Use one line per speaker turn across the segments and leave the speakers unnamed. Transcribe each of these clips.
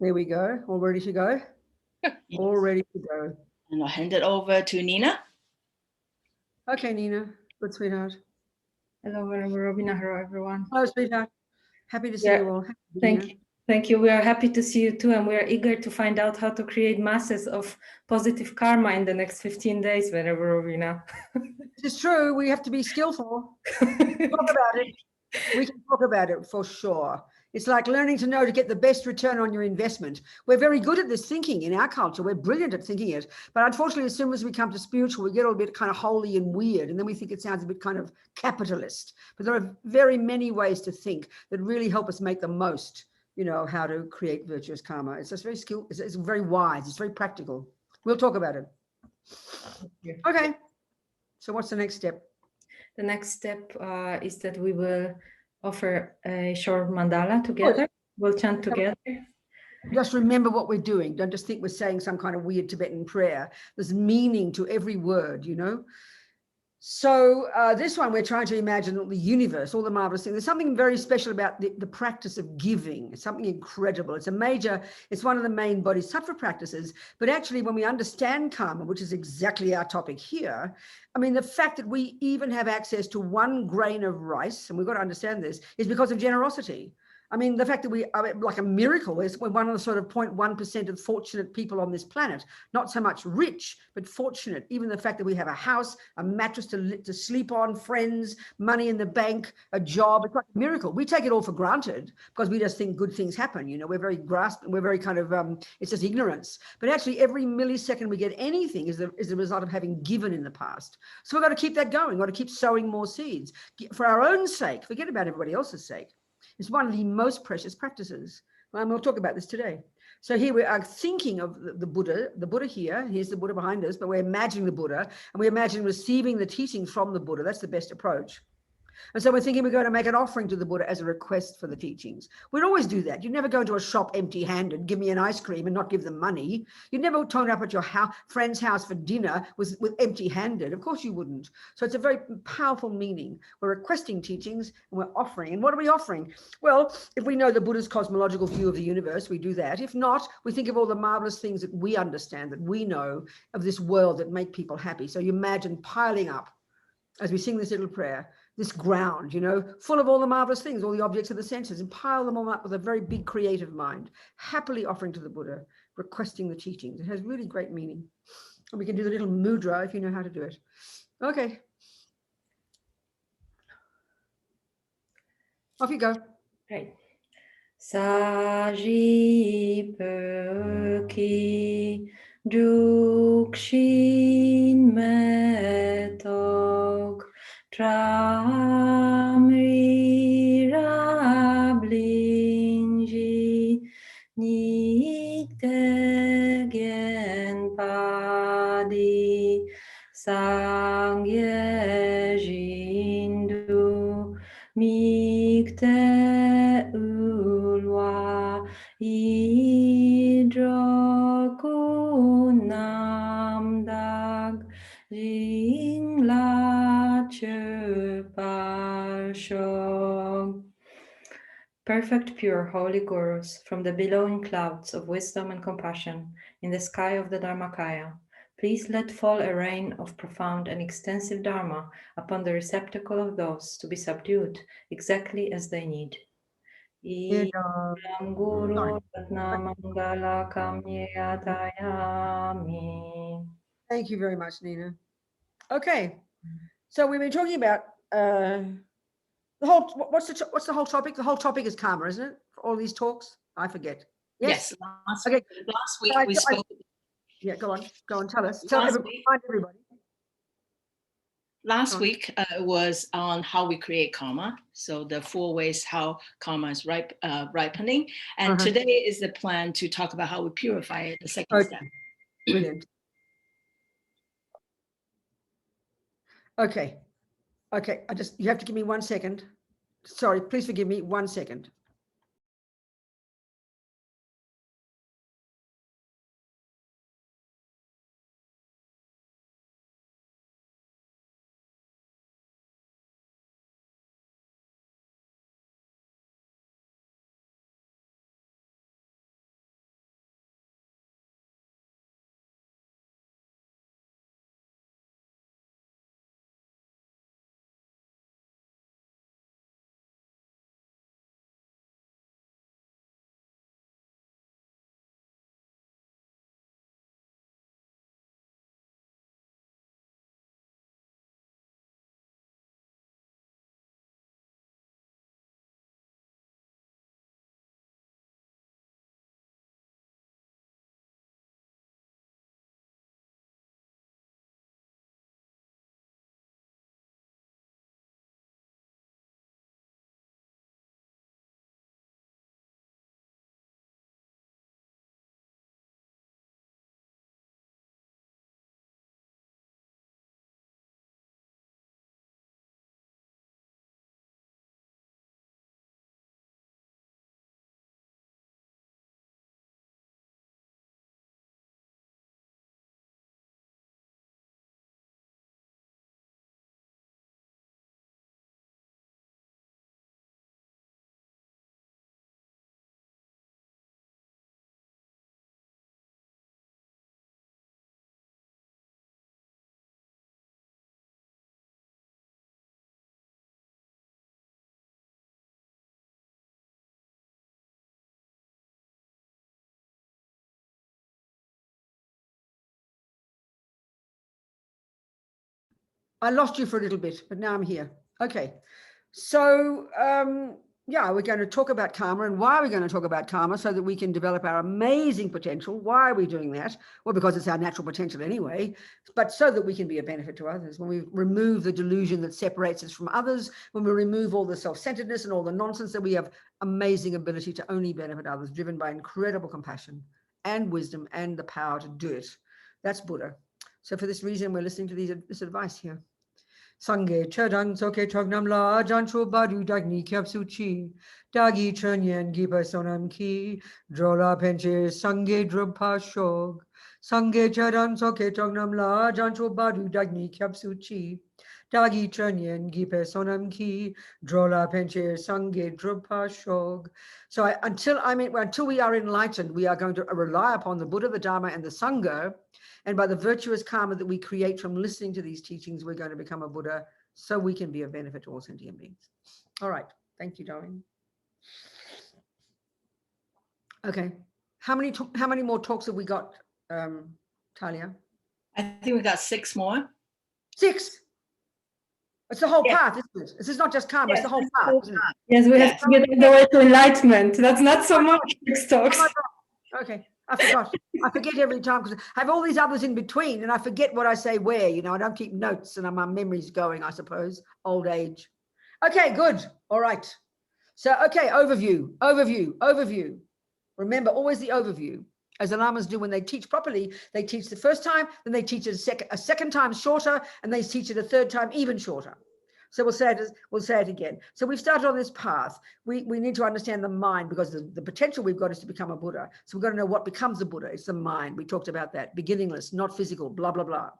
There we go. All ready to go?
Yes.
All ready to go.
And I'll hand it over to Nina.
Okay, Nina. Good, sweetheart.
Hello, Venerable Robina. Hello, everyone.
Hello, sweetheart. Happy to see you all.
Thank you. Thank you. We are happy to see you too, and we are eager to find out how to create masses of positive karma in the next 15 days, Venerable Robina.
This is true. We have to be skillful. Talk about it. We can talk about it for sure. It's like learning to know to get the best return on your investment. We're very good at this thinking in our culture. We're brilliant at thinking it. But unfortunately, as soon as we come to spiritual, we get a bit kind of holy and weird. And then we think it sounds a bit kind of capitalist. But there are very many ways to think that really help us make the most, you know, how to create virtuous karma. It's just very skillful. It's very wise. It's very practical. We'll talk about it. Okay. So what's the next step?
The next step is that we will offer a short mandala together. We'll chant together.
Just remember what we're doing. Don't just think we're saying some kind of weird Tibetan prayer. There's meaning to every word, you know. So this one, we're trying to imagine the universe, all the marvelous things. There's something very special about the practice of giving. It's something incredible. It's one of the main bodhisattva practices. But actually, when we understand karma, which is exactly our topic here, I mean, the fact that we even have access to 1 grain of rice, and we've got to understand this, is because of generosity. I mean, the fact that we are like a miracle, we're one of the sort of 0.1% of fortunate people on this planet, not so much rich, but fortunate. Even the fact that we have a house, a mattress to sleep on, friends, money in the bank, a job, it's like a miracle. We take it all for granted because we just think good things happen. You know, we're very grasping, we're very kind of, it's just ignorance. But actually every millisecond we get anything is the result of having given in the past. So we've got to keep that going. We've got to keep sowing more seeds for our own sake. Forget about everybody else's sake. It's one of the most precious practices. And we'll talk about this today. So here we are thinking of the Buddha here. Here's the Buddha behind us, but we're imagining the Buddha and we imagine receiving the teachings from the Buddha. That's the best approach. And so we're thinking we're going to make an offering to the Buddha as a request for the teachings. We'd always do that. You'd never go into a shop empty-handed, give me an ice cream and not give them money. You'd never turn up at your friend's house for dinner with empty-handed. Of course you wouldn't. So it's a very powerful meaning. We're requesting teachings and we're offering. And what are we offering? Well, if we know the Buddha's cosmological view of the universe, we do that. If not, we think of all the marvelous things that we understand, that we know of this world that make people happy. So you imagine piling up, as we sing this little prayer, this ground, you know, full of all the marvelous things, all the objects of the senses, and pile them all up with a very big creative mind, happily offering to the Buddha, requesting the teachings. It has really great meaning. And we can do the little mudra if you know how to do it. Okay. Off you go.
Great. Saji Perki Dukshin Metok Tramri Rablinji Nikte Gen Padi Sangye Jindu Mikte Ulwa Idrokunam Dag Jingla Chupashog. Perfect, pure, holy gurus from the billowing clouds of wisdom and compassion in the sky of the Dharmakaya, please let fall a rain of profound and extensive Dharma upon the receptacle of those to be subdued exactly as they need. Idam Guru Ratna Mangala Kamyatayami.
Thank you very much, Nina. Okay, so we've been talking about the whole. What's the whole topic? The whole topic is karma, isn't it? For all these talks, I forget.
Yes. Last week we spoke.
Yeah, go on. Tell us. Tell everybody.
Last week was on how we create karma. So the 4 ways how karma is ripening. And today is the plan to talk about how we purify it, the second step.
Brilliant. Okay. You have to give me 1 second. Sorry, please forgive me 1 second. I lost you for a little bit, but now I'm here. Okay. So, yeah, we're going to talk about karma. And why are we going to talk about karma? So that we can develop our amazing potential. Why are we doing that? Well, because it's our natural potential anyway, but so that we can be a benefit to others. When we remove the delusion that separates us from others, when we remove all the self-centeredness and all the nonsense, that we have amazing ability to only benefit others, driven by incredible compassion and wisdom and the power to do it. That's Buddha. So for this reason, we're listening to this advice here. Sangye chadang soke chognam la jancho badu dagni kyap suchi dagi chunyen gipa sonam ki drola penche sangye drupa shog sangye chadang soke chognam la jancho badu dagni kyap suchi dagi chunyen gipa sonam ki drola penche sangye drupa shog. So until we are enlightened, we are going to rely upon the Buddha, the Dharma, and the Sangha. And by the virtuous karma that we create from listening to these teachings, we're going to become a Buddha so we can be of benefit to all sentient beings. All right. Thank you, darling. Okay. How many more talks have we got, Talia?
I think we got 6 more.
6? It's the whole path, isn't it? This is not just karma, it's the whole path, isn't it?
Yes, we have to get all the way to enlightenment. That's not so much 6 talks.
Okay. I forgot. I forget every time because I have all these others in between and I forget what I say where, you know, I don't keep notes and my memory's going, I suppose, old age. Okay, good. All right. So, okay, overview. Remember, always the overview. As the Lamas do when they teach properly, they teach the first time, then they teach it a second time shorter, and they teach it a third time even shorter. So we'll say it again. So we've started on this path. We need to understand the mind because the potential we've got is to become a Buddha. So we've got to know what becomes a Buddha. It's the mind. We talked about that. Beginningless, not physical, blah, blah, blah.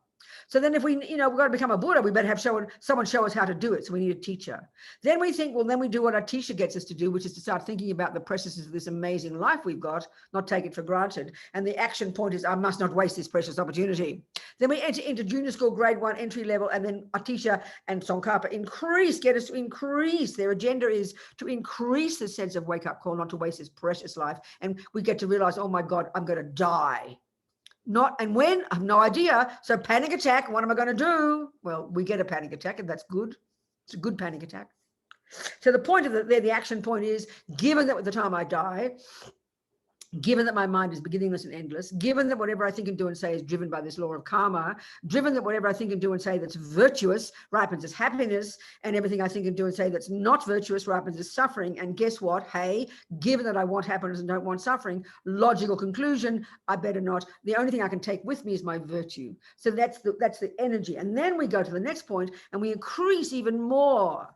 So then if we've got to become a Buddha, we better have someone show us how to do it. So we need a teacher. Then we think, well, then we do what our teacher gets us to do, which is to start thinking about the preciousness of this amazing life we've got, not take it for granted. And the action point is, I must not waste this precious opportunity. Then we enter into junior school, grade 1, entry level, and then Atisha and Tsongkhapa get us to increase. Their agenda is to increase the sense of wake-up call, not to waste this precious life. And we get to realize, oh my God, I'm going to die. And when? I have no idea. So panic attack, what am I going to do? Well, we get a panic attack and that's good. It's a good panic attack. So the point of the action point is, given that at the time I die, given that my mind is beginningless and endless, given that whatever I think and do and say is driven by this law of karma, driven that whatever I think and do and say that's virtuous ripens as happiness, and everything I think and do and say that's not virtuous ripens as suffering. And guess what? Hey, given that I want happiness and don't want suffering, logical conclusion, I better not. The only thing I can take with me is my virtue. So that's the energy. And then we go to the next point and we increase even more.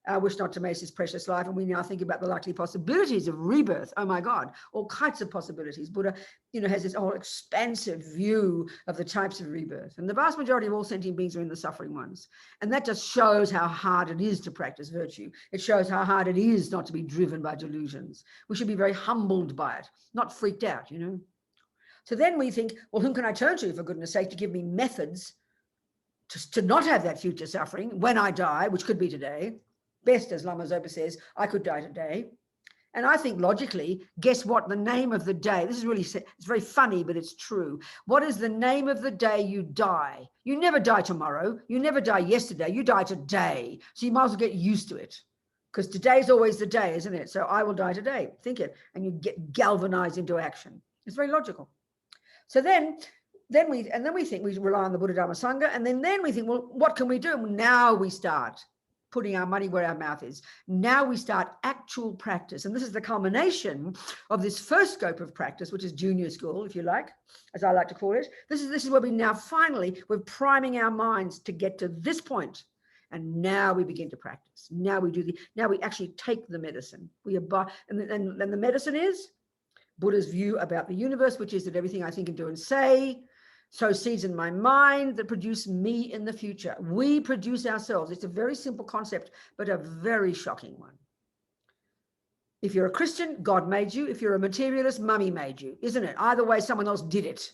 I wish not to waste this precious life. And we now think about the likely possibilities of rebirth. Oh my God, all kinds of possibilities. Buddha, has this whole expansive view of the types of rebirth. And the vast majority of all sentient beings are in the suffering ones. And that just shows how hard it is to practice virtue. It shows how hard it is not to be driven by delusions. We should be very humbled by it, not freaked out, So then we think, well, whom can I turn to, for goodness sake, to give me methods to not have that future suffering when I die, which could be today. Best, as Lama Zopa says, I could die today. And I think logically, guess what? The name of the day, this is really, it's very funny, but it's true. What is the name of the day you die? You never die tomorrow. You never die yesterday. You die today. So you might as well get used to it, because today is always the day, isn't it? So I will die today. Think it. And you get galvanized into action. It's very logical. So then we think we rely on the Buddha, Dharma, Sangha. And then we think, well, what can we do? Now we start putting our money where our mouth is. Now we start actual practice. And this is the culmination of this first scope of practice, which is junior school, if you like, as I like to call it. This is where we now finally, we're priming our minds to get to this point. And now we begin to practice. Now we actually take the medicine. And the medicine is Buddha's view about the universe, which is that everything I think and do and say sow seeds in my mind that produce me in the future. We produce ourselves. It's a very simple concept, but a very shocking one. If you're a Christian, God made you. If you're a materialist, mummy made you, isn't it? Either way, someone else did it.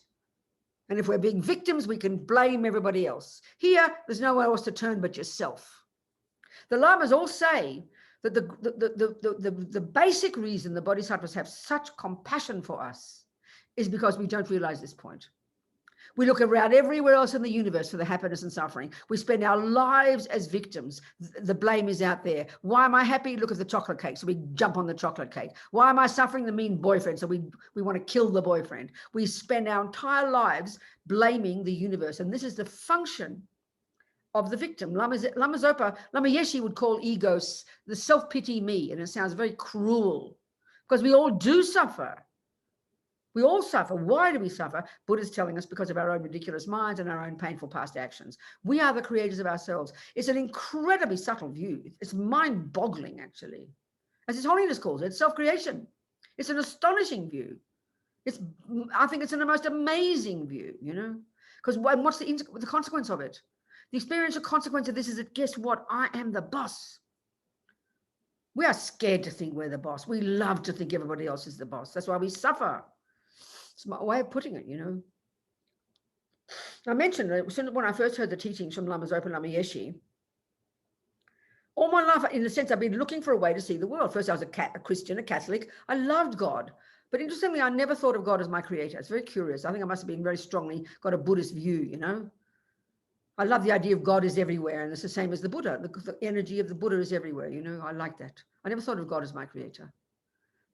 And if we're being victims, we can blame everybody else. Here, there's nowhere else to turn but yourself. The Lamas all say that the basic reason the Bodhisattvas have such compassion for us is because we don't realize this point. We look around everywhere else in the universe for the happiness and suffering. We spend our lives as victims. The blame is out there. Why am I happy? Look at the chocolate cake. So we jump on the chocolate cake. Why am I suffering? The mean boyfriend. So we want to kill the boyfriend. We spend our entire lives blaming the universe. And this is the function of the victim. Lama Yeshe would call egos the self-pity me. And it sounds very cruel because we all do suffer. We all suffer. Why do we suffer? Buddha's telling us because of our own ridiculous minds and our own painful past actions. We are the creators of ourselves. It's an incredibly subtle view. It's mind-boggling, actually. As His Holiness calls it, it's self-creation. It's an astonishing view. I think it's the most amazing view, you know, because what's the consequence of it? The experiential consequence of this is that, guess what? I am the boss. We are scared to think we're the boss. We love to think everybody else is the boss. That's why we suffer. It's my way of putting it, you know. I mentioned that when I first heard the teachings from Lama Zopa and Lama Yeshe, all my life, in a sense, I've been looking for a way to see the world. First, I was a Christian, a Catholic. I loved God. But interestingly, I never thought of God as my creator. It's very curious. I think I must have been very strongly got a Buddhist view, you know. I love the idea of God is everywhere. And it's the same as the Buddha. The energy of the Buddha is everywhere, you know. I like that. I never thought of God as my creator.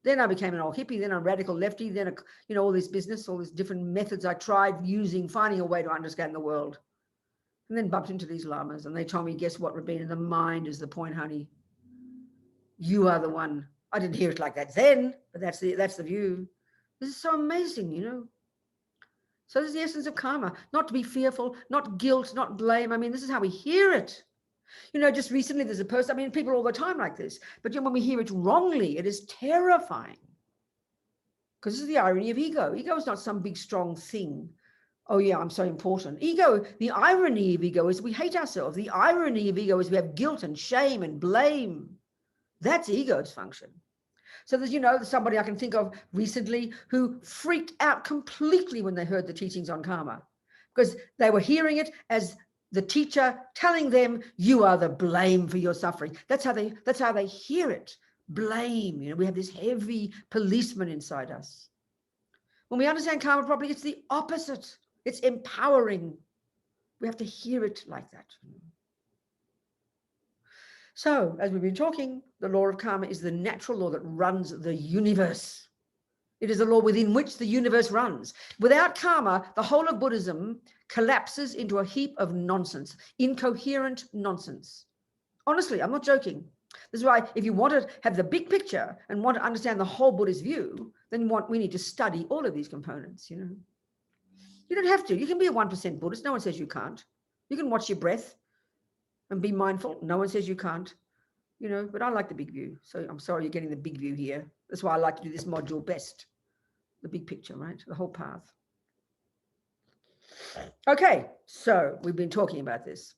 Then I became an old hippie, then a radical lefty, then, you know, all this business, all these different methods I tried using, finding a way to understand the world. And then bumped into these lamas and they told me, guess what, Robina, the mind is the point, honey. You are the one. I didn't hear it like that then, but that's the view. This is so amazing, you know. So this is the essence of karma, not to be fearful, not guilt, not blame. I mean, this is how we hear it. You know, just recently there's a post, I mean, people all the time like this, but you know, when we hear it wrongly, it is terrifying. Because this is the irony of ego. Ego is not some big, strong thing. Oh yeah, I'm so important. Ego, the irony of ego is we hate ourselves. The irony of ego is we have guilt and shame and blame. That's ego's function. So there's, you know, somebody I can think of recently who freaked out completely when they heard the teachings on karma, because they were hearing it as the teacher telling them, you are the blame for your suffering. That's how they hear it. Blame. You know, we have this heavy policeman inside us. When we understand karma properly, it's the opposite. It's empowering. We have to hear it like that. So, as we've been talking, the law of karma is the natural law that runs the universe. It is a law within which the universe runs. Without karma, the whole of Buddhism collapses into a heap of nonsense, incoherent nonsense. Honestly, I'm not joking. This is why if you want to have the big picture and want to understand the whole Buddhist view, then we need to study all of these components, you know. You don't have to. You can be a 1% Buddhist. No one says you can't. You can watch your breath and be mindful. No one says you can't, you know, but I like the big view. So I'm sorry you're getting the big view here. That's why I like to do this module best. The big picture, right? The whole path. Okay, so we've been talking about this.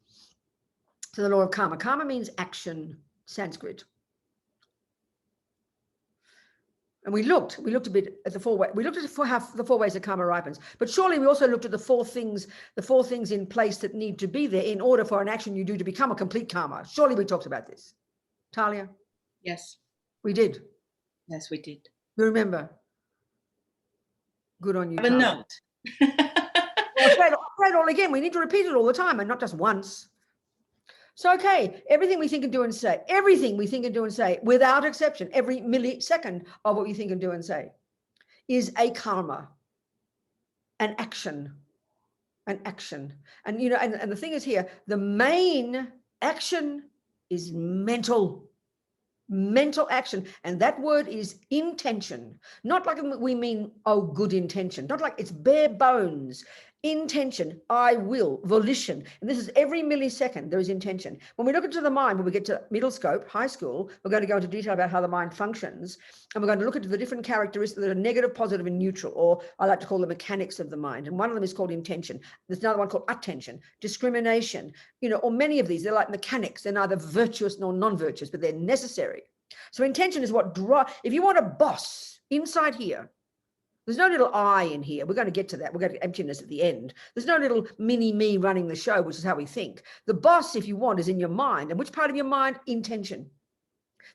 So the law of karma. Karma means action, Sanskrit. And we looked a bit at the four ways. We looked at how the 4 ways that karma ripens. But surely we also looked at the four things in place that need to be there in order for an action you do to become a complete karma. Surely we talked about this. Talia?
Yes.
We did.
Yes, we did.
You remember? Good on you.
Have a note.
I'll say it all again. We need to repeat it all the time and not just once. So, okay, everything we think and do and say, without exception, every millisecond of what we think and do and say is a karma, an action. And, you know, and the thing is here, the main action is mental action. And that word is intention, not like we mean, oh, good intention, not like it's bare bones. Intention, I will, volition. And this is every millisecond there is intention. When we look into the mind, when we get to middle scope, high school, we're going to go into detail about how the mind functions. And we're going to look into the different characteristics that are negative, positive, and neutral, or I like to call the mechanics of the mind. And one of them is called intention. There's another one called attention, discrimination, you know, or many of these, they're like mechanics. They're neither virtuous nor non-virtuous, but they're necessary. So intention is what if you want a boss inside here, there's no little I in here. We're going to get to that. We're going to get emptiness at the end. There's no little mini me running the show, which is how we think. The boss, if you want, is in your mind. And which part of your mind? Intention.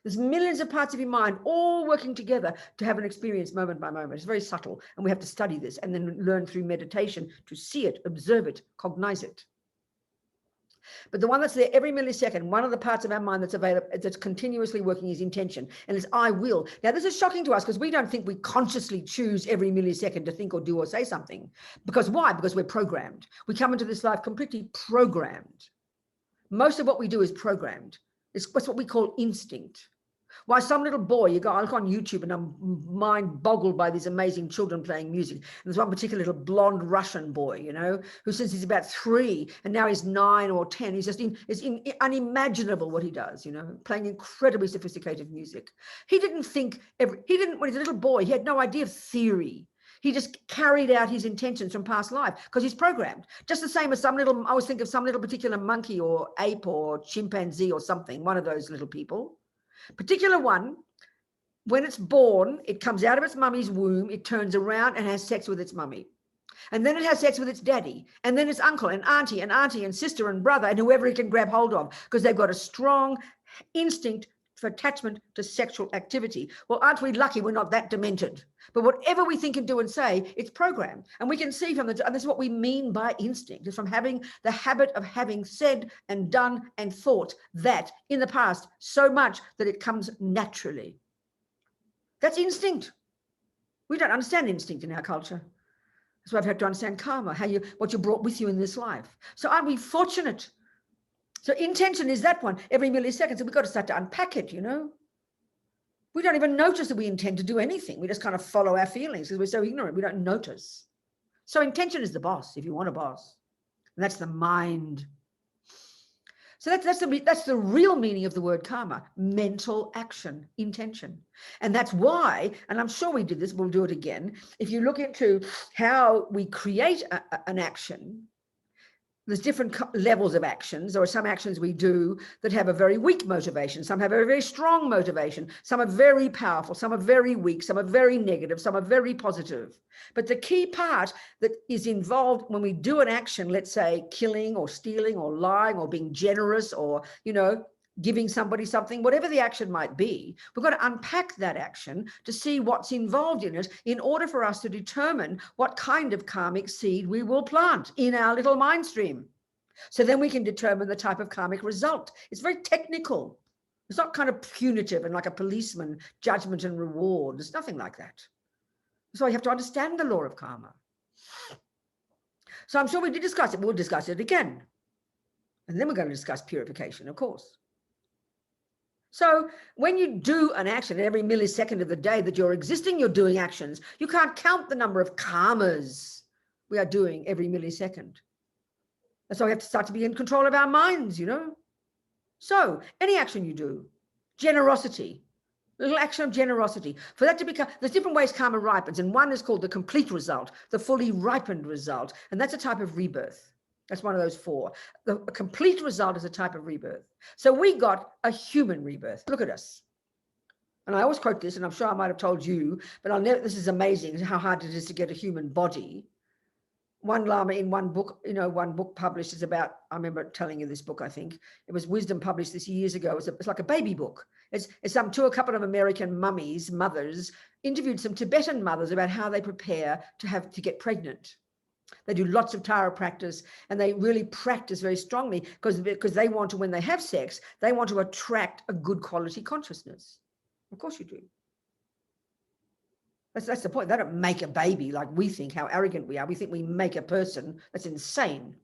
There's millions of parts of your mind all working together to have an experience moment by moment. It's very subtle, and we have to study this and then learn through meditation to see it, observe it, cognize it. But the one that's there every millisecond, one of the parts of our mind that's available, that's continuously working, is intention, and it's I will. Now, this is shocking to us because we don't think we consciously choose every millisecond to think or do or say something. Because why? Because we're programmed. We come into this life completely programmed. Most of what we do is programmed. It's what we call instinct. Why some little boy, I look on YouTube and I'm mind boggled by these amazing children playing music. And there's one particular little blonde Russian boy, you know, who since he's about 3 and now he's 9 or 10, he's just unimaginable what he does, you know, playing incredibly sophisticated music. He didn't think, when he's a little boy, he had no idea of theory. He just carried out his intentions from past life because he's programmed. Just the same as I always think of some little particular monkey or ape or chimpanzee or something, one of those little people. Particular one, when it's born, it comes out of its mummy's womb, it turns around and has sex with its mummy. And then it has sex with its daddy, and then its uncle and auntie and sister and brother and whoever it can grab hold of, because they've got a strong instinct for attachment to sexual activity. Well, aren't we lucky we're not that demented? But whatever we think and do and say, it's programmed. And we can see and this is what we mean by instinct, is from having the habit of having said and done and thought that in the past so much that it comes naturally. That's instinct. We don't understand instinct in our culture. That's why I've had to understand karma, what you brought with you in this life. So aren't we fortunate? So intention is that one every millisecond. So we've got to start to unpack it, you know. We don't even notice that we intend to do anything. We just kind of follow our feelings because we're so ignorant. We don't notice. So intention is the boss, if you want a boss. And that's the mind. So that's the real meaning of the word karma, mental action, intention. And that's why, and I'm sure we did this, we'll do it again. If you look into how we create an action, there's different levels of actions. There are some actions we do that have a very weak motivation. Some have a very strong motivation. Some are very powerful. Some are very weak. Some are very negative. Some are very positive. But the key part that is involved when we do an action, let's say killing or stealing or lying or being generous or, you know, giving somebody something, whatever the action might be, we've got to unpack that action to see what's involved in it in order for us to determine what kind of karmic seed we will plant in our little mind stream. So then we can determine the type of karmic result. It's very technical. It's not kind of punitive and like a policeman, judgment and reward. There's nothing like that. So you have to understand the law of karma. So I'm sure we did discuss it. We'll discuss it again. And then we're going to discuss purification, of course. So when you do an action every millisecond of the day that you're existing, you're doing actions. You can't count the number of karmas we are doing every millisecond. That's why we have to start to be in control of our minds, you know. So any action you do, generosity, little action of generosity, for that to become, there's different ways karma ripens, and one is called the complete result, the fully ripened result, and that's a type of rebirth. That's one of those 4. The complete result is a type of rebirth. So we got a human rebirth. Look at us. And I always quote this, and I'm sure I might have told you, but this is amazing how hard it is to get a human body. One Lama in one book, you know, one book published is about, I remember telling you this book, I think. It was Wisdom published this years ago. It's like a baby book. It's a couple of American mothers, interviewed some Tibetan mothers about how they prepare to get pregnant. They do lots of Tara practice, and they really practice very strongly because they want to, when they have sex, they want to attract a good quality consciousness. Of course you do. That's the point. They don't make a baby like we think, how arrogant we are. We think we make a person. That's insane.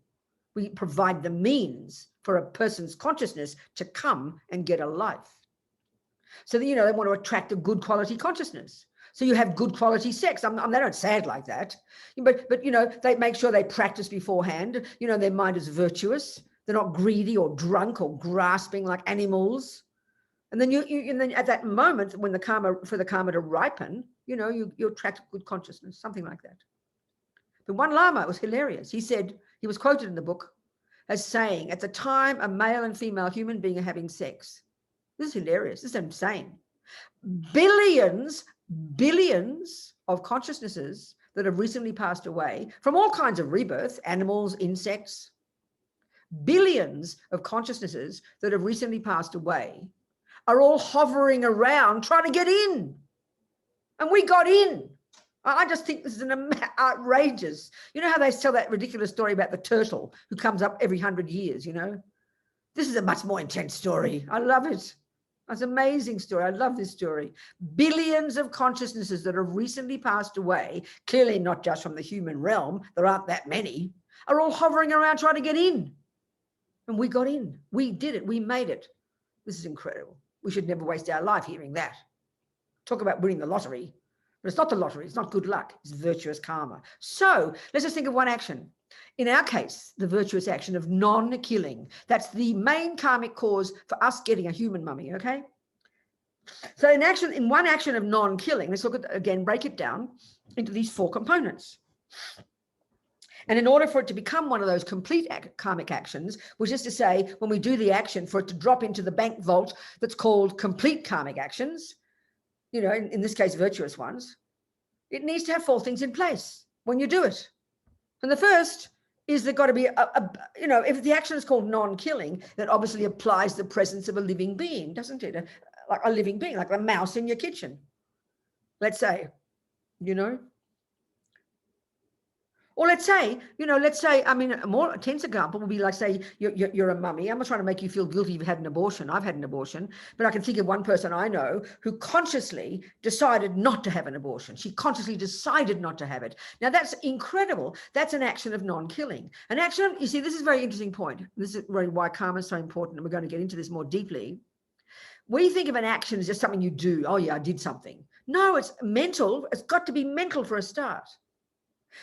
We provide the means for a person's consciousness to come and get a life. So that, you know, they want to attract a good quality consciousness. So you have good quality sex. They don't say it like that, but you know, they make sure they practice beforehand. You know, their mind is virtuous. They're not greedy or drunk or grasping like animals. And then and then at that moment, when the karma to ripen, you know, you attract good consciousness, something like that. But one Lama, it was hilarious. He said, he was quoted in the book as saying, at the time a male and female human being are having sex. This is hilarious. This is insane. Billions of consciousnesses that have recently passed away from all kinds of rebirth, animals, insects, billions of consciousnesses that have recently passed away are all hovering around trying to get in. And we got in. I just think this is outrageous. You know how they tell that ridiculous story about the turtle who comes up every 100 years, you know? This is a much more intense story. I love it. It's an amazing story. I love this story. Billions of consciousnesses that have recently passed away, clearly not just from the human realm, there aren't that many, are all hovering around trying to get in. And we got in. We did it. We made it. This is incredible. We should never waste our life hearing that. Talk about winning the lottery. But it's not the lottery. It's not good luck. It's virtuous karma. So let's just think of one action. In our case, the virtuous action of non-killing. That's the main karmic cause for us getting a human mummy, okay? So in one action of non-killing, let's look at, again, break it down into these 4 components. And in order for it to become one of those complete karmic actions, which is to say, when we do the action, for it to drop into the bank vault that's called complete karmic actions, you know, in this case, virtuous ones, it needs to have 4 things in place when you do it. And the first is there got to be, you know, if the action is called non-killing, that obviously applies the presence of a living being, doesn't it? Like a living being, like the mouse in your kitchen, let's say, you know. Or let's say, I mean, a more intense example would be like, say, you're a mummy. I'm not trying to make you feel guilty you've had an abortion. I've had an abortion, but I can think of one person I know who consciously decided not to have an abortion. She consciously decided not to have it. Now, that's incredible. That's an action of non-killing. An action, you see, this is a very interesting point. This is really why karma is so important, and we're going to get into this more deeply. We think of an action as just something you do. Oh, yeah, I did something. No, it's mental. It's got to be mental for a start.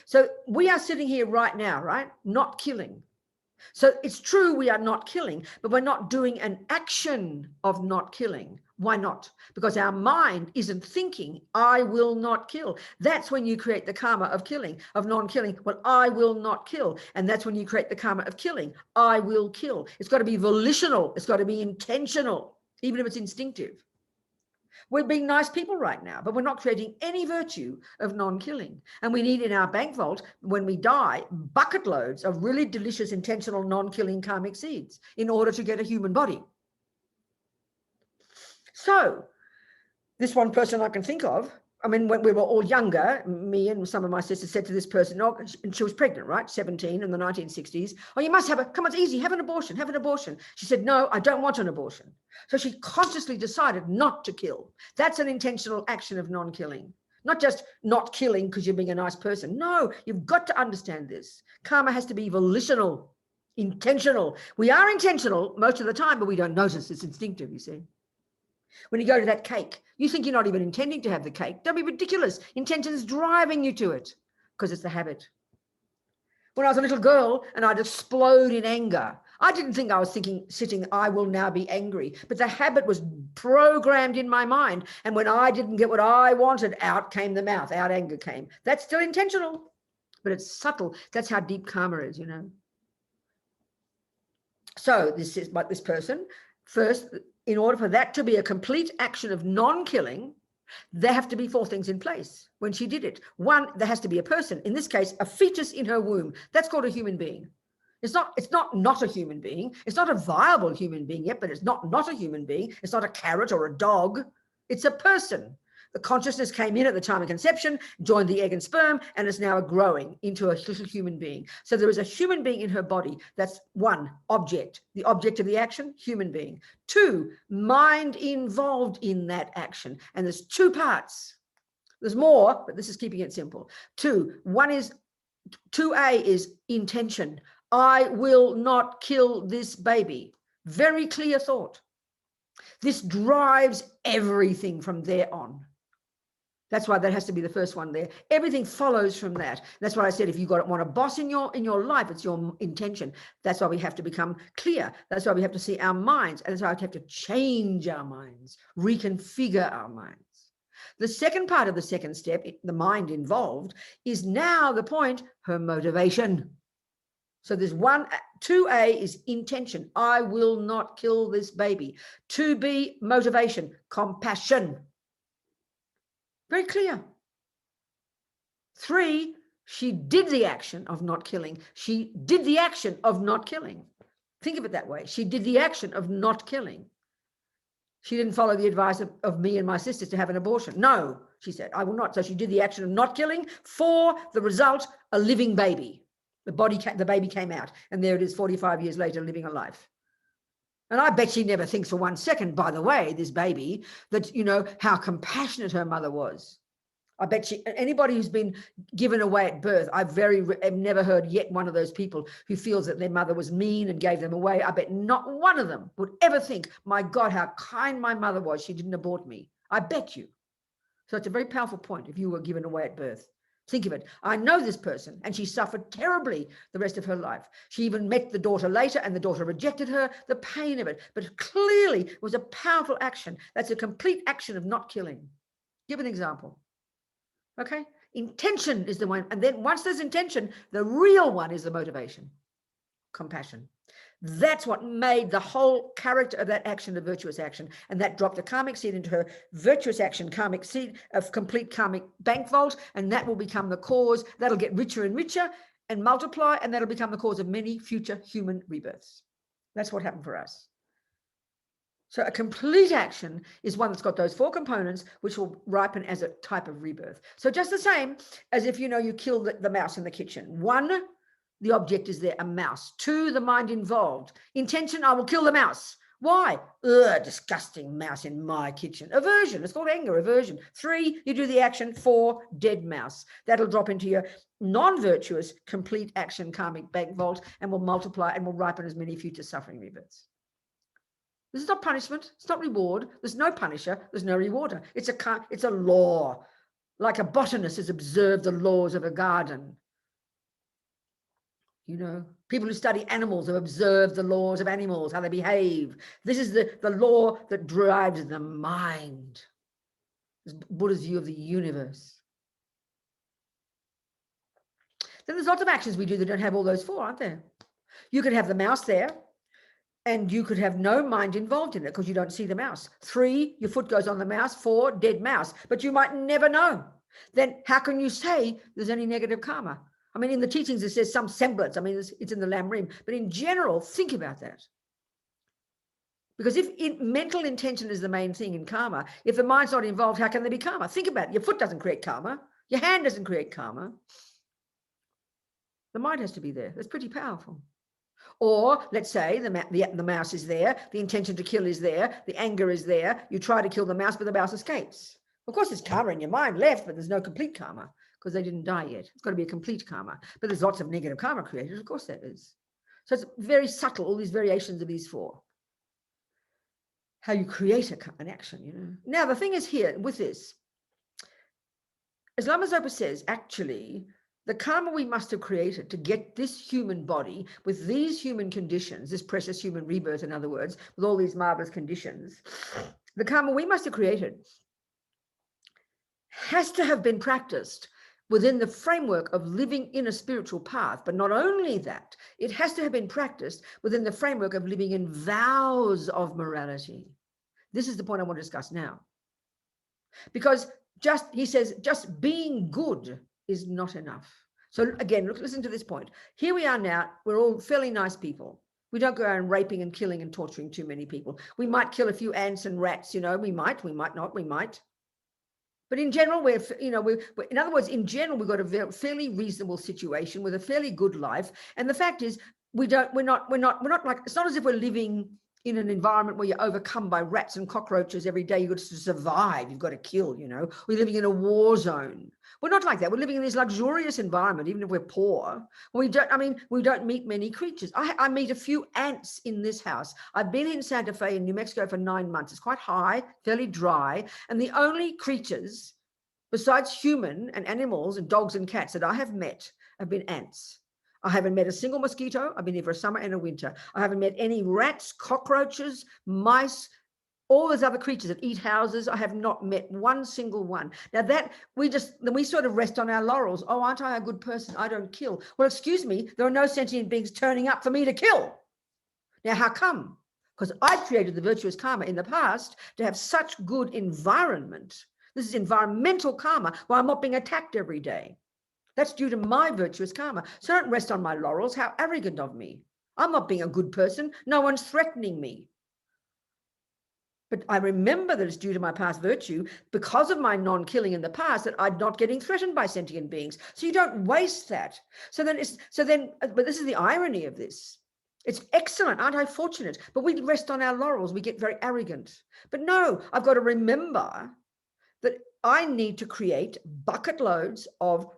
So we are sitting here right now, right? Not killing. So it's true we are not killing, but we're not doing an action of not killing. Why not? Because our mind isn't thinking, I will not kill. That's when you create the karma of killing, of non-killing. Well, I will not kill. And that's when you create the karma of killing. I will kill. It's got to be volitional. It's got to be intentional, even if it's instinctive. We're being nice people right now, but we're not creating any virtue of non-killing. And we need in our bank vault, when we die, bucket loads of really delicious, intentional, non-killing karmic seeds in order to get a human body. So this one person I can think of, I mean, when we were all younger, me and some of my sisters said to this person, oh, and she was pregnant, right? 17 in the 1960s. Oh, you must come on, it's easy, have an abortion, have an abortion. She said, no, I don't want an abortion. So she consciously decided not to kill. That's an intentional action of non-killing. Not just not killing because you're being a nice person. No, you've got to understand this. Karma has to be volitional, intentional. We are intentional most of the time, but we don't notice. It's instinctive, you see. When you go to that cake, you think you're not even intending to have the cake. Don't be ridiculous. Intention is driving you to it because it's the habit. When I was a little girl and I'd explode in anger, I didn't think I was sitting, I will now be angry. But the habit was programmed in my mind. And when I didn't get what I wanted, out came the mouth, out anger came. That's still intentional, but it's subtle. That's how deep karma is, you know. So this is what this person, first, in order for that to be a complete action of non-killing, there have to be 4 things in place when she did it. 1, there has to be a person, in this case, a fetus in her womb. That's called a human being. It's not a human being. It's not a viable human being yet, but it's not a human being. It's not a carrot or a dog. It's a person. The consciousness came in at the time of conception, joined the egg and sperm, and is now growing into a little human being. So there is a human being in her body. That's 1, object. The object of the action, human being. 2, mind involved in that action. And there's 2 parts. There's more, but this is keeping it simple. 2A is intention. I will not kill this baby. Very clear thought. This drives everything from there on. That's why that has to be the first one there. Everything follows from that. That's why I said, if you want a boss in your life, it's your intention. That's why we have to become clear. That's why we have to see our minds. And that's why we have to change our minds, reconfigure our minds. The second part of the second step, the mind involved, is now the point, her motivation. So there's 2A is intention. I will not kill this baby. 2B, motivation, compassion. Very clear. 3, she did the action of not killing. She did the action of not killing. Think of it that way. She did the action of not killing. She didn't follow the advice of me and my sisters to have an abortion. No, she said, I will not. So she did the action of not killing for the result, a living baby. The baby came out, and there it is 45 years later, living a life. And I bet she never thinks for 1 second, by the way, this baby, that, you know, how compassionate her mother was. I bet anybody who's been given away at birth, I've never heard yet one of those people who feels that their mother was mean and gave them away. I bet not one of them would ever think, my God, how kind my mother was. She didn't abort me. I bet you. So it's a very powerful point if you were given away at birth. Think of it. I know this person, and she suffered terribly the rest of her life. She even met the daughter later, and the daughter rejected her, the pain of it. But clearly it was a powerful action. That's a complete action of not killing. Give an example. Okay, intention is the one, and then once there's intention, the real one is the motivation, compassion. That's what made the whole character of that action a virtuous action, and that dropped a karmic seed into her virtuous action, karmic seed of complete karmic bank vault, and that will become the cause. That'll get richer and richer and multiply, and that'll become the cause of many future human rebirths. That's what happened for us. So a complete action is one that's got those 4 components, which will ripen as a type of rebirth. So just the same as if, you know, you kill the mouse in the kitchen. 1, the object is there, a mouse. 2, the mind involved. Intention, I will kill the mouse. Why? Ugh, disgusting mouse in my kitchen. Aversion, it's called anger, aversion. 3, you do the action. 4, dead mouse. That'll drop into your non-virtuous, complete action karmic bank vault and will multiply and will ripen as many future suffering rebirths. This is not punishment. It's not reward. There's no punisher. There's no rewarder. It's a law. Like a botanist has observed the laws of a garden. You know, people who study animals have observed the laws of animals, how they behave. This is the law that drives the mind. This is Buddha's view of the universe. Then there's lots of actions we do that don't have all those 4, aren't there? You could have the mouse there, and you could have no mind involved in it because you don't see the mouse. 3, your foot goes on the mouse. 4, dead mouse. But you might never know. Then how can you say there's any negative karma? I mean, in the teachings, it says some semblance. I mean, it's in the Lam Rim. But in general, think about that. Because if mental intention is the main thing in karma, if the mind's not involved, how can there be karma? Think about it. Your foot doesn't create karma. Your hand doesn't create karma. The mind has to be there. That's pretty powerful. Or let's say the mouse is there, the intention to kill is there, the anger is there, you try to kill the mouse, but the mouse escapes. Of course, there's karma in your mind left, but there's no complete karma because they didn't die yet. It's got to be a complete karma. But there's lots of negative karma created, of course there is. So it's very subtle, all these variations of these 4. How you create an action, you know. Now, the thing is here with this, as Lama Zopa says, actually, the karma we must have created to get this human body with these human conditions, this precious human rebirth, in other words, with all these marvelous conditions, the karma we must have created has to have been practiced within the framework of living in a spiritual path. But not only that, it has to have been practiced within the framework of living in vows of morality. This is the point I want to discuss now. Because he says, just being good is not enough. So again, listen to this point. Here we are now, we're all fairly nice people. We don't go around raping and killing and torturing too many people. We might kill a few ants and rats, you know, we might not, we might. But in general, in other words, in general, we've got a fairly reasonable situation with a fairly good life. And the fact is, we're not like, it's not as if we're living in an environment where you're overcome by rats and cockroaches every day. You've got to survive. You've got to kill, you know. We're living in a war zone. We're not like that. We're living in this luxurious environment, even if we're poor. We don't meet many creatures. I meet a few ants in this house. I've been in Santa Fe in New Mexico for 9 months. It's quite high, fairly dry. And the only creatures besides human and animals and dogs and cats that I have met have been ants. I haven't met a single mosquito. I've been here for a summer and a winter. I haven't met any rats, cockroaches, mice, all those other creatures that eat houses. I have not met one single one. Now that we sort of rest on our laurels. Oh, aren't I a good person? I don't kill. Well, excuse me, there are no sentient beings turning up for me to kill. Now, how come? Because I created the virtuous karma in the past to have such good environment. This is environmental karma where I'm not being attacked every day. That's due to my virtuous karma. So don't rest on my laurels. How arrogant of me. I'm not being a good person. No one's threatening me. But I remember that it's due to my past virtue, because of my non-killing in the past, that I'm not getting threatened by sentient beings. So you don't waste that. But this is the irony of this. It's excellent. Aren't I fortunate? But we rest on our laurels. We get very arrogant. But no, I've got to remember that I need to create bucket loads of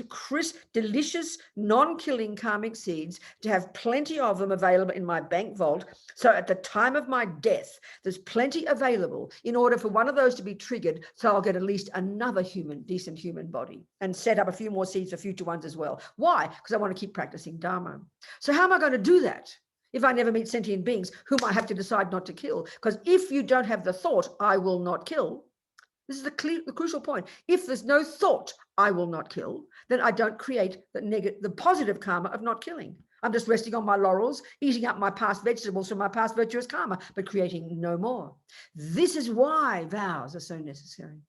crisp, delicious, non-killing karmic seeds, to have plenty of them available in my bank vault. So at the time of my death, there's plenty available in order for one of those to be triggered. So I'll get at least another decent human body, and set up a few more seeds for future ones as well. Why? Because I want to keep practicing Dharma. So how am I going to do that if I never meet sentient beings whom I have to decide not to kill? Because if you don't have the thought, I will not kill, this is the crucial point. If there's no thought, I will not kill, then I don't create the positive karma of not killing. I'm just resting on my laurels, eating up my past vegetables from my past virtuous karma, but creating no more. This is why vows are so necessary.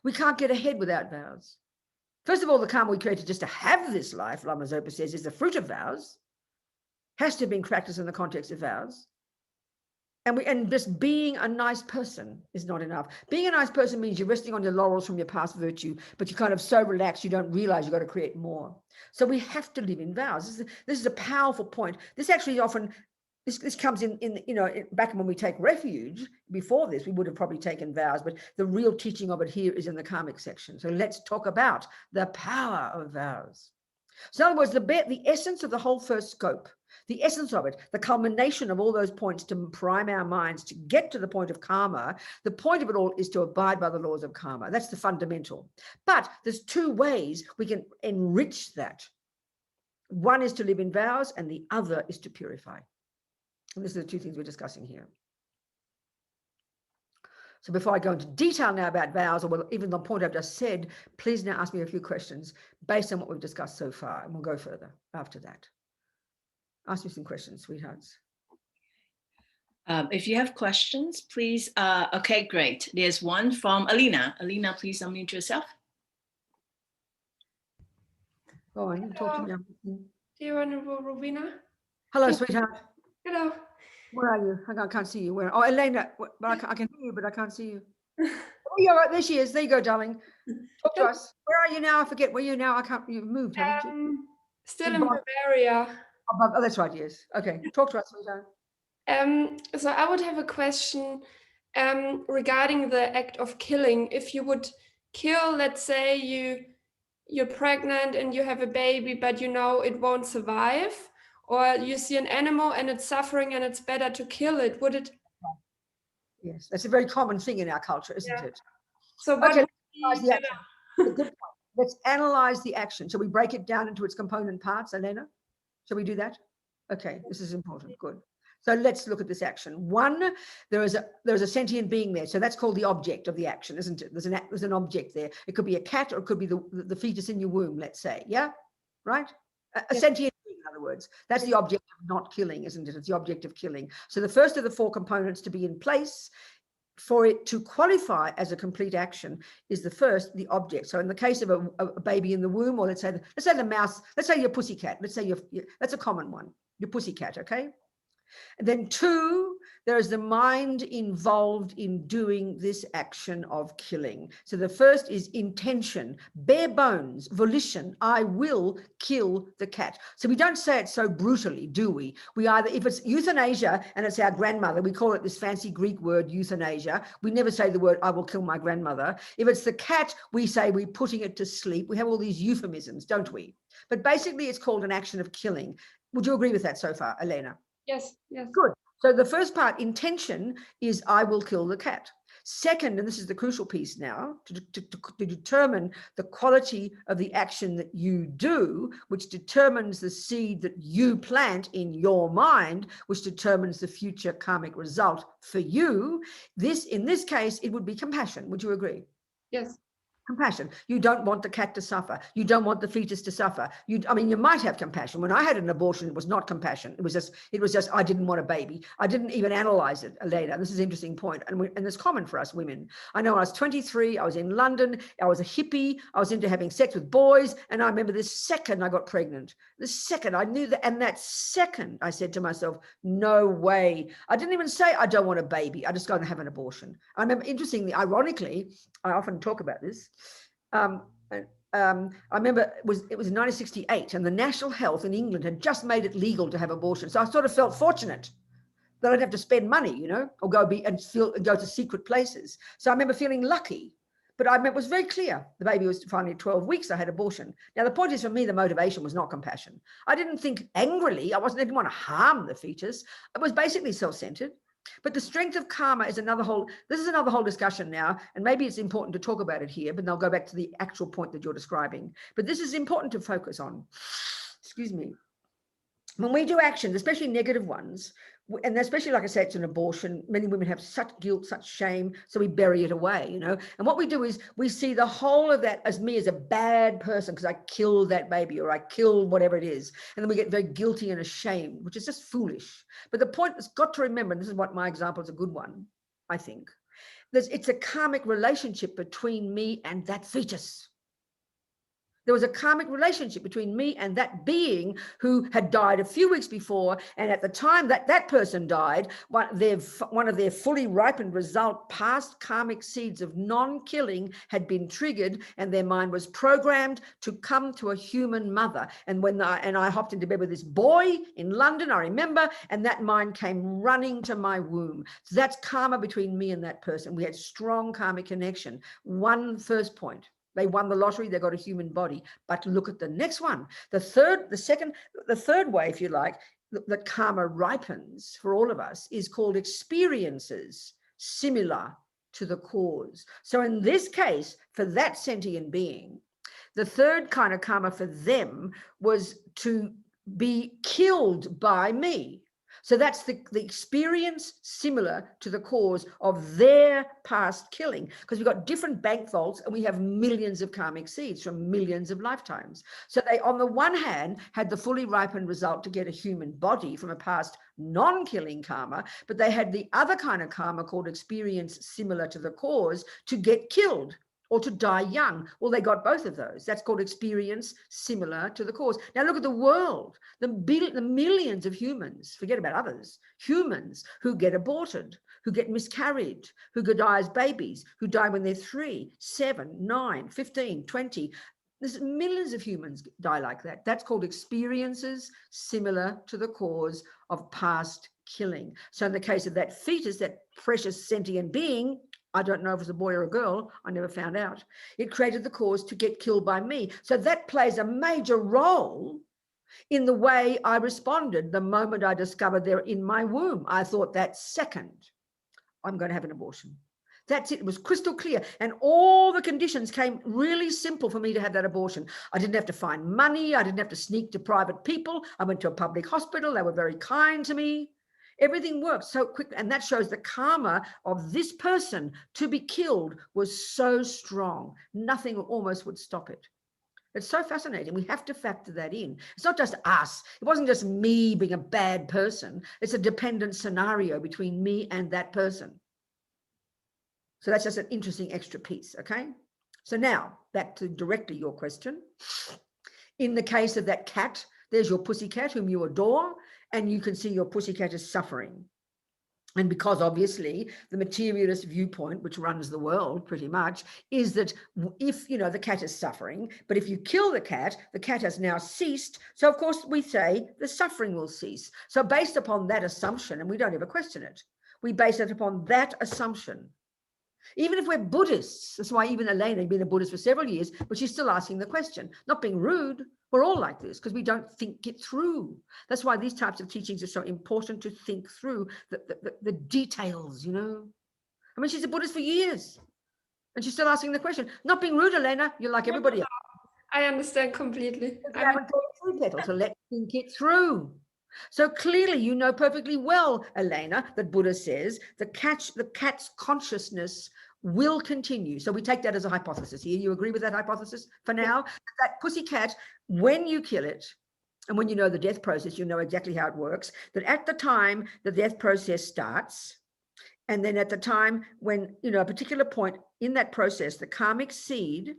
We can't get ahead without vows. First of all, the karma we created just to have this life, Lama Zopa says, is the fruit of vows. Has to have been practiced in the context of vows. And just being a nice person is not enough. Being a nice person means you're resting on your laurels from your past virtue, but you're kind of so relaxed you don't realize you've got to create more. So we have to live in vows. This is a powerful point. This actually often, this comes in back when we take refuge. Before this, we would have probably taken vows, but the real teaching of it here is in the karmic section. So let's talk about the power of vows. So in other words, the essence of the whole first scope, the essence of it, the culmination of all those points to prime our minds to get to the point of karma, the point of it all is to abide by the laws of karma. That's the fundamental. But there's two ways we can enrich that. One is to live in vows, and the other is to purify. And these are the two things we're discussing here. So before I go into detail now about vows, or even the point I've just said, please now ask me a few questions based on what we've discussed so far, and we'll go further after that. Ask me some questions, sweethearts.
If you have questions, please. Okay, great. There's one from Alina. Alina, please unmute yourself.
Go on, talk to me.
Dear Venerable Robina.
Hello, sweetheart.
Hello.
Where are you? I can't see you. Where? Oh, Elena. But I can hear you, but I can't see you. Oh, yeah, right. There she is. There you go, darling. Talk to us. Where are you now? I forget where you now. I can't. You've moved, haven't you?
Still in Bavaria.
Oh, that's right. Yes. Okay. Talk to us, sweetheart.
So I would have a question regarding the act of killing. If you would kill, let's say you're pregnant and you have a baby, but you know it won't survive, or you see an animal and it's suffering and it's better to kill it, would it?
Yes, that's a very common thing in our culture, isn't it?
So what
okay, good point. Let's analyze the action. So we break it down into its component parts, Elena? Shall we do that? Okay, this is important. Good. So let's look at this action. One, there is a sentient being there. So that's called the object of the action, isn't it? There's an object there. It could be a cat, or it could be the fetus in your womb, let's say. Yeah? Right? A sentient being, in other words. That's the object of not killing, isn't it? It's the object of killing. So the first of the four components to be in place for it to qualify as a complete action is the object. So in the case of a baby in the womb, or let's say the mouse, let's say your pussycat, let's say that's a common one, your pussycat, okay? And then two, there is the mind involved in doing this action of killing. So the first is intention, bare bones, volition. I will kill the cat. So we don't say it so brutally, do we? We either, if it's euthanasia and it's our grandmother, we call it this fancy Greek word euthanasia. We never say the word, I will kill my grandmother. If it's the cat, we say we're putting it to sleep. We have all these euphemisms, don't we? But basically it's called an action of killing. Would you agree with that so far, Elena?
Yes, yes.
Good. So the first part, intention, is I will kill the cat. Second, and this is the crucial piece now, to determine the quality of the action that you do, which determines the seed that you plant in your mind, which determines the future karmic result for you. In this case, it would be compassion. Would you agree?
Yes.
Compassion. You don't want the cat to suffer. You don't want the fetus to suffer. I mean, you might have compassion. When I had an abortion, it was not compassion. It was just I didn't want a baby. I didn't even analyze it later. This is an interesting point. And it's common for us women. I know I was 23. I was in London. I was a hippie. I was into having sex with boys. And I remember this second I got pregnant. The second I knew that. And that second I said to myself, no way. I didn't even say I don't want a baby. I just going to have an abortion. I remember, interestingly, ironically, I often talk about this. I remember it was 1968 and the National Health in England had just made it legal to have abortion. So I sort of felt fortunate that I'd have to spend money, you know, or go to secret places. So I remember feeling lucky, but I remember it was very clear. The baby was finally 12 weeks. I had abortion. Now, the point is, for me, the motivation was not compassion. I didn't think angrily. I didn't want to harm the fetus. It was basically self-centered. But the strength of karma is another whole discussion now, and maybe it's important to talk about it here, but I'll go back to the actual point that you're describing. But this is important to focus on. Excuse me. When we do actions, especially negative ones, and especially, like I said, it's an abortion, many women have such guilt, such shame, so we bury it away, you know. And what we do is we see the whole of that as me as a bad person because I killed that baby or I killed whatever it is. And then we get very guilty and ashamed, which is just foolish. But the point that's got to remember, and this is what my example is a good one, I think, it's a karmic relationship between me and that fetus. There was a karmic relationship between me and that being who had died a few weeks before. And at the time that that person died, one of their fully ripened result past karmic seeds of non-killing had been triggered, and their mind was programmed to come to a human mother. And I hopped into bed with this boy in London, I remember, and that mind came running to my womb. So that's karma between me and that person. We had strong karmic connection. One first point. They won the lottery, they got a human body. But look at the next one. The third way, if you like, that karma ripens for all of us is called experiences similar to the cause. So in this case, for that sentient being, the third kind of karma for them was to be killed by me. So that's the experience similar to the cause of their past killing, because we've got different bank vaults and we have millions of karmic seeds from millions of lifetimes. So they, on the one hand, had the fully ripened result to get a human body from a past non-killing karma, but they had the other kind of karma called experience similar to the cause to get killed or to die young. Well, they got both of those. That's called experience similar to the cause. Now look at the world, the millions of humans, forget about others, humans who get aborted, who get miscarried, who die as babies, who die when they're 3, 7, 9, 15, 20. There's millions of humans die like that. That's called experiences similar to the cause of past killing. So in the case of that fetus, that precious sentient being, I don't know if it was a boy or a girl, I never found out. It created the cause to get killed by me. So that plays a major role in the way I responded the moment I discovered they're in my womb. I thought that second, I'm going to have an abortion. That's it. It was crystal clear. And all the conditions came really simple for me to have that abortion. I didn't have to find money. I didn't have to sneak to private people. I went to a public hospital. They were very kind to me. Everything worked so quick, and that shows the karma of this person to be killed was so strong. Nothing almost would stop it. It's so fascinating. We have to factor that in. It's not just us. It wasn't just me being a bad person. It's a dependent scenario between me and that person. So that's just an interesting extra piece, okay? So now, back to directly your question. In the case of that cat, there's your pussycat whom you adore, and you can see your pussycat is suffering. And because obviously the materialist viewpoint, which runs the world pretty much, is that if, you know, the cat is suffering, but if you kill the cat has now ceased. So of course we say the suffering will cease. So based upon that assumption, and we don't ever question it, we base it upon that assumption. Even if we're Buddhists, that's why even Elena has been a Buddhist for several years, but she's still asking the question, not being rude. We're all like this because we don't think it through. That's why these types of teachings are so important, to think through the details, you know. I mean, she's a Buddhist for years and she's still asking the question, not being rude, Elena, you're like everybody else.
I understand completely.
I haven't thought it through, Petal, so let's think it through. So clearly, you know perfectly well, Elena, that Buddha says the cat's consciousness will continue. So we take that as a hypothesis here. You agree with that hypothesis for now? That pussycat, when you kill it, and when you know the death process, you know exactly how it works, that at the time the death process starts, and then at the time when, you know, a particular point in that process, the karmic seed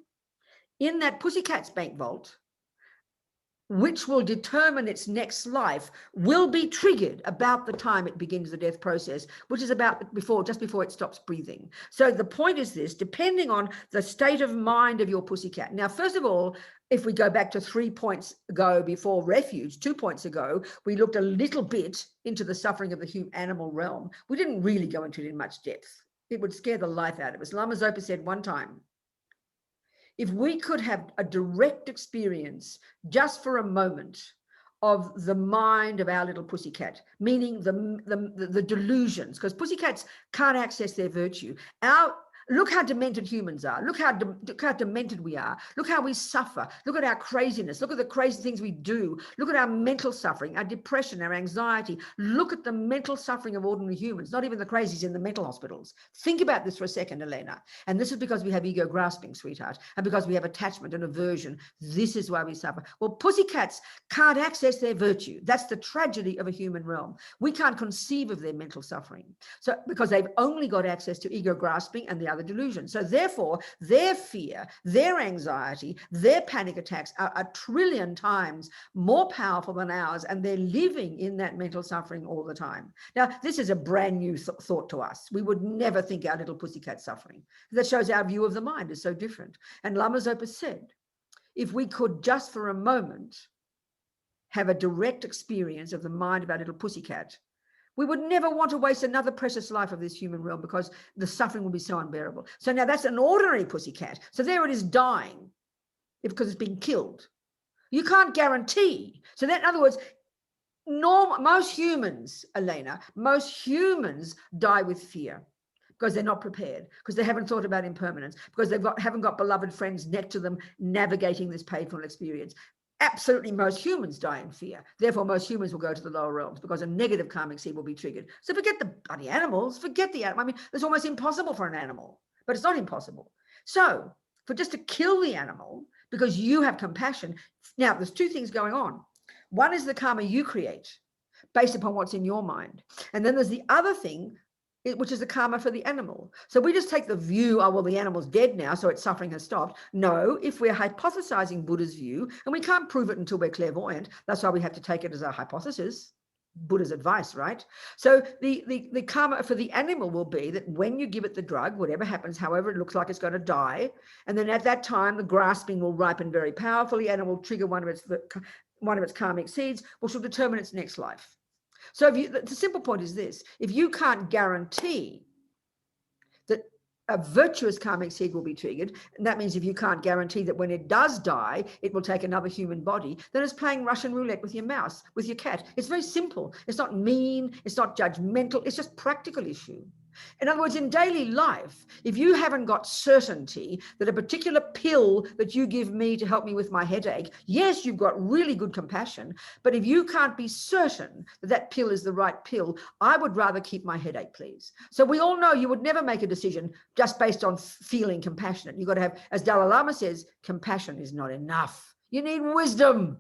in that pussycat's bank vault, which will determine its next life, will be triggered about the time it begins the death process, which is about just before it stops breathing. So the point is this, depending on the state of mind of your pussycat. Now, first of all, if we go back to 3 points ago before refuge, 2 points ago, we looked a little bit into the suffering of the human animal realm. We didn't really go into it in much depth. It would scare the life out of us. Lama Zopa said one time, if we could have a direct experience just for a moment of the mind of our little pussycat, meaning the delusions, because pussycats can't access their virtue. Look how demented humans are. Look how demented we are. Look how we suffer. Look at our craziness. Look at the crazy things we do. Look at our mental suffering, our depression, our anxiety. Look at the mental suffering of ordinary humans, not even the crazies in the mental hospitals. Think about this for a second, Elena. And this is because we have ego grasping, sweetheart, and because we have attachment and aversion. This is why we suffer. Well, pussycats can't access their virtue. That's the tragedy of a human realm. We can't conceive of their mental suffering. So because they've only got access to ego grasping and the other delusion. So therefore, their fear, their anxiety, their panic attacks are 1 trillion times more powerful than ours, and they're living in that mental suffering all the time. Now, this is a brand new thought to us. We would never think our little pussycat suffering. That shows our view of the mind is so different. And Lama Zopa said, if we could just for a moment have a direct experience of the mind of our little pussycat, we would never want to waste another precious life of this human realm, because the suffering will be so unbearable. So now that's an ordinary pussycat. So there it is dying because it's been killed. You can't guarantee. So that, in other words, most humans, Elena, most humans die with fear because they're not prepared, because they haven't thought about impermanence, because haven't got beloved friends next to them navigating this painful experience. Absolutely, most humans die in fear. Therefore, most humans will go to the lower realms because a negative karmic seed will be triggered. So forget the bloody animals, forget the animal. I mean, it's almost impossible for an animal, but it's not impossible. So for just to kill the animal because you have compassion. Now, there's 2 things going on. One is the karma you create based upon what's in your mind. And then there's the other thing, which is the karma for the animal. So we just take the view, oh, well, the animal's dead now, so its suffering has stopped. No, if we're hypothesizing Buddha's view, and we can't prove it until we're clairvoyant, that's why we have to take it as our hypothesis, Buddha's advice, right? So the karma for the animal will be that when you give it the drug, whatever happens, however it looks like it's going to die, and then at that time, the grasping will ripen very powerfully, and it will trigger one of its karmic seeds, which will determine its next life. So the simple point is this: if you can't guarantee that a virtuous karmic seed will be triggered, and that means if you can't guarantee that when it does die, it will take another human body, then it's playing Russian roulette with your mouse, with your cat. It's very simple. It's not mean. It's not judgmental. It's just practical issue. In other words, in daily life, if you haven't got certainty that a particular pill that you give me to help me with my headache, yes, you've got really good compassion, but if you can't be certain that that pill is the right pill, I would rather keep my headache, please. So we all know you would never make a decision just based on feeling compassionate. You've got to have, as Dalai Lama says, compassion is not enough. You need wisdom.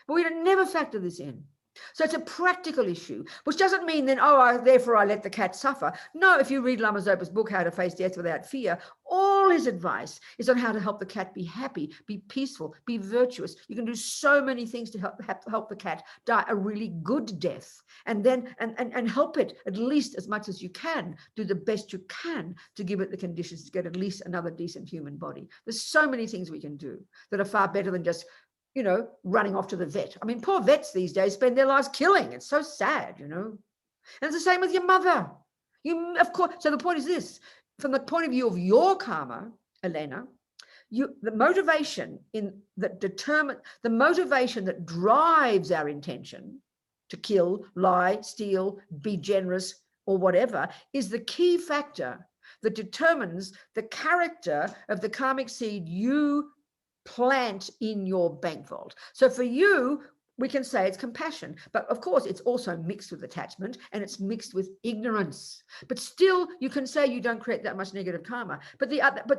But we never factor this in. So it's a practical issue, which doesn't mean then, therefore I let the cat suffer. No, if you read Lama Zopa's book, How to Face Death Without Fear, all his advice is on how to help the cat be happy, be peaceful, be virtuous. You can do so many things to help the cat die a really good death, and then and help it at least as much as you can, do the best you can to give it the conditions to get at least another decent human body. There's so many things we can do that are far better than just running off to the vet. I mean, poor vets these days spend their lives killing. It's so sad, And it's the same with your mother. Of course. So the point is this: from the point of view of your karma, Elena, the motivation that drives our intention to kill, lie, steal, be generous, or whatever, is the key factor that determines the character of the karmic seed you plant in your bank vault. So for you, we can say it's compassion, but of course it's also mixed with attachment and it's mixed with ignorance. But still, you can say you don't create that much negative karma. But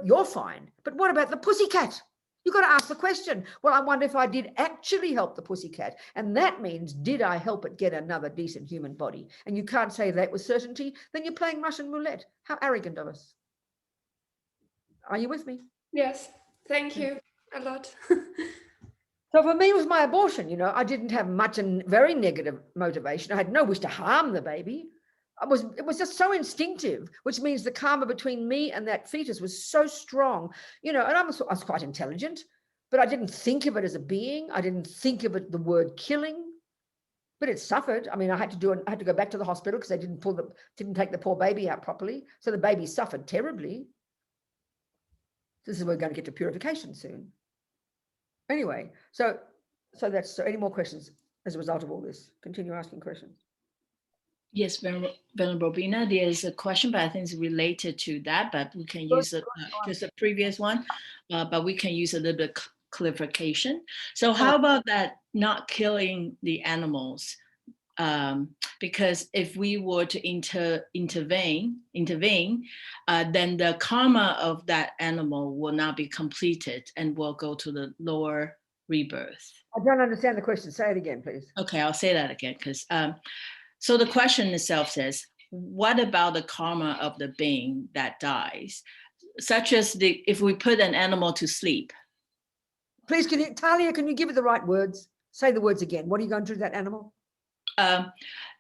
you're fine. But what about the pussycat? You've got to ask the question. Well, I wonder if I did actually help the pussycat, and that means did I help it get another decent human body? And you can't say that with certainty. Then you're playing Russian roulette. How arrogant of us! Are you with me?
Yes, thank you a lot.
So for me, with my abortion, you know, I didn't have much and very negative motivation. I had no wish to harm the baby. It was just so instinctive, which means the karma between me and that fetus was so strong, you know, and I was quite intelligent, but I didn't think of it as a being. I didn't think of it, the word killing, but it suffered. I mean, I had to go back to the hospital because they didn't take the poor baby out properly. So the baby suffered terribly. This is where we're going to get to purification soon. Anyway, so any more questions as a result of all this? Continue asking questions.
Yes, Venerable Robina, there's a question, but I think it's related to that, but we can use just a previous one, but we can use a little bit clarification. So how about that not killing the animals? Because if we were to intervene, then the karma of that animal will not be completed and will go to the lower rebirth.
I don't understand the question. Say it again, please.
Okay, I'll say that again, because so the question itself says, what about the karma of the being that dies? Such as if we put an animal to sleep.
Please, Talia, can you give it the right words? Say the words again. What are you going to do to that animal?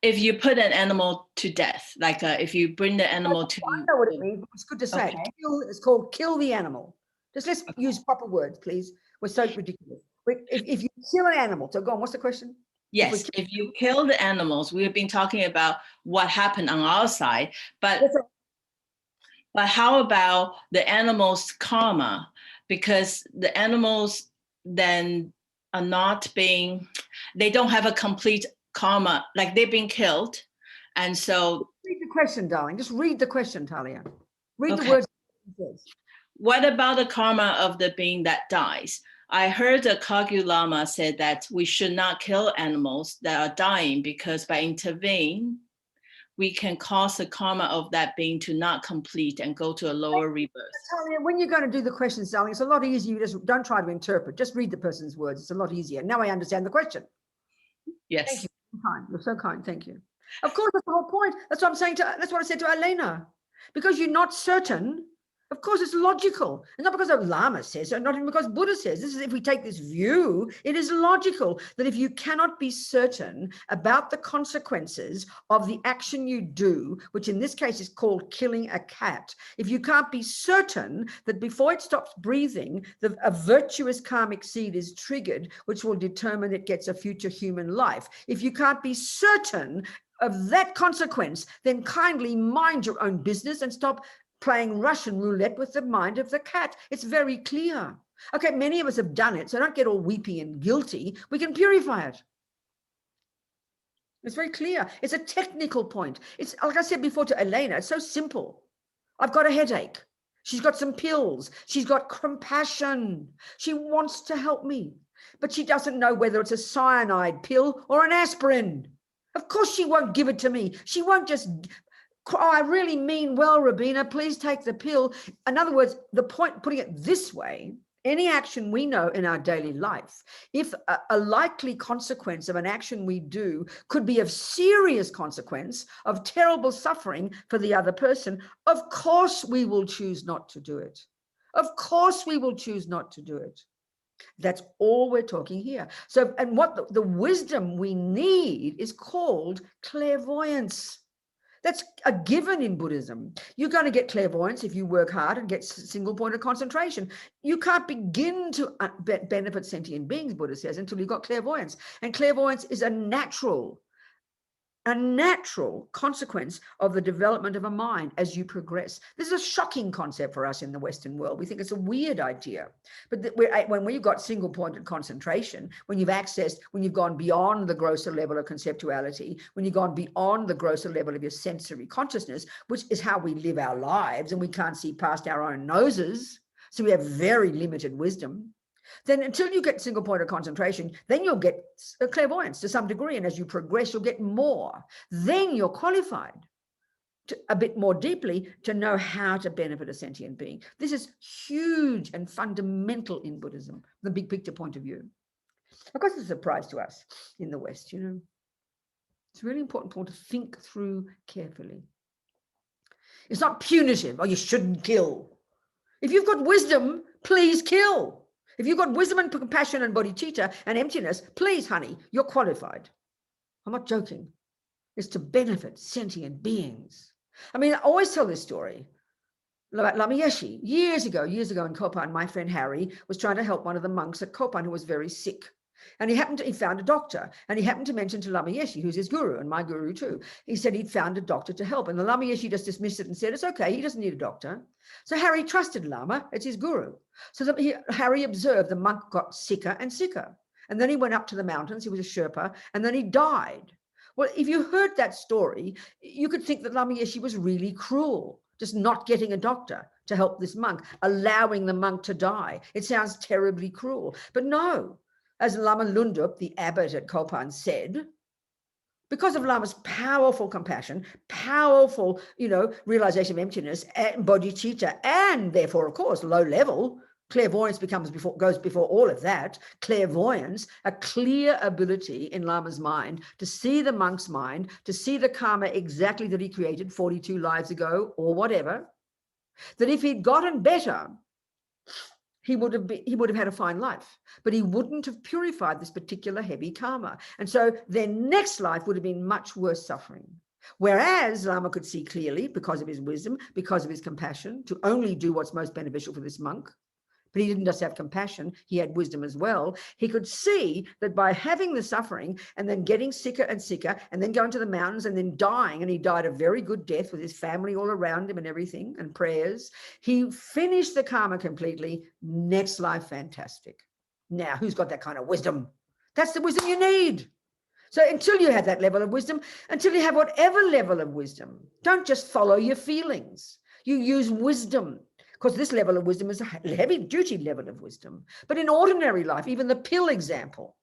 If you put an animal to death, like if you bring the animal to...
I know what it means. It's good to say it. It's called kill the animal. Just let's use proper words, please. We're so ridiculous. If you kill an animal, so go on, what's the question?
Yes, if you kill the animals, we've been talking about what happened on our side, but how about the animals' karma? Because the animals then are not being, they don't have a complete karma, like they've been killed. And so...
Read the question, darling. Just read the question, Talia. Read the words.
What about the karma of the being that dies? I heard the Kagyu Lama said that we should not kill animals that are dying because by intervening, we can cause the karma of that being to not complete and go to a lower rebirth.
Talia, when you're going to do the questions, darling, it's a lot easier. You just don't try to interpret. Just read the person's words. It's a lot easier. Now I understand the question.
Yes.
Thank you. You're so kind. Thank you. Of course, that's the whole point. That's what I'm saying. That's what I said to Elena. Because you're not certain. Of course, it's logical. And not because the Lama says, and not even because Buddha says. This is, if we take this view, it is logical that if you cannot be certain about the consequences of the action you do, which in this case is called killing a cat, if you can't be certain that before it stops breathing, a virtuous karmic seed is triggered, which will determine it gets a future human life. If you can't be certain of that consequence, then kindly mind your own business and stop playing Russian roulette with the mind of the cat. It's very clear. Okay, many of us have done it, so don't get all weepy and guilty. We can purify it. It's very clear. It's a technical point. It's like I said before to Elena, it's so simple. I've got a headache. She's got some pills. She's got compassion. She wants to help me, but she doesn't know whether it's a cyanide pill or an aspirin. Of course she won't give it to me. She won't just... Oh, I really mean well, Robina, please take the pill. In other words, the point, putting it this way, any action we know in our daily life, if a likely consequence of an action we do could be of serious consequence, of terrible suffering for the other person, of course we will choose not to do it. Of course we will choose not to do it. That's all we're talking here. So, and what the wisdom we need is called clairvoyance. That's a given in Buddhism. You're going to get clairvoyance if you work hard and get single point of concentration. You can't begin to benefit sentient beings, Buddha says, until you've got clairvoyance. And clairvoyance is a natural consequence of the development of a mind as you progress. This is a shocking concept for us in the Western world. We think it's a weird idea. But when you've got single pointed concentration, when you've gone beyond the grosser level of conceptuality, when you've gone beyond the grosser level of your sensory consciousness, which is how we live our lives, and we can't see past our own noses, so we have very limited wisdom. Then until you get single point of concentration, then you'll get a clairvoyance to some degree. And as you progress, you'll get more. Then you're qualified a bit more deeply to know how to benefit a sentient being. This is huge and fundamental in Buddhism, the big picture point of view. Of course, it's a surprise to us in the West, you know. It's a really important point to think through carefully. It's not punitive. Oh, you shouldn't kill. If you've got wisdom, please kill. If you've got wisdom and compassion and bodhicitta and emptiness, please, honey, you're qualified. I'm not joking. It's to benefit sentient beings. I mean, I always tell this story about Lama Yeshe. Years ago in Copan, my friend Harry was trying to help one of the monks at Copan who was very sick. And he found a doctor, and he happened to mention to Lama Yeshe, who's his guru and my guru too. He said he'd found a doctor to help, and the Lama Yeshe just dismissed it and said, it's okay, he doesn't need a doctor. So Harry trusted Lama, it's his guru. So Harry observed the monk got sicker and sicker. And then he went up to the mountains, he was a Sherpa, and then he died. Well, if you heard that story, you could think that Lama Yeshe was really cruel, just not getting a doctor to help this monk, allowing the monk to die. It sounds terribly cruel, but no. As Lama Lundup, the abbot at Copan, said, because of Lama's powerful compassion, powerful, realization of emptiness and bodhicitta, and therefore, of course, low level, clairvoyance goes before all of that. Clairvoyance, a clear ability in Lama's mind to see the monk's mind, to see the karma exactly that he created 42 lives ago or whatever, that if he'd gotten better, he would have had a fine life, but he wouldn't have purified this particular heavy karma. And so their next life would have been much worse suffering. Whereas Lama could see clearly, because of his wisdom, because of his compassion, to only do what's most beneficial for this monk. But he didn't just have compassion, he had wisdom as well. He could see that by having the suffering and then getting sicker and sicker and then going to the mountains and then dying, and he died a very good death with his family all around him and everything and prayers, he finished the karma completely. Next life, fantastic. Now, who's got that kind of wisdom? That's the wisdom you need. So until you have that level of wisdom, until you have whatever level of wisdom, don't just follow your feelings. You use wisdom. Because this level of wisdom is a heavy duty level of wisdom. But in ordinary life, even the pill example,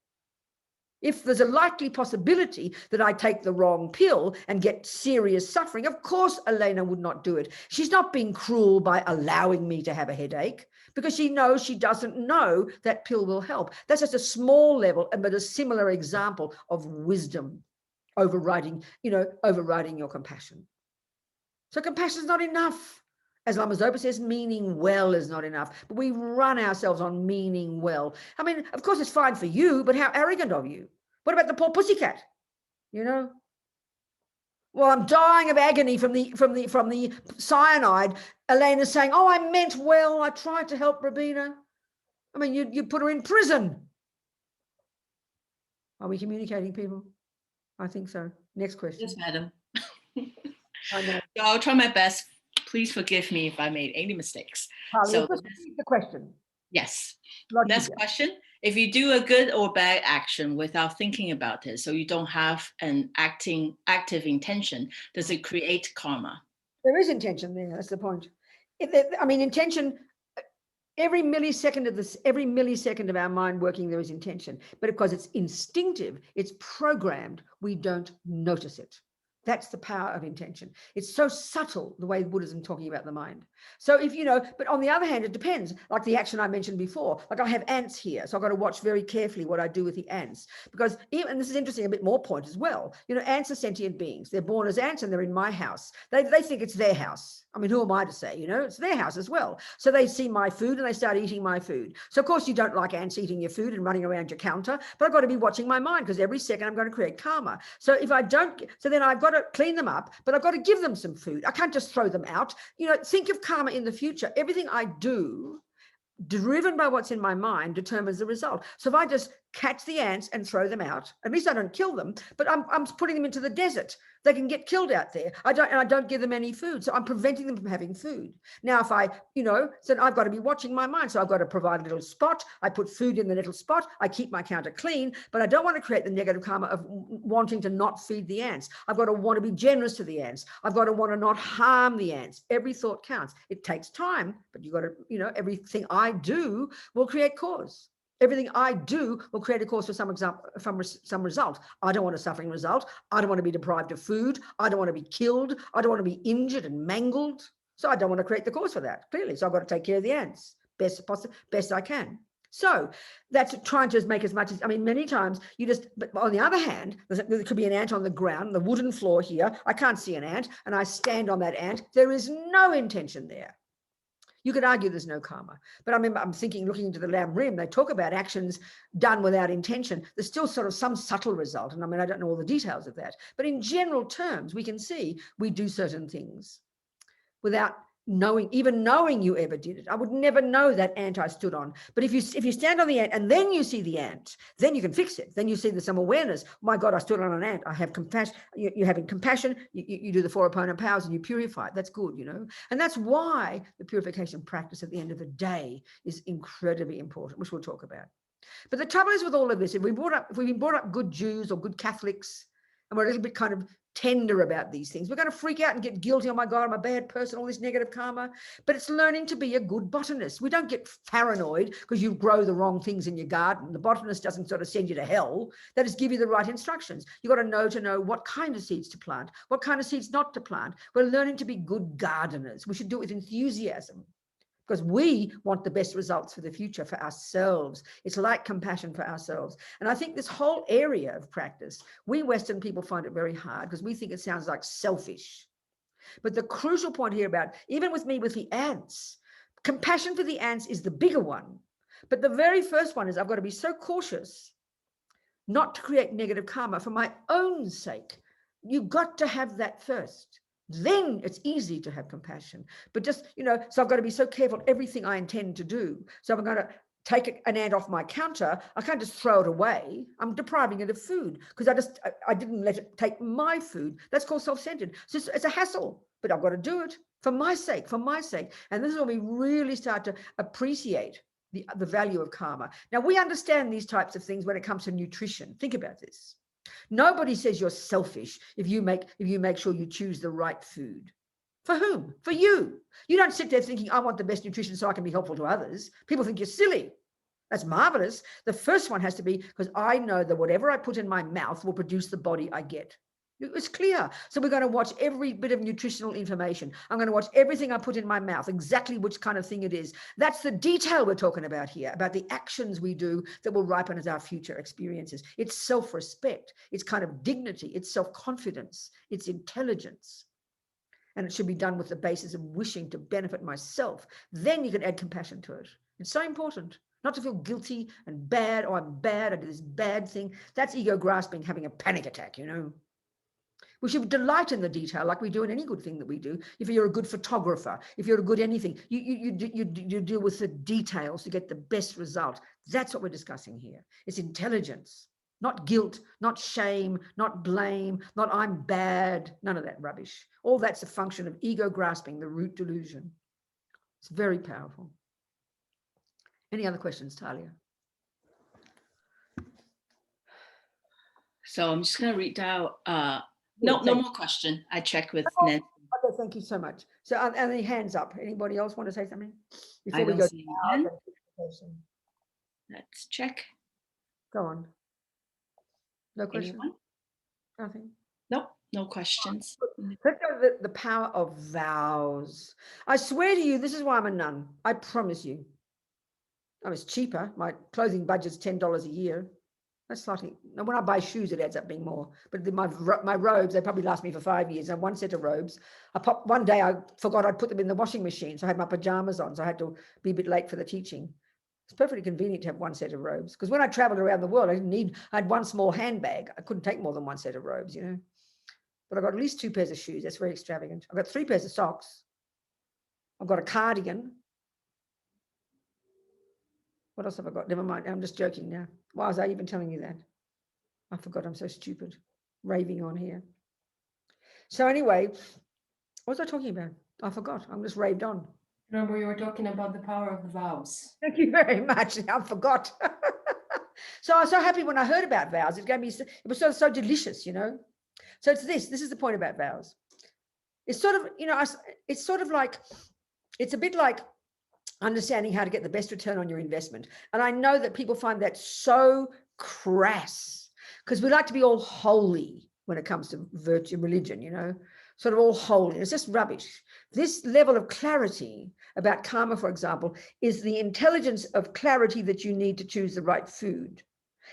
if there's a likely possibility that I take the wrong pill and get serious suffering, of course Elena would not do it. She's not being cruel by allowing me to have a headache, because she knows she doesn't know that pill will help. That's just a small level, but a similar example of wisdom overriding your compassion. So compassion is not enough. As Lama Zopa says, meaning well is not enough. But we run ourselves on meaning well. I mean, of course, it's fine for you, but how arrogant of you. What about the poor pussycat? Well, I'm dying of agony from the cyanide. Elena's saying, oh, I meant well. I tried to help Robina. I mean, you put her in prison. Are we communicating, people? I think so. Next question.
Yes, madam.
I know.
So I'll try my best. Please forgive me if I made any mistakes.
So the question.
Yes. Next question. If you do a good or bad action without thinking about it, so you don't have an active intention, does it create karma?
There is intention there. That's the point. Intention. Every millisecond of our mind working, there is intention. But because it's instinctive, it's programmed, we don't notice it. That's the power of intention. It's so subtle, the way Buddhism talking about the mind. So but on the other hand, it depends. Like the action I mentioned before, like I have ants here. So I've got to watch very carefully what I do with the ants, because and this is interesting, a bit more point as well. Ants are sentient beings. They're born as ants and they're in my house. They think it's their house. I mean, who am I to say, it's their house as well. So they see my food and they start eating my food. So of course you don't like ants eating your food and running around your counter, but I've got to be watching my mind, because every second I'm going to create karma. So if I don't, so then I've got to clean them up, but I've got to give them some food. I can't just throw them out. Think of karma in the future. Everything I do, driven by what's in my mind, determines the result. So if I just catch the ants and throw them out, at least I don't kill them, but I'm putting them into the desert. They can get killed out there. I don't give them any food. So I'm preventing them from having food. Now, if I, so I've got to be watching my mind. So I've got to provide a little spot. I put food in the little spot. I keep my counter clean, but I don't want to create the negative karma of wanting to not feed the ants. I've got to want to be generous to the ants. I've got to want to not harm the ants. Every thought counts. It takes time, but you've got to, everything I do will create cause. Everything I do will create a cause for some result. I don't want a suffering result. I don't want to be deprived of food. I don't want to be killed. I don't want to be injured and mangled. So I don't want to create the cause for that, clearly. So I've got to take care of the ants best I can. So that's trying to make as much as, I mean, many times you just, but on the other hand, there could be an ant on the ground, the wooden floor here. I can't see an ant, and I stand on that ant. There is no intention there. You could argue there's no karma, but I remember I'm thinking, looking into the Lam Rim, they talk about actions done without intention. There's still sort of some subtle result. And I mean, I don't know all the details of that, but in general terms, we can see we do certain things without even knowing you ever did it. I would never know that ant I stood on. But if you stand on the ant and then you see the ant, then you can fix it. Then you see there's some awareness. My God, I stood on an ant. I have compassion. You're having compassion. You do the 4 opponent powers and you purify it. That's good, you know. And that's why the purification practice at the end of the day is incredibly important, which we'll talk about. But the trouble is with all of this, if we've been brought up good Jews or good Catholics, and we're a little bit kind of tender about these things, we're going to freak out and get guilty. Oh my God, I'm a bad person, all this negative karma. But it's learning to be a good botanist. We don't get paranoid because you grow the wrong things in your garden. The botanist doesn't sort of send you to hell. They just give you the right instructions. You've got to know what kind of seeds to plant, what kind of seeds not to plant. We're learning to be good gardeners. We should do it with enthusiasm, because we want the best results for the future for ourselves. It's like compassion for ourselves. And I think this whole area of practice, we Western people find it very hard because we think it sounds like selfish. But the crucial point here about, even with me with the ants, compassion for the ants is the bigger one. But the very first one is I've got to be so cautious not to create negative karma for my own sake. You've got to have that first. Then it's easy to have compassion. But just, you know, so I've got to be so careful everything I intend to do. So if I'm going to take an ant off my counter, I can't just throw it away. I'm depriving it of food because I didn't let it take my food. That's called self-centered. So it's a hassle, but I've got to do it for my sake, for my sake. And this is when we really start to appreciate the value of karma. Now, we understand these types of things when it comes to nutrition. Think about this. Nobody says you're selfish if you make sure you choose the right food. For whom? For you. You don't sit there thinking, I want the best nutrition so I can be helpful to others. People think you're silly. That's marvelous. The first one has to be because I know that whatever I put in my mouth will produce the body I get. It's clear. So we're going to watch every bit of nutritional information. I'm going to watch everything I put in my mouth, exactly which kind of thing it is. That's the detail we're talking about here, about the actions we do that will ripen as our future experiences. It's self-respect. It's kind of dignity. It's self-confidence. It's intelligence. And it should be done with the basis of wishing to benefit myself. Then you can add compassion to it. It's so important. Not to feel guilty and bad. Oh, I'm bad. I did this bad thing. That's ego grasping, having a panic attack, you know. We should delight in the detail like we do in any good thing that we do. If you're a good photographer, if you're a good anything, you deal with the details to get the best result. That's what we're discussing here. It's intelligence, not guilt, not shame, not blame, not I'm bad, none of that rubbish. All that's a function of ego grasping, the root delusion. It's very powerful. Any other questions, Talia?
So I'm just going to read out. No more question. I checked with Nancy.
Okay, thank you so much. So, any hands up? Anybody else want to say something before
I
we
don't
go?
see any hand. Let's check.
Go on. No question.
Anyone?
Nothing.
Nope. No questions.
Let's go to the power of vows. I swear to you, this is why I'm a nun. I promise you. I was cheaper. My clothing budget's $10 a year. That's slightly, when I buy shoes, it adds up being more. But my robes, they probably last me for 5 years. I have one set of robes. One day I forgot I'd put them in the washing machine. So I had my pajamas on. So I had to be a bit late for the teaching. It's perfectly convenient to have one set of robes. Because when I traveled around the world, I had one small handbag. I couldn't take more than one set of robes, you know. But I've got at least 2 pairs of shoes. That's very extravagant. I've got 3 pairs of socks. I've got a cardigan. What else have I got? Never mind. I'm just joking now. Why was I even telling you that? I forgot. I'm so stupid. Raving on here. So anyway, what was I talking about? I forgot. I'm just raved on.
Remember, you were talking about the power of the vows.
Thank you very much. I forgot. So I was so happy when I heard about vows. It was so delicious, you know. So it's this is the point about vows. It's sort of, you know, it's sort of like, it's a bit like understanding how to get the best return on your investment. And I know that people find that so crass because we like to be all holy when it comes to virtue, religion, you know, sort of all holy. It's just rubbish. This level of clarity about karma, for example, is the intelligence of clarity that you need to choose the right food.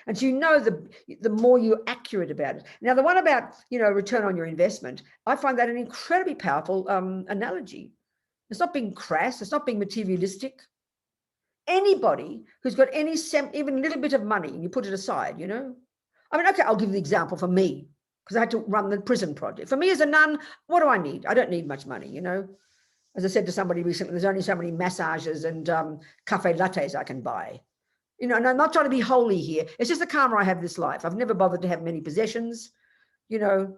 And so, you know, the more you're accurate about it. Now, the one about, you know, return on your investment, I find that an incredibly powerful analogy. It's not being crass. It's not being materialistic. Anybody who's got any even a little bit of money, and you put it aside, you know. I mean, okay, I'll give you the example for me, because I had to run the prison project. For me as a nun, what do I need? I don't need much money, you know. As I said to somebody recently, there's only so many massages and cafe lattes I can buy. You know, and I'm not trying to be holy here. It's just the karma I have this life. I've never bothered to have many possessions, you know.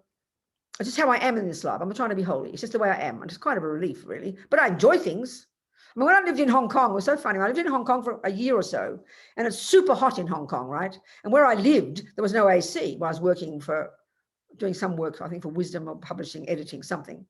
It's just how I am in this life. I'm not trying to be holy. It's just the way I am. And it's kind of a relief, really. But I enjoy things. I mean, when I lived in Hong Kong, it was so funny. I lived in Hong Kong for a year or so, and it's super hot in Hong Kong, right? And where I lived, there was no AC while I was working doing some work, I think for Wisdom or publishing, editing, something.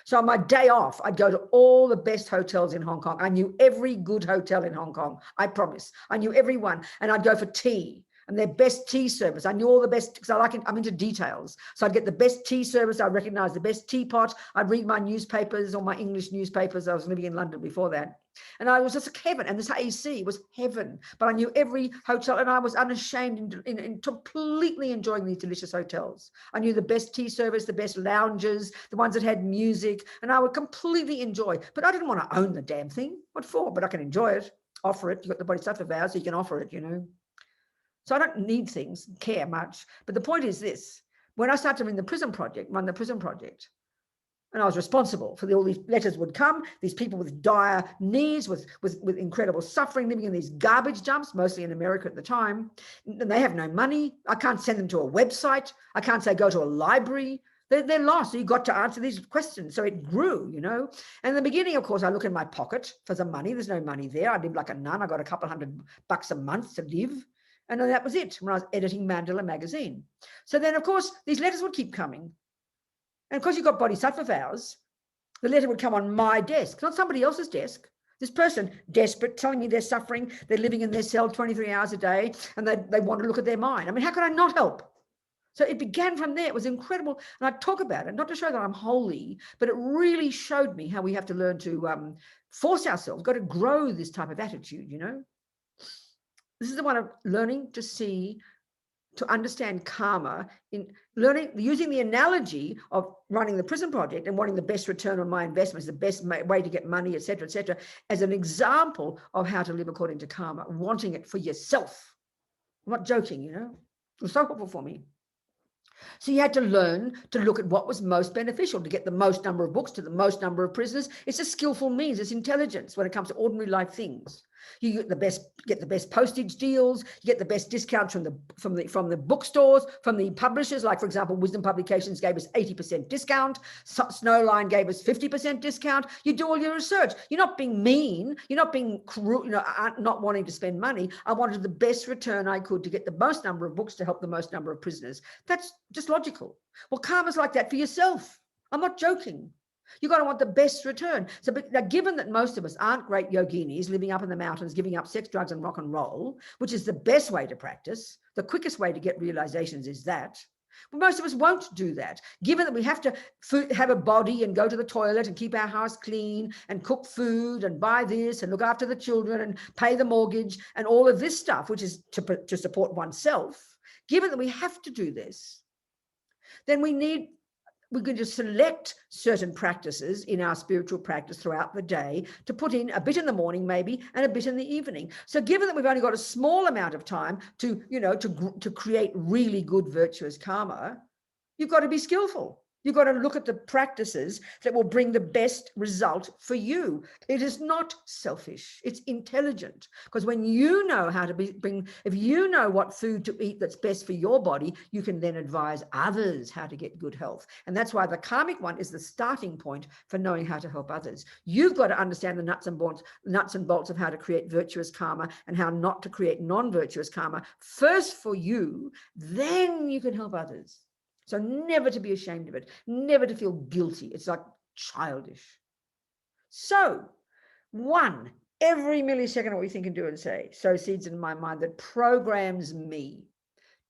So on my day off, I'd go to all the best hotels in Hong Kong. I knew every good hotel in Hong Kong, I promise. I knew every one. And I'd go for tea. And their best tea service. I knew all the best, because I'm into details. So I'd get the best tea service. I'd recognize the best teapot. I'd read my newspapers or my English newspapers. I was living in London before that. And I was just like heaven. And this AC was heaven. But I knew every hotel, and I was unashamed in completely enjoying these delicious hotels. I knew the best tea service, the best lounges, the ones that had music, and I would completely enjoy. But I didn't want to own the damn thing. What for? But I can enjoy it, offer it. You've got the bodhisattva vow, so you can offer it, you know. So I don't need things, care much. But the point is this: when I started run the prison project, and I was responsible for all these letters would come, these people with dire needs, with incredible suffering, living in these garbage dumps, mostly in America at the time, and they have no money. I can't send them to a website. I can't say go to a library. They're lost. So you got to answer these questions. So it grew, you know. And in the beginning, of course, I look in my pocket for some money. There's no money there. I live like a nun. I got a couple $100 a month to live. And then that was it when I was editing Mandala magazine. So then, of course, these letters would keep coming. And of course, you've got bodhisattva vows. The letter would come on my desk, not somebody else's desk. This person, desperate, telling me they're suffering, they're living in their cell 23 hours a day, and they want to look at their mind. I mean, how could I not help? So it began from there. It was incredible. And I talk about it, not to show that I'm holy, but it really showed me how we have to learn to force ourselves, got to grow this type of attitude, you know. This is the one of learning to see, to understand karma, in learning, using the analogy of running the prison project and wanting the best return on my investments, the best way to get money, etc., as an example of how to live according to karma, wanting it for yourself. I'm not joking, you know. It was so helpful for me. So you had to learn to look at what was most beneficial, to get the most number of books to the most number of prisoners. It's a skillful means. It's intelligence when it comes to ordinary life things. You get the best postage deals. You get the best discounts from the bookstores, from the publishers. Like, for example, Wisdom Publications gave us 80% discount. Snowline gave us 50% discount. You do all your research. You're not being mean. You're not being cruel, you know, not wanting to spend money. I wanted the best return I could to get the most number of books to help the most number of prisoners. That's just logical. Well, karma's like that for yourself. I'm not joking. You've got to want the best return. So, but now, given that most of us aren't great yoginis living up in the mountains, giving up sex, drugs, and rock and roll, which is the best way to practice, the quickest way to get realizations is that. But most of us won't do that. Given that we have to have a body and go to the toilet and keep our house clean and cook food and buy this and look after the children and pay the mortgage and all of this stuff, which is to support oneself, given that we have to do this, then we're going to select certain practices in our spiritual practice throughout the day to put in a bit in the morning, maybe, and a bit in the evening. So given that we've only got a small amount of time to, you know, to create really good virtuous karma, you've got to be skillful. You've got to look at the practices that will bring the best result for you. It is not selfish. It's intelligent. Because when you know how to if you know what food to eat that's best for your body, you can then advise others how to get good health. And that's why the karmic one is the starting point for knowing how to help others. You've got to understand the nuts and bolts of how to create virtuous karma and how not to create non-virtuous karma first for you, then you can help others. So never to be ashamed of it, never to feel guilty. It's like childish. So 1, every millisecond of what we think and do and say sows seeds in my mind that programs me.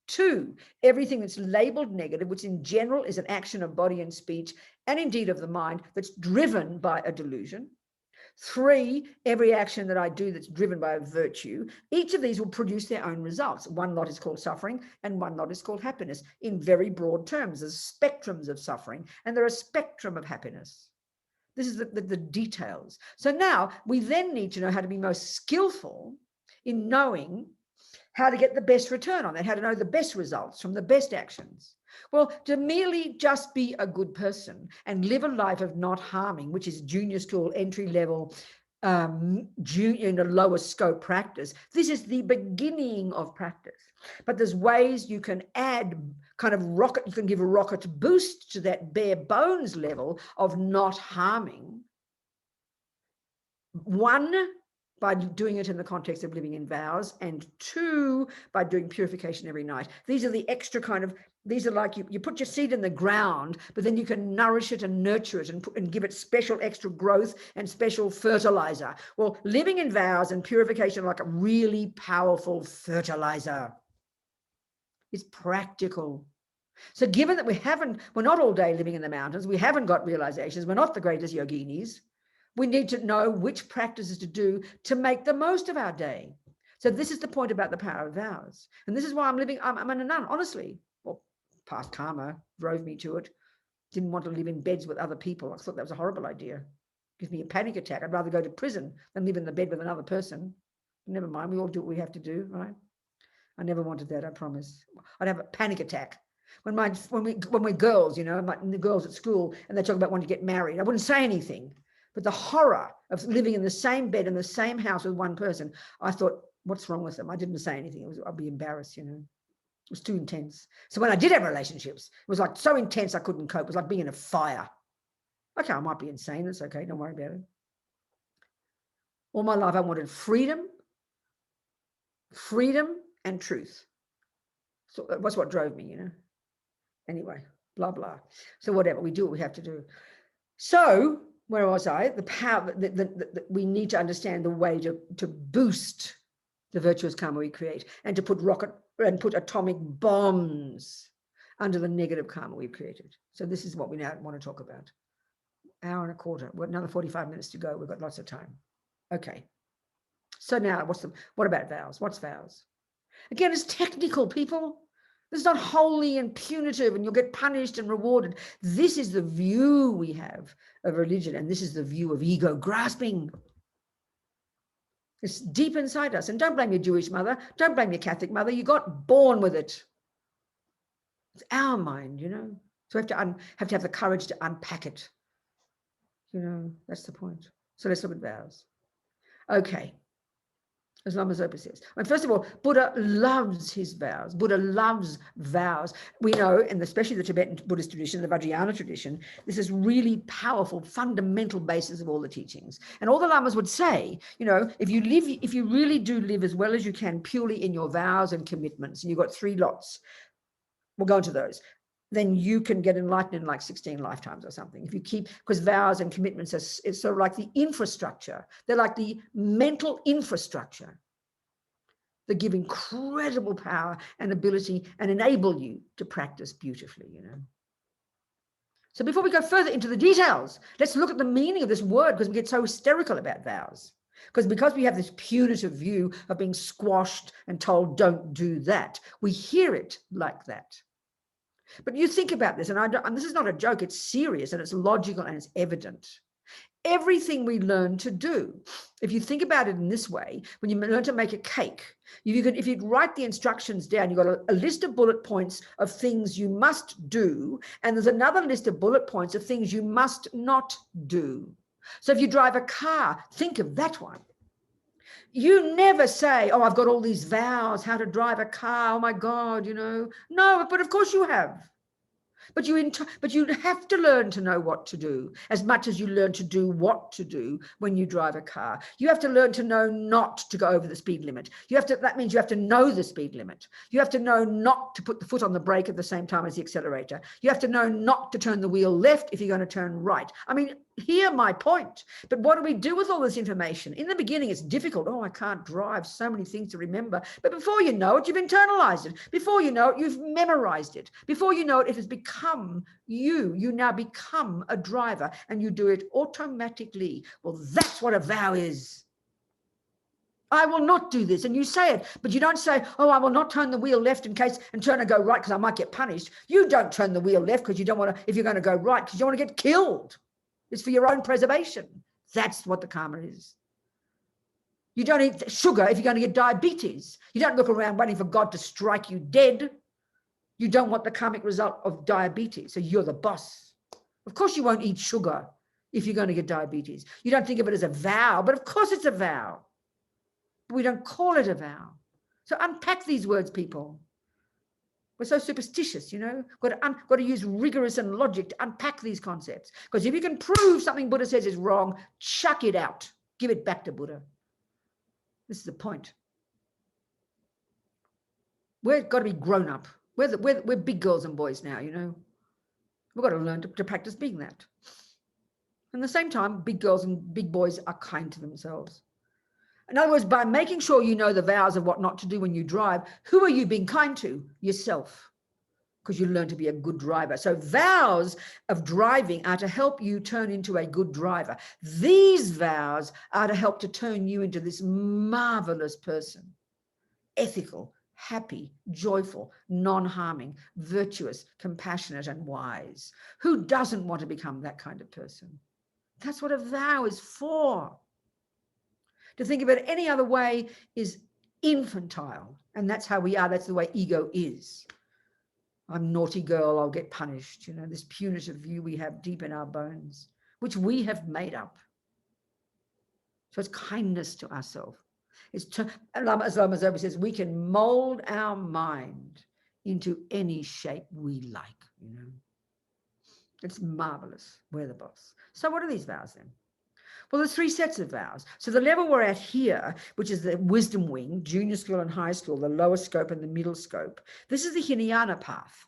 2, everything that's labeled negative, which in general is an action of body and speech, and indeed of the mind, that's driven by a delusion. 3, every action that I do that's driven by a virtue. Each of these will produce their own results. One lot is called suffering and one lot is called happiness. In very broad terms, there's spectrums of suffering and there are a spectrum of happiness. This is the details. So now we then need to know how to be most skillful in knowing how to get the best return on that, how to know the best results from the best actions. Well, to merely just be a good person and live a life of not harming, which is junior school, entry level, junior in a lower scope practice, this is the beginning of practice. But there's ways you can add kind of rocket, you can give a rocket boost to that bare bones level of not harming. 1, by doing it in the context of living in vows, and 2, by doing purification every night. These are the extra kind of, these are like you put your seed in the ground, but then you can nourish it and nurture it and give it special extra growth and special fertilizer. Well, living in vows and purification are like a really powerful fertilizer. It's practical. So given that we're not all day living in the mountains, we haven't got realizations, we're not the greatest yoginis, we need to know which practices to do to make the most of our day. So this is the point about the power of vows. And this is why I'm a nun, honestly. Well, past karma drove me to it. Didn't want to live in beds with other people. I thought that was a horrible idea. Gives me a panic attack. I'd rather go to prison than live in the bed with another person. Never mind, we all do what we have to do, right? I never wanted that, I promise. I'd have a panic attack. When we're girls, you know, the girls at school, and they talk about wanting to get married, I wouldn't say anything. But the horror of living in the same bed in the same house with one person, I thought, what's wrong with them? I didn't say anything. I'd be embarrassed, you know. It was too intense. So when I did have relationships, it was like so intense I couldn't cope. It was like being in a fire. Okay, I might be insane. It's okay. Don't worry about it. All my life I wanted freedom and truth. So that's what drove me, you know. Anyway, blah, blah. So whatever, we do what we have to do. So where was I? The power that we need to understand the way to boost the virtuous karma we create and to put atomic bombs under the negative karma we've created. So this is what we now want to talk about. Hour and a quarter. We've got another 45 minutes to go. We've got lots of time. Okay. So now what about vows? What's vows? Again, it's technical, people. This is not holy and punitive and you'll get punished and rewarded. This is the view we have of religion, and this is the view of ego grasping. It's deep inside us. And don't blame your Jewish mother. Don't blame your Catholic mother. You got born with it. It's our mind, you know. So we have to have the courage to unpack it. You know, that's the point. So let's look at vows. Okay. As Lama Zopa says. And first of all, Buddha loves his vows. Buddha loves vows. We know, and especially the Tibetan Buddhist tradition, the Vajrayana tradition, this is really powerful, fundamental basis of all the teachings. And all the Lamas would say, you know, if you really do live as well as you can purely in your vows and commitments, and you've got 3 lots, we'll go into those, then you can get enlightened in like 16 lifetimes or something. If you keep, because vows and commitments it's sort of like the infrastructure. They're like the mental infrastructure that give incredible power and ability and enable you to practice beautifully, you know. So before we go further into the details, let's look at the meaning of this word, because we get so hysterical about vows. Because we have this punitive view of being squashed and told, don't do that. We hear it like that. But you think about this, and this is not a joke, it's serious and it's logical and it's evident. Everything we learn to do, if you think about it in this way, when you learn to make a cake, if you write the instructions down, you've got a list of bullet points of things you must do, and there's another list of bullet points of things you must not do. So if you drive a car, think of that one. You never say, oh, I've got all these vows, how to drive a car, oh my God, you know. No, but of course you have. But you have to learn to know what to do as much as you learn to do what to do when you drive a car. You have to learn to know not to go over the speed limit. That means you have to know the speed limit. You have to know not to put the foot on the brake at the same time as the accelerator. You have to know not to turn the wheel left if you're going to turn right. I mean, hear my point. But what do we do with all this information? In the beginning, it's difficult. Oh, I can't drive. So many things to remember. But before you know it, you've internalized it. Before you know it, you've memorized it. Before you know it, it has become you. You now become a driver and you do it automatically. Well, that's what a vow is. I will not do this. And you say it, but you don't say, oh, I will not turn the wheel left in case and turn and go right because I might get punished. You don't turn the wheel left because you don't want to, if you're going to go right, because you don't want to get killed. It's for your own preservation. That's what the karma is. You don't eat sugar if you're going to get diabetes. You don't look around waiting for God to strike you dead. You don't want the karmic result of diabetes. So you're the boss. Of course you won't eat sugar if you're going to get diabetes. You don't think of it as a vow, but of course it's a vow. We don't call it a vow. So unpack these words, people. We're so superstitious, you know. Got to use rigorous and logic to unpack these concepts. Because if you can prove something Buddha says is wrong, chuck it out. Give it back to Buddha. This is the point. We've got to be grown up. We're big girls and boys now, you know. We've got to learn to practice being that. And at the same time, big girls and big boys are kind to themselves. In other words, by making sure you know the vows of what not to do when you drive, who are you being kind to? Yourself, because you learn to be a good driver. So vows of driving are to help you turn into a good driver. These vows are to help to turn you into this marvelous person, ethical, happy, joyful, non-harming, virtuous, compassionate, and wise. Who doesn't want to become that kind of person? That's what a vow is for. To think of it any other way is infantile. And that's how we are. That's the way ego is. I'm naughty girl, I'll get punished. You know, this punitive view we have deep in our bones, which we have made up. So it's kindness to ourselves. It's as Lama Tsongkhapa says, we can mold our mind into any shape we like, you know. It's marvelous. We're the boss. So what are these vows then? Well, there's 3 sets of vows. So the level we're at here, which is the wisdom wing, junior school and high school, the lower scope and the middle scope. This is the Hinayana path.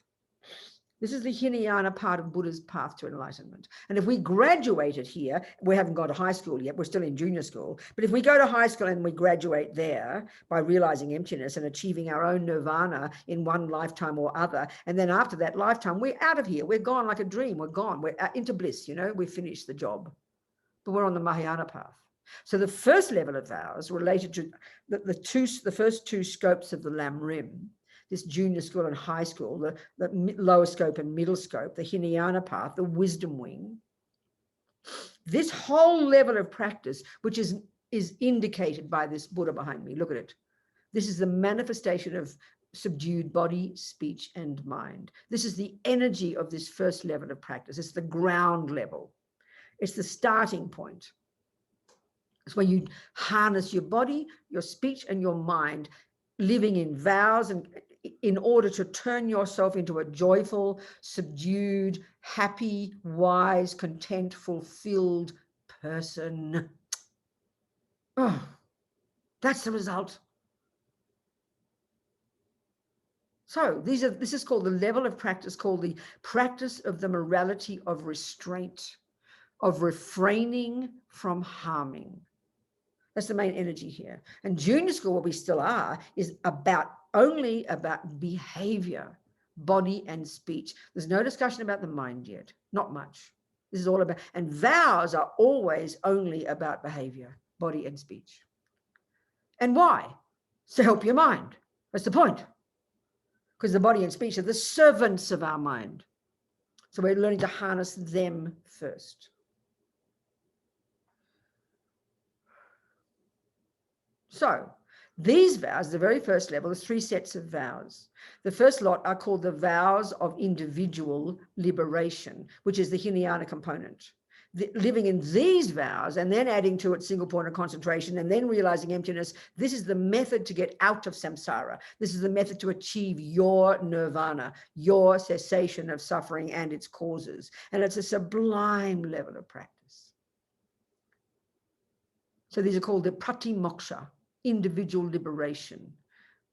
This is the Hinayana part of Buddha's path to enlightenment. And if we graduated here, we haven't gone to high school yet, we're still in junior school. But if we go to high school and we graduate there by realizing emptiness and achieving our own nirvana in one lifetime or other, and then after that lifetime, we're out of here. We're gone like a dream. We're gone. We're into bliss, you know, we finished the job. But we're on the Mahayana path. So the first level of vows related to the first 2 scopes of the Lam Rim, this junior school and high school, the lower scope and middle scope, the Hinayana path, the wisdom wing. This whole level of practice, which is indicated by this Buddha behind me, look at it. This is the manifestation of subdued body, speech, and mind. This is the energy of this first level of practice. It's the ground level. It's the starting point. It's where you harness your body, your speech, and your mind, living in vows and in order to turn yourself into a joyful, subdued, happy, wise, content, fulfilled person. Oh, that's the result. So this is called the level of practice called the practice of the morality of restraint, of refraining from harming. That's the main energy here. And junior school, what we still are, is only about behavior, body and speech. There's no discussion about the mind yet, not much. This is all about, and vows are always only about behavior, body and speech. And why? It's to help your mind. That's the point. Because the body and speech are the servants of our mind. So we're learning to harness them first. So these vows, the very first level, there's 3 sets of vows. The first lot are called the vows of individual liberation, which is the Hinayana component. Living in these vows and then adding to it single point of concentration and then realizing emptiness, this is the method to get out of samsara. This is the method to achieve your nirvana, your cessation of suffering and its causes. And it's a sublime level of practice. So these are called the pratimoksha, individual liberation.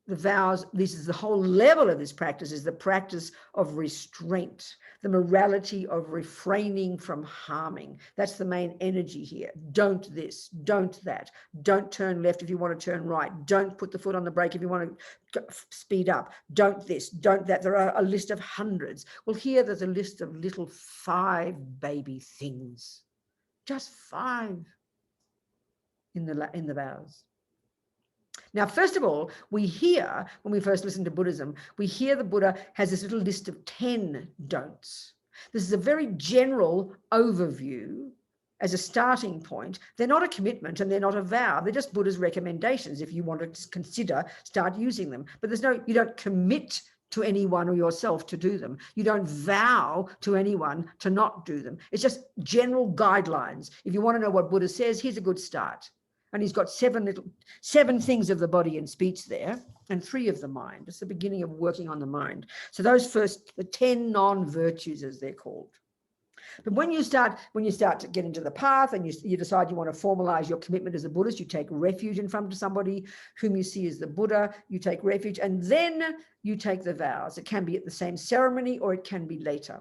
the vows, this is the whole level of this practice, is the practice of restraint, the morality of refraining from harming. That's the main energy here. Don't this, don't that. Don't turn left if you want to turn right. Don't put the foot on the brake if you want to speed up. Don't this, don't that. There are a list of hundreds. Well, here there's a list of little 5 baby things. Just 5 in the vows. Now, first of all, we hear, when we first listen to Buddhism, we hear the Buddha has this little list of 10 don'ts. This is a very general overview as a starting point. They're not a commitment and they're not a vow. They're just Buddha's recommendations if you want to consider, start using them. But you don't commit to anyone or yourself to do them. You don't vow to anyone to not do them. It's just general guidelines. If you want to know what Buddha says, here's a good start. And he's got 7 things of the body and speech there, and 3 of the mind. It's the beginning of working on the mind. So those the 10 non-virtues, as they're called. But when you start to get into the path and you decide you want to formalize your commitment as a Buddhist, you take refuge in front of somebody whom you see as the Buddha, you take refuge, and then you take the vows. It can be at the same ceremony or it can be later.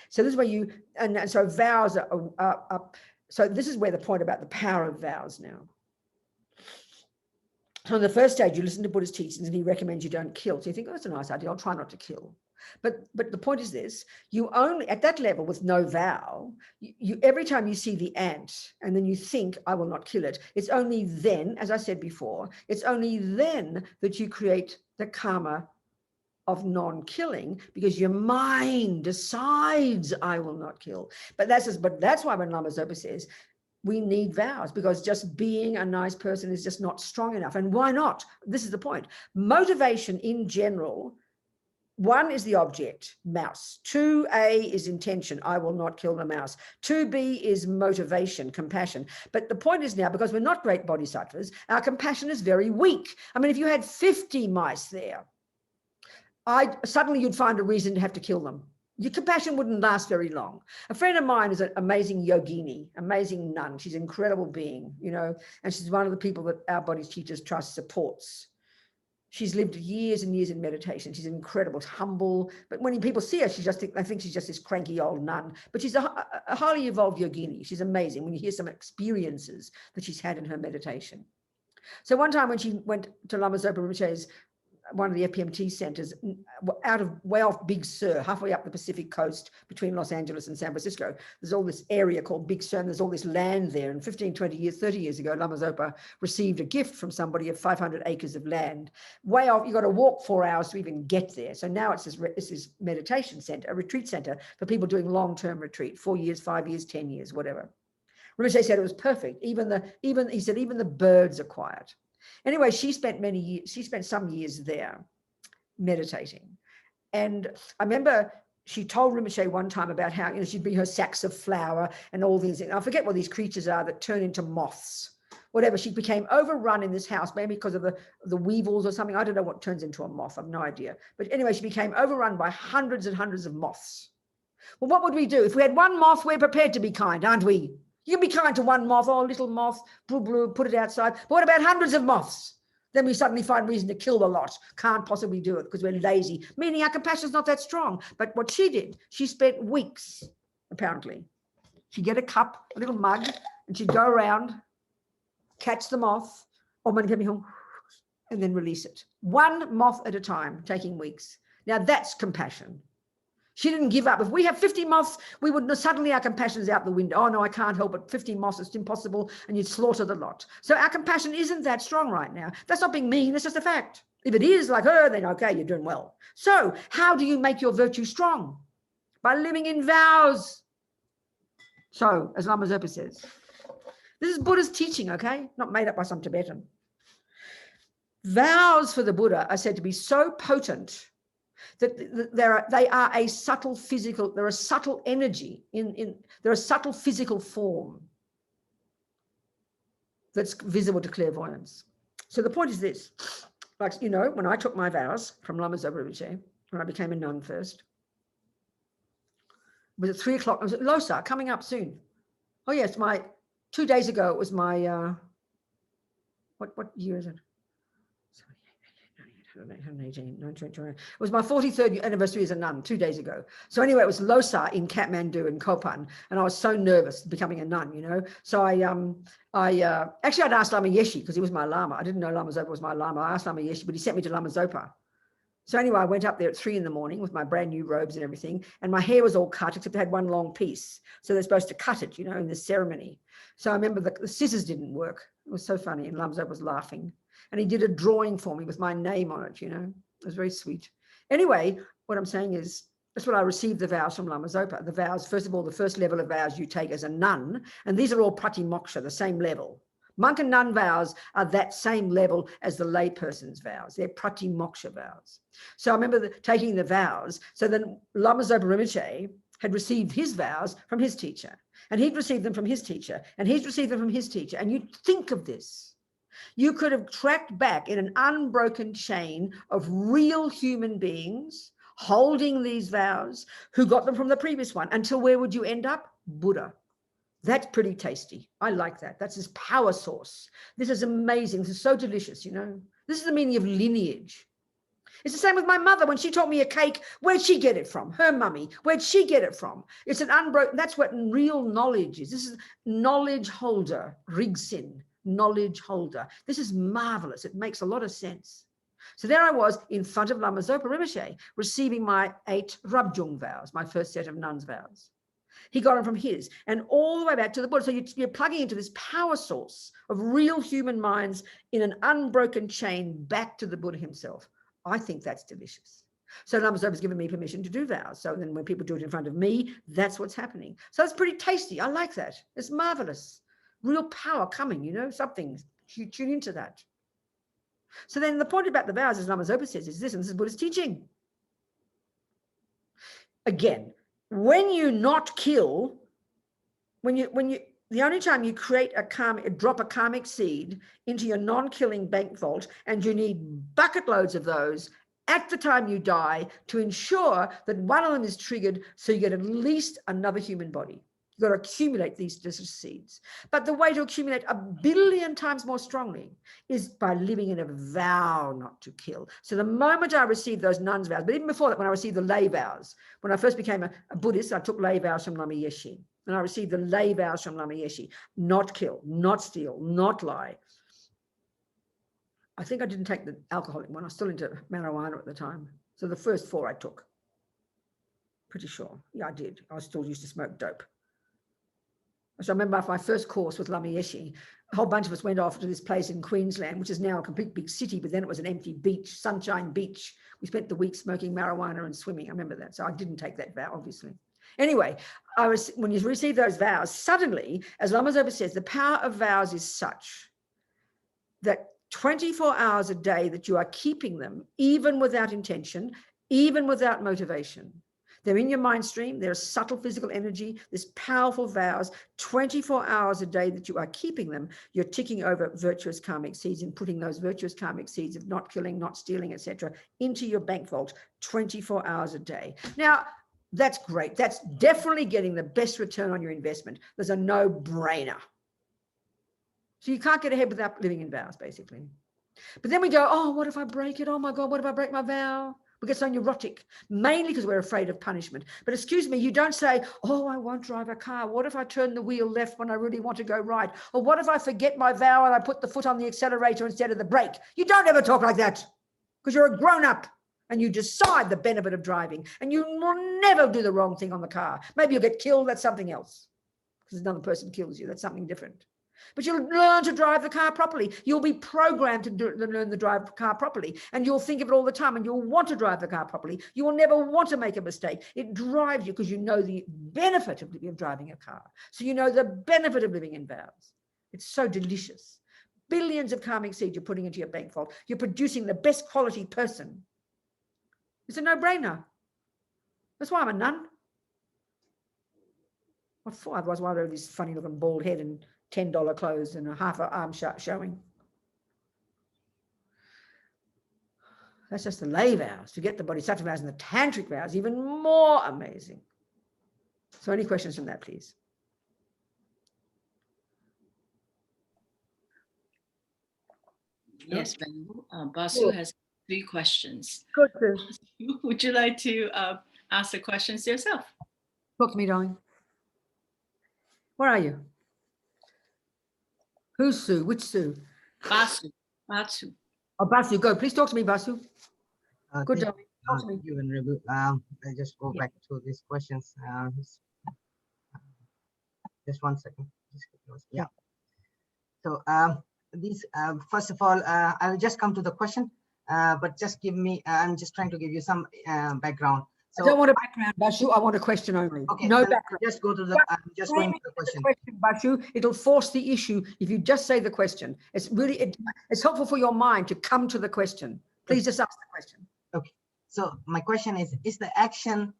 So this is where so vows are so this is where the point about the power of vows now. So on the first stage, you listen to Buddha's teachings and he recommends you don't kill. So you think, oh, that's a nice idea. I'll try not to kill. But the point is this, you only, at that level with no vow, you every time you see the ant and then you think, I will not kill it, it's only then, as I said before, it's only then that you create the karma of non-killing, because your mind decides I will not kill. But that's why when Lama Zopa says we need vows, because just being a nice person is just not strong enough. And why not? This is the point. Motivation in general, 1 is the object, mouse. 2A is intention, I will not kill the mouse. 2B is motivation, compassion. But the point is now, because we're not great bodhisattvas, our compassion is very weak. I mean, if you had 50 mice there, suddenly you'd find a reason to have to kill them. Your compassion wouldn't last very long. A friend of mine is an amazing yogini, amazing nun. She's an incredible being, and she's one of the people that our Buddhist Teachers Trust supports. She's lived years and years in meditation. She's incredible, humble. But when people see her, I think she's just this cranky old nun. But she's a highly evolved yogini. She's amazing when you hear some experiences that she's had in her meditation. So one time when she went to Lama Zopa Rinpoche's, one of the FPMT centers, way off Big Sur, halfway up the Pacific coast between Los Angeles and San Francisco. There's all this area called Big Sur, and there's all this land there. And 15, 20 years, 30 years ago, Lama Zopa received a gift from somebody of 500 acres of land. Way off, you got to walk 4 hours to even get there. So now it's this meditation center, a retreat center for people doing long-term retreat, 4 years, 5 years, 10 years, whatever. Rinpoche said it was perfect. He said even the birds are quiet. Anyway, she spent some years there meditating. And I remember she told Rinpoche one time about how, she'd bring her sacks of flour and all these things. I forget what these creatures are that turn into moths, whatever. She became overrun in this house, maybe because of the weevils or something. I don't know what turns into a moth. I've no idea. But anyway, she became overrun by hundreds and hundreds of moths. Well, what would we do? If we had one moth, we're prepared to be kind, aren't we? You can be kind to one moth, little moth, put it outside. But what about hundreds of moths? Then we suddenly find reason to kill the lot. Can't possibly do it because we're lazy, meaning our compassion's not that strong. But what she did, she spent weeks, apparently. She'd get a cup, a little mug, and she'd go around, catch the moth, and then release it. One moth at a time, taking weeks. Now that's compassion. She didn't give up. If we have 50 moths, we would suddenly our compassion's out the window. Oh no, I can't help it. 50 moths, it's impossible. And you'd slaughter the lot. So our compassion isn't that strong right now. That's not being mean. It's just a fact. If it is like her, then okay, you're doing well. So how do you make your virtue strong? By living in vows. So as Lama Zopa says, this is Buddha's teaching, okay? Not made up by some Tibetan. Vows for the Buddha are said to be so potent that they are a subtle physical, they're a subtle energy, they're a subtle physical form that's visible to clairvoyance. So the point is this, when I took my vows from Lama Zopa Rinpoche, when I became a nun first, it was at 3 o'clock, I was at Losar, coming up soon. Oh yes, 2 days ago, it was my, what year is it? 118, 19, it was my 43rd anniversary as a nun 2 days ago. So anyway, it was Losar in Kathmandu and Kopan, and I was so nervous becoming a nun, you know. So I'd asked Lama Yeshe because he was my Lama. I didn't know Lama Zopa was my Lama. I asked Lama Yeshe, but he sent me to Lama Zopa. So anyway, I went up there at 3 in the morning with my brand new robes and everything, and my hair was all cut except I had one long piece. So they're supposed to cut it, you know, in this ceremony. So I remember the scissors didn't work. It was so funny, and Lama Zopa was laughing. And he did a drawing for me with my name on it, you know. It was very sweet. Anyway, what I'm saying is, that's what I received the vows from Lama Zopa. The vows, first of all, the first level of vows you take as a nun, and these are all pratimoksha, the same level. Monk and nun vows are that same level as the lay person's vows. They're pratimoksha vows. So I remember taking the vows. So then Lama Zopa Rinpoche had received his vows from his teacher, and he'd received them from his teacher, and he'd received them from his teacher. And you'd think of this. You could have tracked back in an unbroken chain of real human beings holding these vows who got them from the previous one until where would you end up? Buddha. That's pretty tasty. I like that. That's his power source. This is amazing. This is so delicious, you know. This is the meaning of lineage. It's the same with my mother. When she taught me a cake, where'd she get it from? Her mummy. Where'd she get it from? It's an unbroken, that's what real knowledge is. This is knowledge holder, Rigsin, knowledge holder. This is marvelous. It makes a lot of sense. So there I was in front of Lama Zopa Rinpoche, receiving my 8 Rabjung vows, my first set of nuns' vows. He got them from his, and all the way back to the Buddha. So you're plugging into this power source of real human minds in an unbroken chain back to the Buddha himself. I think that's delicious. So Lama Zopa has given me permission to do vows. So then when people do it in front of me, that's what's happening. So it's pretty tasty. I like that. It's marvelous. Real power coming, you know, something. You tune into that. So then the point about the vows, as Lama Zopa says, is this, and this is Buddhist teaching. Again, when you not kill, the only time you create drop a karmic seed into your non-killing bank vault, and you need bucket loads of those at the time you die to ensure that one of them is triggered, so you get at least another human body. You've got to accumulate these seeds. But the way to accumulate 1 billion times more strongly is by living in a vow not to kill. So the moment I received those nuns' vows, but even before that, when I received the lay vows, when I first became a Buddhist, I took lay vows from Lama Yeshe. And I received the lay vows from Lama Yeshe: not kill, not steal, not lie. I think I didn't take the alcoholic one. I was still into marijuana at the time. So the first 4 I took. Pretty sure. Yeah, I did. I still used to smoke dope. So I remember after my first course with Lama Yeshe, a whole bunch of us went off to this place in Queensland, which is now a complete big city, but then it was an empty beach, Sunshine Beach. We spent the week smoking marijuana and swimming. I remember that. So I didn't take that vow, obviously. Anyway, when you receive those vows, suddenly, as Lama Zopa says, the power of vows is such that 24 hours a day that you are keeping them, even without intention, even without motivation. They're in your mind stream. There's subtle physical energy, this powerful vows, 24 hours a day that you are keeping them. You're ticking over virtuous karmic seeds and putting those virtuous karmic seeds of not killing, not stealing, etc., into your bank vault 24 hours a day. Now, that's great. That's definitely getting the best return on your investment. There's a no-brainer. So you can't get ahead without living in vows, basically. But then we go, oh, what if I break it? Oh my God, what if I break my vow? We get so neurotic, mainly because we're afraid of punishment. But excuse me, you don't say, oh, I won't drive a car. What if I turn the wheel left when I really want to go right? Or what if I forget my vow and I put the foot on the accelerator instead of the brake? You don't ever talk like that, because you're a grown-up and you decide the benefit of driving, and you will never do the wrong thing on the car. Maybe you'll get killed. That's something else, because another person kills you. That's something different. But you'll learn to drive the car properly. You'll be programmed to learn to drive the car properly. And you'll think of it all the time, and you'll want to drive the car properly. You will never want to make a mistake. It drives you because you know the benefit of driving a car. So you know the benefit of living in vows. It's so delicious. Billions of karmic seeds you're putting into your bank vault. You're producing the best quality person. It's a no-brainer. That's why I'm a nun. What for? Otherwise, why do I have this funny-looking bald head and $10 clothes and a half an arm showing? That's just the lay vows. To get the bodhisattva vows and the tantric vows, even more amazing. So any questions from that, please?
Yes, Basu has 3 questions.
Good, Sue.
Would you like to ask the questions yourself?
Talk to me, darling. Where are you? Who's Sue? Which Sue?
Basu. Basu.
Oh, Basu, go. Please talk to me, Basu. Good,
Thank
darling. Talk to me.
you, Venerable. I just go back to these questions. Just one second. Yeah. So these, first of all, I will just come to the question, but just give me, I'm just trying to give you some background. So
I don't want a background, Basu. I want a question only.
okay,
No
then
background.
just go to the, I'm just going to the question.
Basu, it'll force the issue if you just say the question. It's really, it's helpful for your mind to come to the question. Please just ask the question.
Okay. So my question is the action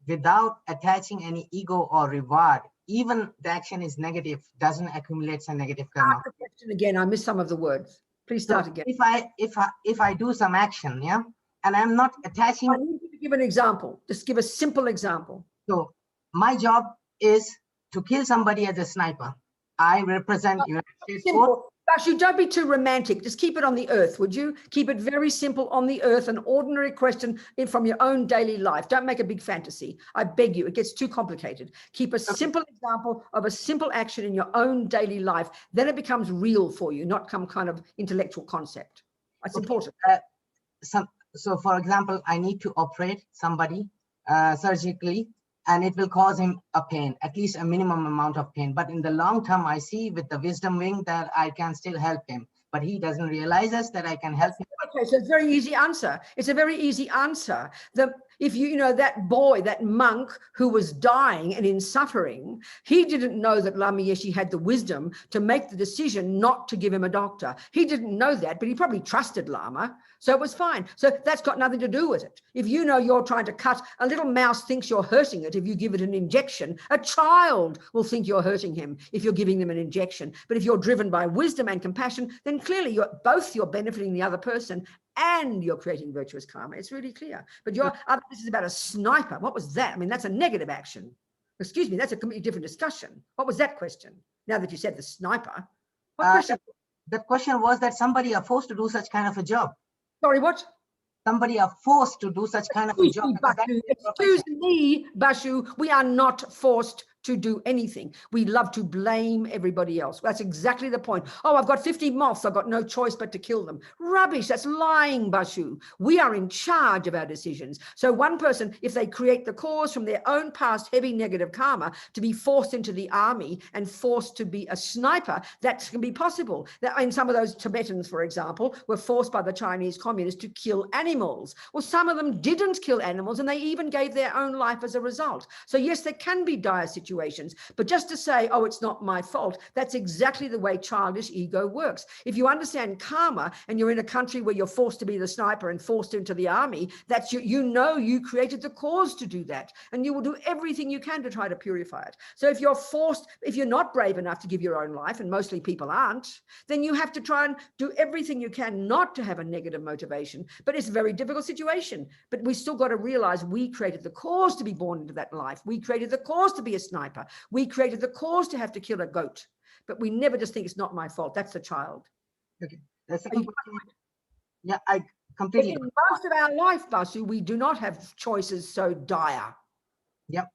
without attaching any ego or reward, even the action is negative, doesn't accumulate some negative karma?
Ask the question again. I missed some of the words. Please start
So
again.
if I do some action, yeah, and I'm not attaching.
I need you to give an example. Just give a simple example.
So my job is to kill somebody as a sniper. I represent United States Force.
Simple. Basu, don't be too romantic. Just keep it on the earth, would you? Keep it very simple on the earth, an ordinary question from your own daily life. Don't make a big fantasy. I beg you, it gets too complicated. Keep a simple example of a simple action in your own daily life. Then it becomes real for you, not some kind of intellectual concept. That's important.
So for example, I need to operate somebody surgically, and it will cause him a pain, at least a minimum amount of pain. But in the long term, I see with the wisdom wing that I can still help him. But he doesn't realize that I can help him.
Okay, so it's a very easy answer. It's a very easy answer. If you know that boy, that monk who was dying and in suffering, he didn't know that Lama Yeshe had the wisdom to make the decision not to give him a doctor. He didn't know that, but he probably trusted Lama, so it was fine. So that's got nothing to do with it. If you know you're trying to cut, a little mouse thinks you're hurting it if you give it an injection. A child will think you're hurting him if you're giving them an injection. But if you're driven by wisdom and compassion, then clearly you're benefiting the other person and you're creating virtuous karma. It's really clear. But this is about a sniper. What was that? I mean, that's a negative action. Excuse me, that's a completely different discussion. What was that question? Now that you said the sniper, what question?
The question was that somebody are forced to do such kind of a job.
Sorry, what?
Somebody are forced to do such kind of a job.
Excuse me, Basu, we are not forced to do anything. We love to blame everybody else. That's exactly the point. Oh, I've got 50 moths. I've got no choice but to kill them. Rubbish. That's lying, Basu. We are in charge of our decisions. So one person, if they create the cause from their own past heavy negative karma to be forced into the army and forced to be a sniper, that can be possible. In some of those Tibetans, for example, were forced by the Chinese communists to kill animals. Well, some of them didn't kill animals and they even gave their own life as a result. So yes, there can be dire situations. But just to say, oh, it's not my fault, that's exactly the way childish ego works. If you understand karma and you're in a country where you're forced to be the sniper and forced into the army, that's you created the cause to do that. And you will do everything you can to try to purify it. So if you're forced, if you're not brave enough to give your own life, and mostly people aren't, then you have to try and do everything you can not to have a negative motivation. But it's a very difficult situation. But we still got to realize we created the cause to be born into that life. We created the cause to be a sniper. We created the cause to have to kill a goat, but we never just think it's not my fault. That's the child.
Okay. Yeah, I completely.
In most of our life, Basu, we do not have choices so dire.
Yep.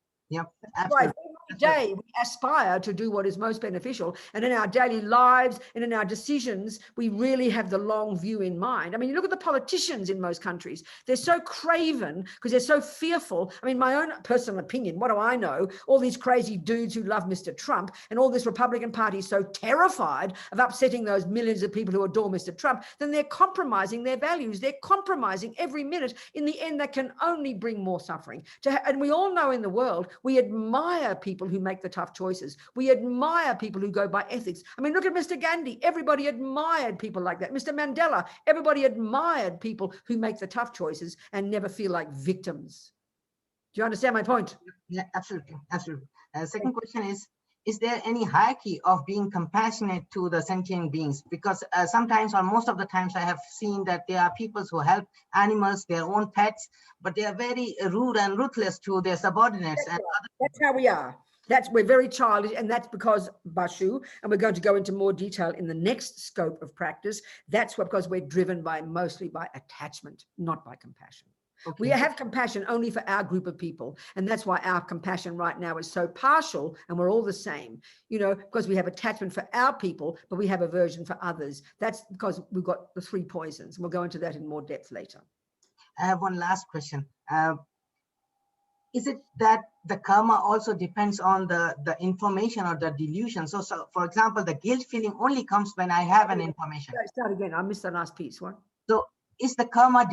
Right. Every day we aspire to do what is most beneficial, and in our daily lives and in our decisions we really have the long view in mind. I mean, you look at the politicians in most countries, they're so craven because they're so fearful. I mean, my own personal opinion, what do I know? All these crazy dudes who love Mr. Trump and all this Republican Party so terrified of upsetting those millions of people who adore Mr. Trump, then they're compromising their values. They're compromising every minute. In the end, that can only bring more suffering. And we all know in the world, we admire people who make the tough choices. We admire people who go by ethics. I mean, look at Mr. Gandhi. Everybody admired people like that. Mr. Mandela, everybody admired people who make the tough choices and never feel like victims. Do you understand my point?
Yeah, absolutely. Second question is there any hierarchy of being compassionate to the sentient beings? Because sometimes, or most of the times, I have seen that there are people who help animals, their own pets, but they are very rude and ruthless to their subordinates.
That's how we are. We're very childish, and that's because Bashu, and we're going to go into more detail in the next scope of practice. That's because we're driven mostly by attachment, not by compassion.
Okay.
We have compassion only for our group of people. And that's why our compassion right now is so partial, and we're all the same, because we have attachment for our people, but we have aversion for others. That's because we've got the three poisons. And we'll go into that in more depth later.
I have one last question. Is it that the karma also depends on the information or the delusion? So for example, the guilt feeling only comes when I have an information.
Start again. I missed the last piece. What?
So is the karma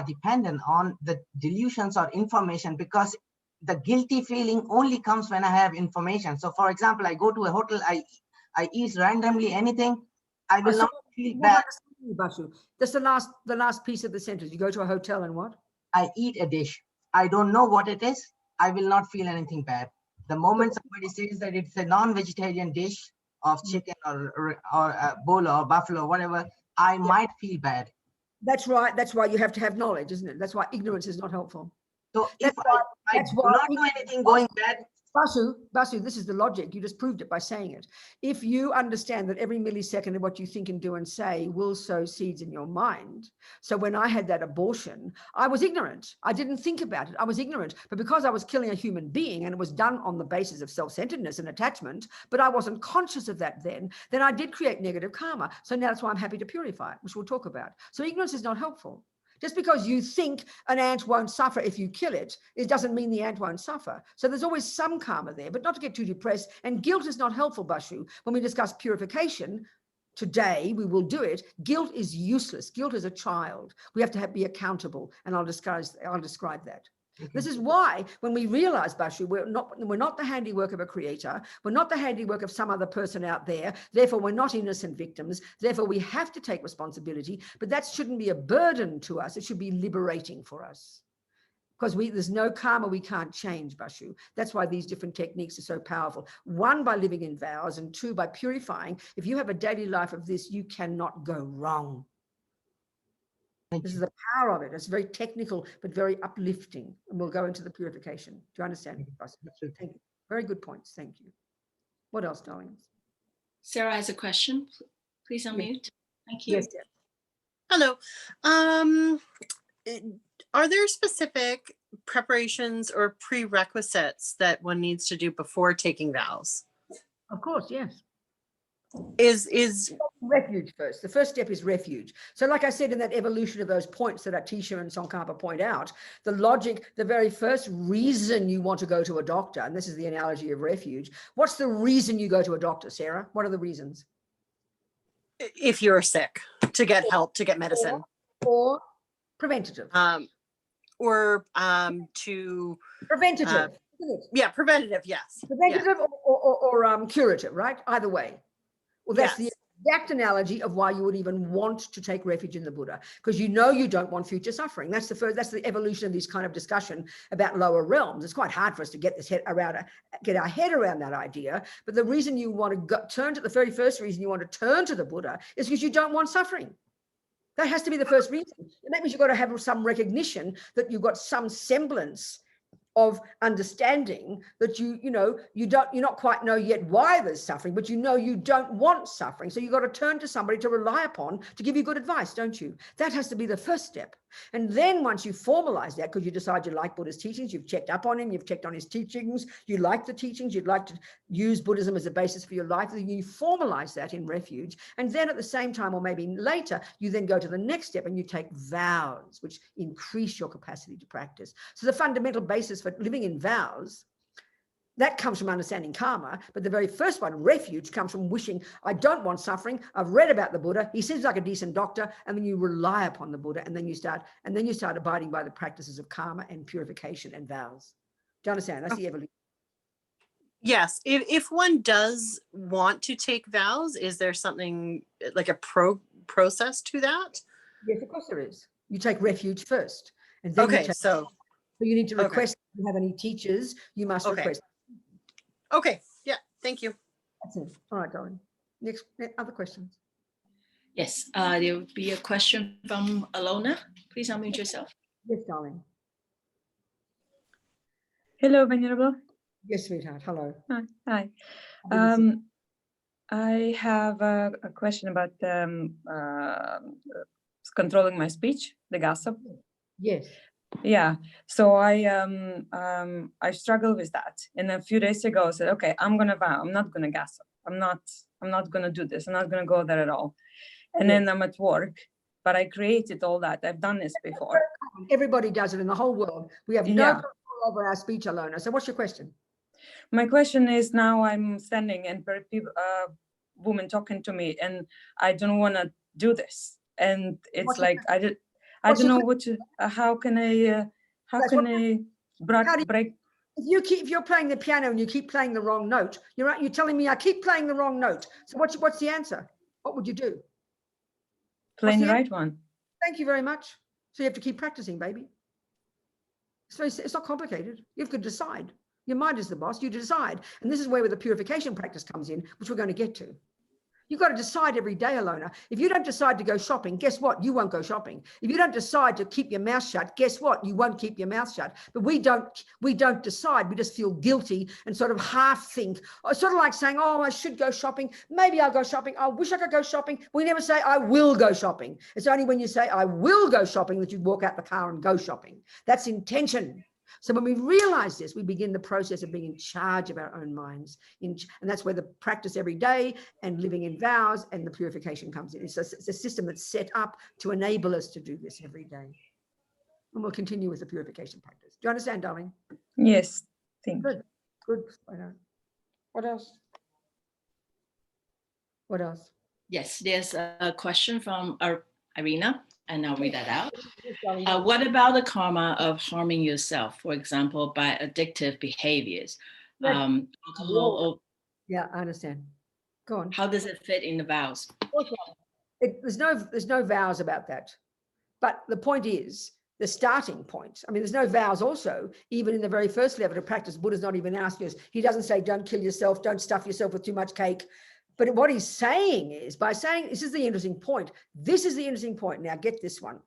dependent on the delusions or information? Because the guilty feeling only comes when I have information. So for example, I go to a hotel, I eat randomly anything, I will not feel bad.
That's the last piece of the sentence. You go to a hotel and what?
I eat a dish. I don't know what it is. I will not feel anything bad. The moment somebody says that it's a non-vegetarian dish of chicken or bolo or buffalo, whatever, I might feel bad.
That's right. That's why you have to have knowledge, isn't it? That's why ignorance is not helpful.
So if I do not do anything going bad.
Basu, this is the logic. You just proved it by saying it. If you understand that every millisecond of what you think and do and say will sow seeds in your mind. So when I had that abortion, I was ignorant. I didn't think about it. I was ignorant. But because I was killing a human being and it was done on the basis of self-centeredness and attachment, but I wasn't conscious of that then I did create negative karma. So now that's why I'm happy to purify it, which we'll talk about. So ignorance is not helpful. Just because you think an ant won't suffer if you kill it, it doesn't mean the ant won't suffer. So there's always some karma there, but not to get too depressed. And guilt is not helpful, Bashu. When we discuss purification, today we will do it. Guilt is useless. Guilt is a child. We have to be accountable, and I'll describe that. This is why when we realize, Bashu, we're not the handiwork of a creator. We're not the handiwork of some other person out there. Therefore, we're not innocent victims. Therefore, we have to take responsibility. But that shouldn't be a burden to us. It should be liberating for us. Because there's no karma we can't change, Bashu. That's why these different techniques are so powerful. One, by living in vows, and two, by purifying. If you have a daily life of this, you cannot go wrong. This is the power of it. It's very technical, but very uplifting. And we'll go into the purification. Do you understand? Thank you. Very good points. Thank you. What else, darlings?
Sarah has a question. Please unmute. Thank you.
Yes.
Hello. Are there specific preparations or prerequisites that one needs to do before taking vows?
Of course, yes.
Is
refuge first. The first step is refuge. So like I said, in that evolution of those points that Atisha and Tsongkhapa point out, the logic, the very first reason you want to go to a doctor, and this is the analogy of refuge. What's the reason you go to a doctor, Sarah? What are the reasons?
if you're sick, to get help, to get medicine.
Or preventative.
Or to
Preventative.
yeah, preventative, yes.
Preventative
yeah.
or curative, right? Either way. Well, that's
yes.
the exact analogy of why you would even want to take refuge in the Buddha, because you know you don't want future suffering. That's the evolution of this kind of discussion about lower realms. It's quite hard for us to get our head around that idea. But the reason you want to turn to the very first reason you want to turn to the Buddha is because you don't want suffering. That has to be the first reason. And that means you've got to have some recognition that you've got some semblance of understanding that you not quite know yet why there's suffering, but you know you don't want suffering. So you've got to turn to somebody to rely upon to give you good advice, don't you? That has to be the first step. And then once you formalize that, because you decide you like Buddha's teachings, you've checked up on him, you've checked on his teachings, you like the teachings, you'd like to use Buddhism as a basis for your life, then you formalize that in refuge. And then at the same time, or maybe later, you then go to the next step and you take vows, which increase your capacity to practice. So the fundamental basis for living in vows, that comes from understanding karma, but the very first one, refuge, comes from wishing, I don't want suffering. I've read about the Buddha. He seems like a decent doctor. And then you rely upon the Buddha, and then you start abiding by the practices of karma and purification and vows. Do you understand? That's the evolution.
Yes. If one does want to take vows, is there something like a process to that?
Yes, of course there is. You take refuge first. And then
so
you need to request, if you have any teachers, you must request.
Okay. Yeah. Thank you.
That's it. All right, darling. Next, other questions?
Yes, there will be a question from Alona. Please unmute yourself.
Yes, darling.
Hello, Venerable.
Yes, sweetheart. Hello.
Hi.
How do you feel?
I have a question about controlling my speech, the gossip.
Yes.
Yeah. So I struggle with that. And a few days ago, I said, okay, I'm gonna vow. I'm not gonna gossip. I'm not gonna do this. I'm not gonna go there at all. And then I'm at work, but I created all that. I've done this before.
Everybody does it in the whole world. We have no
Yeah.
control over our speech alone. So what's your question?
My question is, now I'm standing and woman talking to me, and I don't want to do this. And it's
What's your
like I don't
What's your
know what to. How can I break?
If you're playing the piano and you keep playing the wrong note, you're telling me I keep playing the wrong note. So what's the answer? What would you do?
Playing the right one.
Thank you very much. So you have to keep practicing, baby. It's not complicated. You have to decide. Your mind is the boss. You decide. And this is where the purification practice comes in, which we're going to get to. You've got to decide every day, Alona. If you don't decide to go shopping, guess what? You won't go shopping. If you don't decide to keep your mouth shut, guess what? You won't keep your mouth shut. But we don't decide. We just feel guilty and sort of half think, sort of like saying, oh, I should go shopping. Maybe I'll go shopping. I wish I could go shopping. We never say, I will go shopping. It's only when you say, I will go shopping, that you walk out the car and go shopping. That's intention. So when we realize this, we begin the process of being in charge of our own minds. And that's where the practice every day and living in vows and the purification comes in. It's a system that's set up to enable us to do this every day. And we'll continue with the purification practice. Do you understand, darling?
Yes, thank you.
Good. Good. What else? What else?
Yes, there's a question from Irina, and I'll read that out. What about the karma of harming yourself, for example, by addictive behaviors? Alcohol,
yeah, I understand. Go on.
How does it fit in the vows?
There's no vows about that. But the point is, the starting point. I mean, there's no vows also, even in the very first level of practice. Buddha's not even asking us. He doesn't say, don't kill yourself, don't stuff yourself with too much cake. But what he's saying is, by saying, this is the interesting point. This is the interesting point. Now get this one.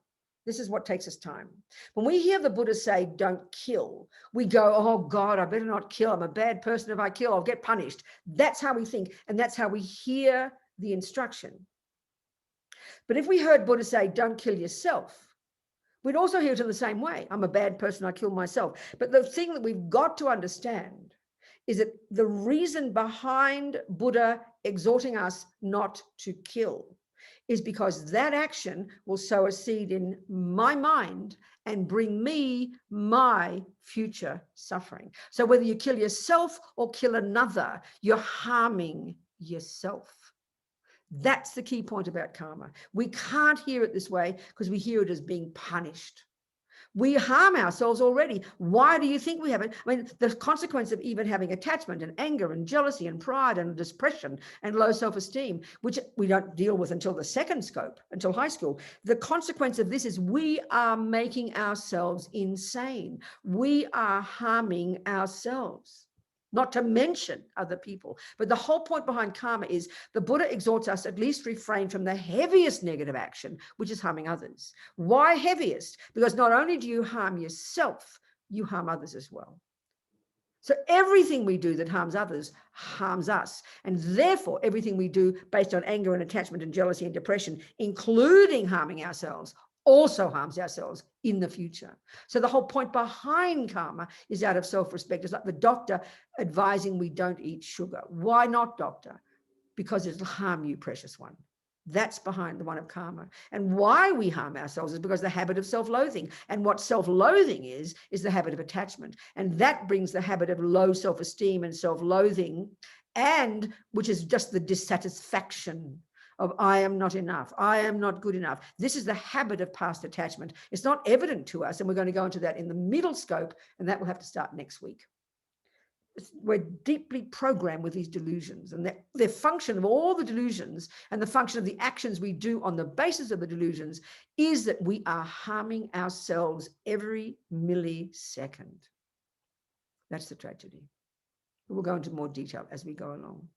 This is what takes us time. When we hear the Buddha say, don't kill, we go, oh God, I better not kill. I'm a bad person. If I kill, I'll get punished. That's how we think. And that's how we hear the instruction. But if we heard Buddha say, don't kill yourself, we'd also hear it in the same way. I'm a bad person. I kill myself. But the thing that we've got to understand is that the reason behind Buddha exhorting us not to kill is because that action will sow a seed in my mind and bring me my future suffering. So whether you kill yourself or kill another, you're harming yourself. That's the key point about karma. We can't hear it this way because we hear it as being punished. We harm ourselves already. Why do you think we have it? I mean, the consequence of even having attachment and anger and jealousy and pride and depression and low self-esteem, which we don't deal with until the second scope, until high school. The consequence of this is we are making ourselves insane. We are harming ourselves. Not to mention other people. But the whole point behind karma is the Buddha exhorts us at least refrain from the heaviest negative action, which is harming others. Why heaviest? Because not only do you harm yourself, you harm others as well. So everything we do that harms others harms us. And therefore, everything we do based on anger and attachment and jealousy and depression, including harming ourselves, also harms ourselves in the future. So the whole point behind karma is out of self-respect. It's like the doctor advising we don't eat sugar. Why not, doctor? Because it'll harm you, precious one. That's behind the one of karma. And why we harm ourselves is because the habit of self-loathing. And what self-loathing is the habit of attachment. And that brings the habit of low self-esteem and self-loathing, and which is just the dissatisfaction of I am not enough, I am not good enough. This is the habit of past attachment. It's not evident to us, and we're going to go into that in the middle scope, and that will have to start next week. We're deeply programmed with these delusions, and the function of all the delusions and the function of the actions we do on the basis of the delusions is that we are harming ourselves every millisecond. That's the tragedy. We'll go into more detail as we go along.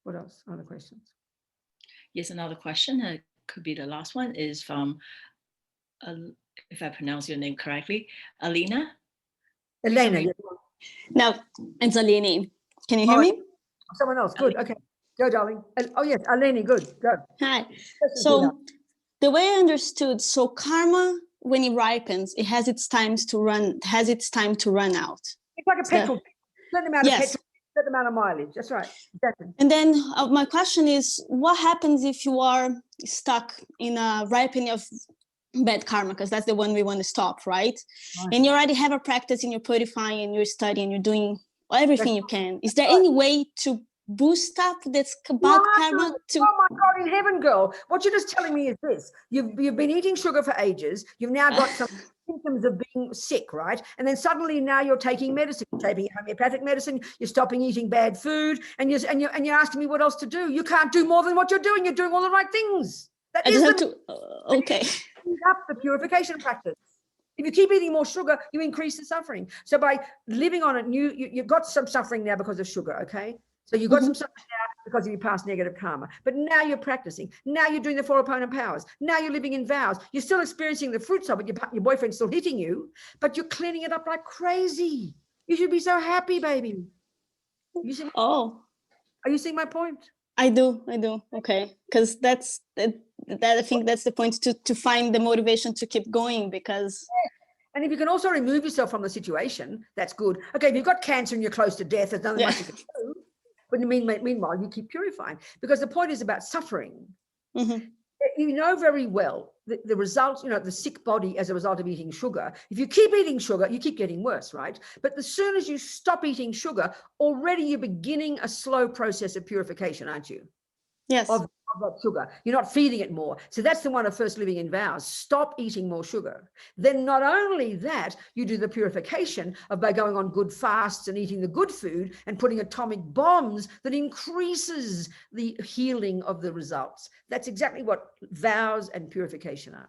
What else? Other questions?
Yes, another question, could be the last one, is from, if I pronounce your name correctly, Elena.
Elena.
Now, and Zalini, can you hear me?
Someone else, good, okay. Go, darling. Oh yes, Aleni, good, go.
Hi. So the way I understood, so karma, when it ripens, it has its times to run, out.
It's like a petrol, certain amount of petrol, certain amount of mileage, that's right. Exactly.
And then my question is, what happens if you are stuck in a ripening of bad karma, because that's the one we want to stop, right? And you already have a practice and you're purifying and you're studying, you're doing everything you can. Is there any way to boost up this bad karma?
Oh my God, in heaven, girl. What you're just telling me is this. You've been eating sugar for ages. You've now got some symptoms of being sick, right? And then suddenly now you're taking medicine, you're taking homeopathic medicine, you're stopping eating bad food, and you're asking me what else to do. You can't do more than what you're doing. You're doing all the right things. That is
okay.
Up the purification practice. If you keep eating more sugar, you increase the suffering. So by living on it, you've got some suffering now because of sugar, okay? So you've got some suffering now because of your past negative karma. But now you're practicing. Now you're doing the 4 opponent powers. Now you're living in vows. You're still experiencing the fruits of it. Your boyfriend's still hitting you, but you're cleaning it up like crazy. You should be so happy, baby. You see Are you seeing my point?
I do. Okay. Because I think that's the point, to find the motivation to keep going, because...
And if you can also remove yourself from the situation, that's good. Okay, if you've got cancer and you're close to death, there's nothing much you can do. But meanwhile, you keep purifying, because the point is about suffering. You know very well the results, the sick body as a result of eating sugar. If you keep eating sugar, you keep getting worse, right? But as soon as you stop eating sugar, already you're beginning a slow process of purification, aren't you?
Yes.
Of that sugar. You're not feeding it more. So that's the one of first living in vows. Stop eating more sugar. Then not only that, you do the purification by going on good fasts and eating the good food and putting atomic bombs that increases the healing of the results. That's exactly what vows and purification are.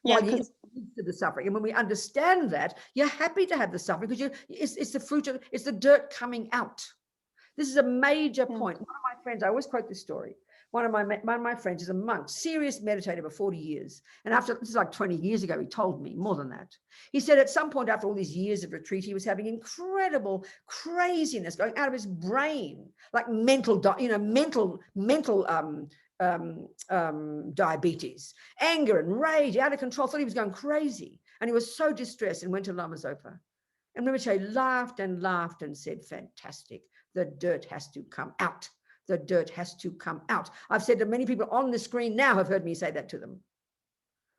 While you to the suffering. And when we understand that, you're happy to have the suffering, because it's the fruit of, it's the dirt coming out. This is a major point. One of my friends, I always quote this story. One of my friends is a monk, serious meditator for 40 years. And after, this is like 20 years ago, he told me, more than that. He said at some point after all these years of retreat, he was having incredible craziness going out of his brain, like mental diabetes, anger and rage, out of control, thought he was going crazy. And he was so distressed and went to Lama Zopa. And Rinpoche laughed and laughed and said, fantastic, the dirt has to come out. The dirt has to come out. I've said to many people on the screen now have heard me say that to them.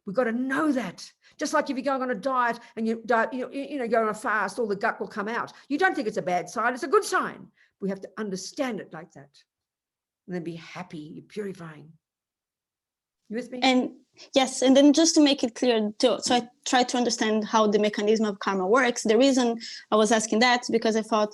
We've got to know that. Just like if you're going on a diet and you go on a fast, all the gut will come out. You don't think it's a bad sign, it's a good sign. We have to understand it like that. And then be happy, you're purifying. You with me?
And yes, and then just to make it clear too, so I tried to understand how the mechanism of karma works. The reason I was asking that is because I thought,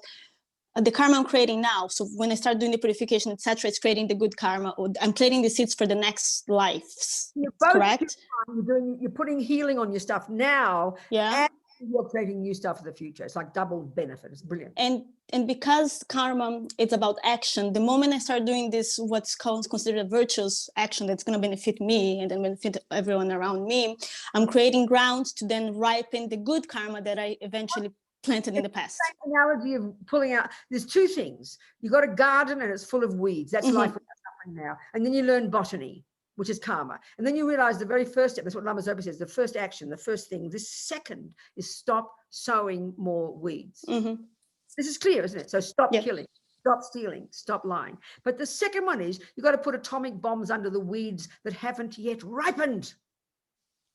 the karma I'm creating now, so when I start doing the purification, etc., it's creating the good karma, or I'm planting the seeds for the next lives. Correct?
You're putting healing on your stuff now,
and
you're creating new stuff for the future. It's like double benefit. It's brilliant.
And because karma is about action, the moment I start doing this, what's considered a virtuous action that's going to benefit me and then benefit everyone around me, I'm creating ground to then ripen the good karma that I eventually planted in the past.
Same analogy of pulling out. There's two things. You've got a garden and it's full of weeds. That's life without suffering now. And then you learn botany, which is karma. And then you realize the very first step, that's what Lama Zopa says, the first action, the first thing, this second is stop sowing more weeds. This is clear, isn't it? So stop killing, stop stealing, stop lying. But the second one is you've got to put atomic bombs under the weeds that haven't yet ripened.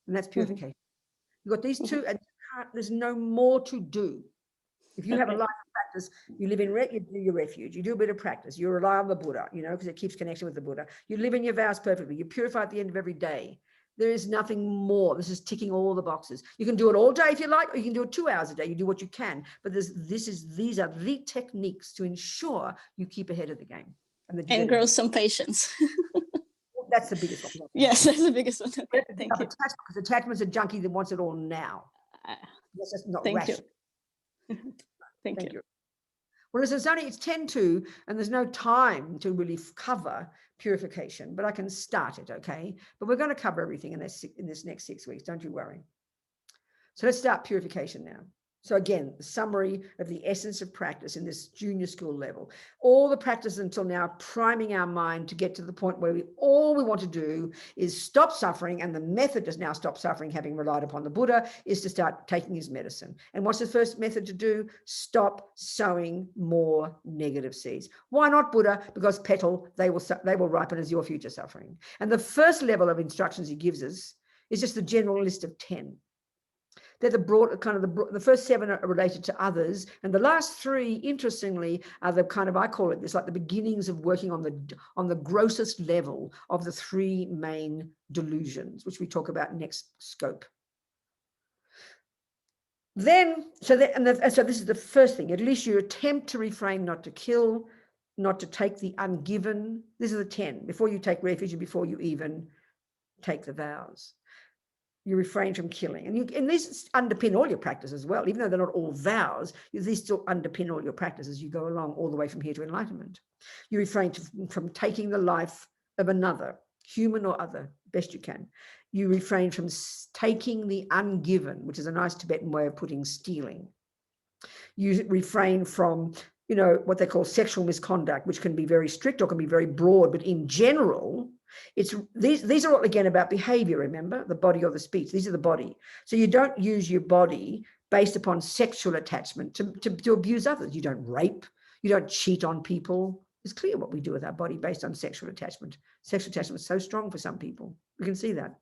And that's purification. You've got these two, and there's no more to do. If you have a life of practice, you live in you do your refuge, you do a bit of practice, you rely on the Buddha, because it keeps connection with the Buddha. You live in your vows perfectly, you purify at the end of every day. There is nothing more. This is ticking all the boxes. You can do it all day if you like, or you can do it 2 hours a day. You do what you can. But these are the techniques to ensure you keep ahead of the game.
And grow some patience.
That's the biggest one.
Yes, that's the biggest one. Okay, thank you.
Because attachment's a junkie that wants it all now. That's just not rational.
Thank you.
Well, listen, it's 10:02 and there's no time to really cover purification, but I can start it, okay? But we're going to cover everything in this next 6 weeks. Don't you worry. So let's start purification now. So again, the summary of the essence of practice in this junior school level. All the practice until now, priming our mind to get to the point where all we want to do is stop suffering, and the method to now stop suffering, having relied upon the Buddha, is to start taking his medicine. And what's the first method to do? Stop sowing more negative seeds. Why not, Buddha? Because petal, they will ripen as your future suffering. And the first level of instructions he gives us is just the general list of 10. They're the broad, kind of the first 7 are related to others, and the last 3, interestingly, are the kind of, I call it this, like the beginnings of working on the grossest level of the 3 main delusions, which we talk about next scope. Then, so this is the first thing. At least you attempt to refrain not to kill, not to take the ungiven. This is the 10. Before you take refuge and before you even take the vows. You refrain from killing, and these underpin all your practice as well. Even though they're not all vows, these still underpin all your practice as you go along, all the way from here to enlightenment. You refrain from taking the life of another, human or other, best you can. You refrain from taking the ungiven, which is a nice Tibetan way of putting stealing. You refrain from, what they call sexual misconduct, which can be very strict or can be very broad, but in general, it's these are all again about behavior. Remember, the body or the speech. These are the body. So you don't use your body based upon sexual attachment to abuse others. You don't rape. You don't cheat on people. It's clear what we do with our body based on sexual attachment. Sexual attachment is so strong for some people. We can see that.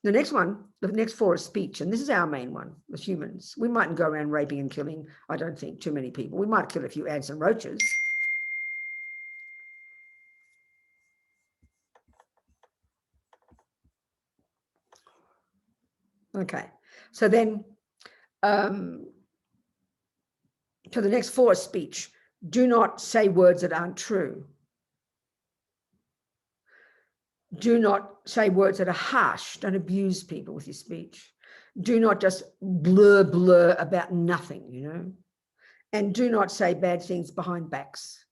The next one, the next 4 is speech, and this is our main one as humans. We mightn't go around raping and killing, I don't think, too many people. We might kill a few ants and roaches. Okay, so then, so the next 4 is speech. Do not say words that aren't true. Do not say words that are harsh. Don't abuse people with your speech. Do not just blur about nothing, And do not say bad things behind backs.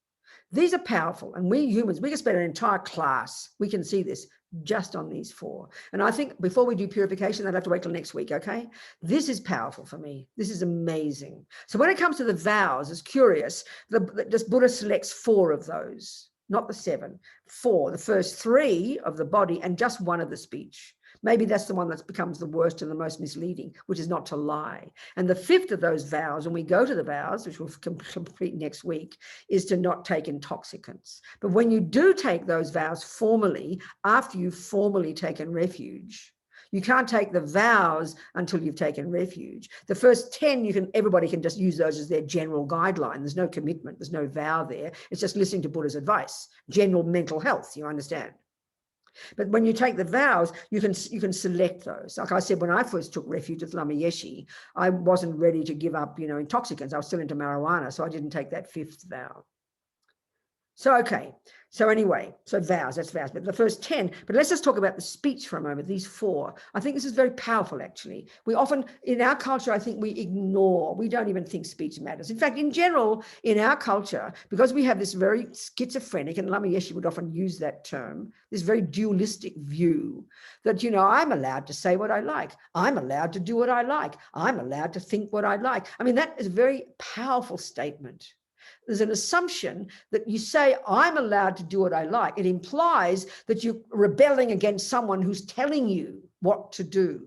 These are powerful, and we humans, we can spend an entire class, we can see this just on these 4. And I think before we do purification, they'll have to wait till next week, okay? This is powerful for me. This is amazing. So when it comes to the vows, it's curious, this Buddha selects 4 of those, not the 7, 4, the first 3 of the body and just 1 of the speech. Maybe that's the one that becomes the worst and the most misleading, which is not to lie. And the 5th of those vows, when we go to the vows, which we'll complete next week, is to not take intoxicants. But when you do take those vows formally, after you've formally taken refuge, you can't take the vows until you've taken refuge. The first 10, everybody can just use those as their general guideline. There's no commitment, there's no vow there. It's just listening to Buddha's advice, general mental health, you understand? But when you take the vows, you can select those. Like I said, when I first took refuge with Lama Yeshe, I wasn't ready to give up, intoxicants. I was still into marijuana, so I didn't take that 5th vow. So, okay. So anyway, so vows, that's vows. But the first 10, but let's just talk about the speech for a moment, these 4. I think this is very powerful, actually. We often, in our culture, I think we don't even think speech matters. In fact, in general, in our culture, because we have this very schizophrenic, and Lama Yeshe would often use that term, this very dualistic view that, I'm allowed to say what I like. I'm allowed to do what I like. I'm allowed to think what I like. I mean, that is a very powerful statement. There's an assumption that you say, I'm allowed to do what I like. It implies that you're rebelling against someone who's telling you what to do.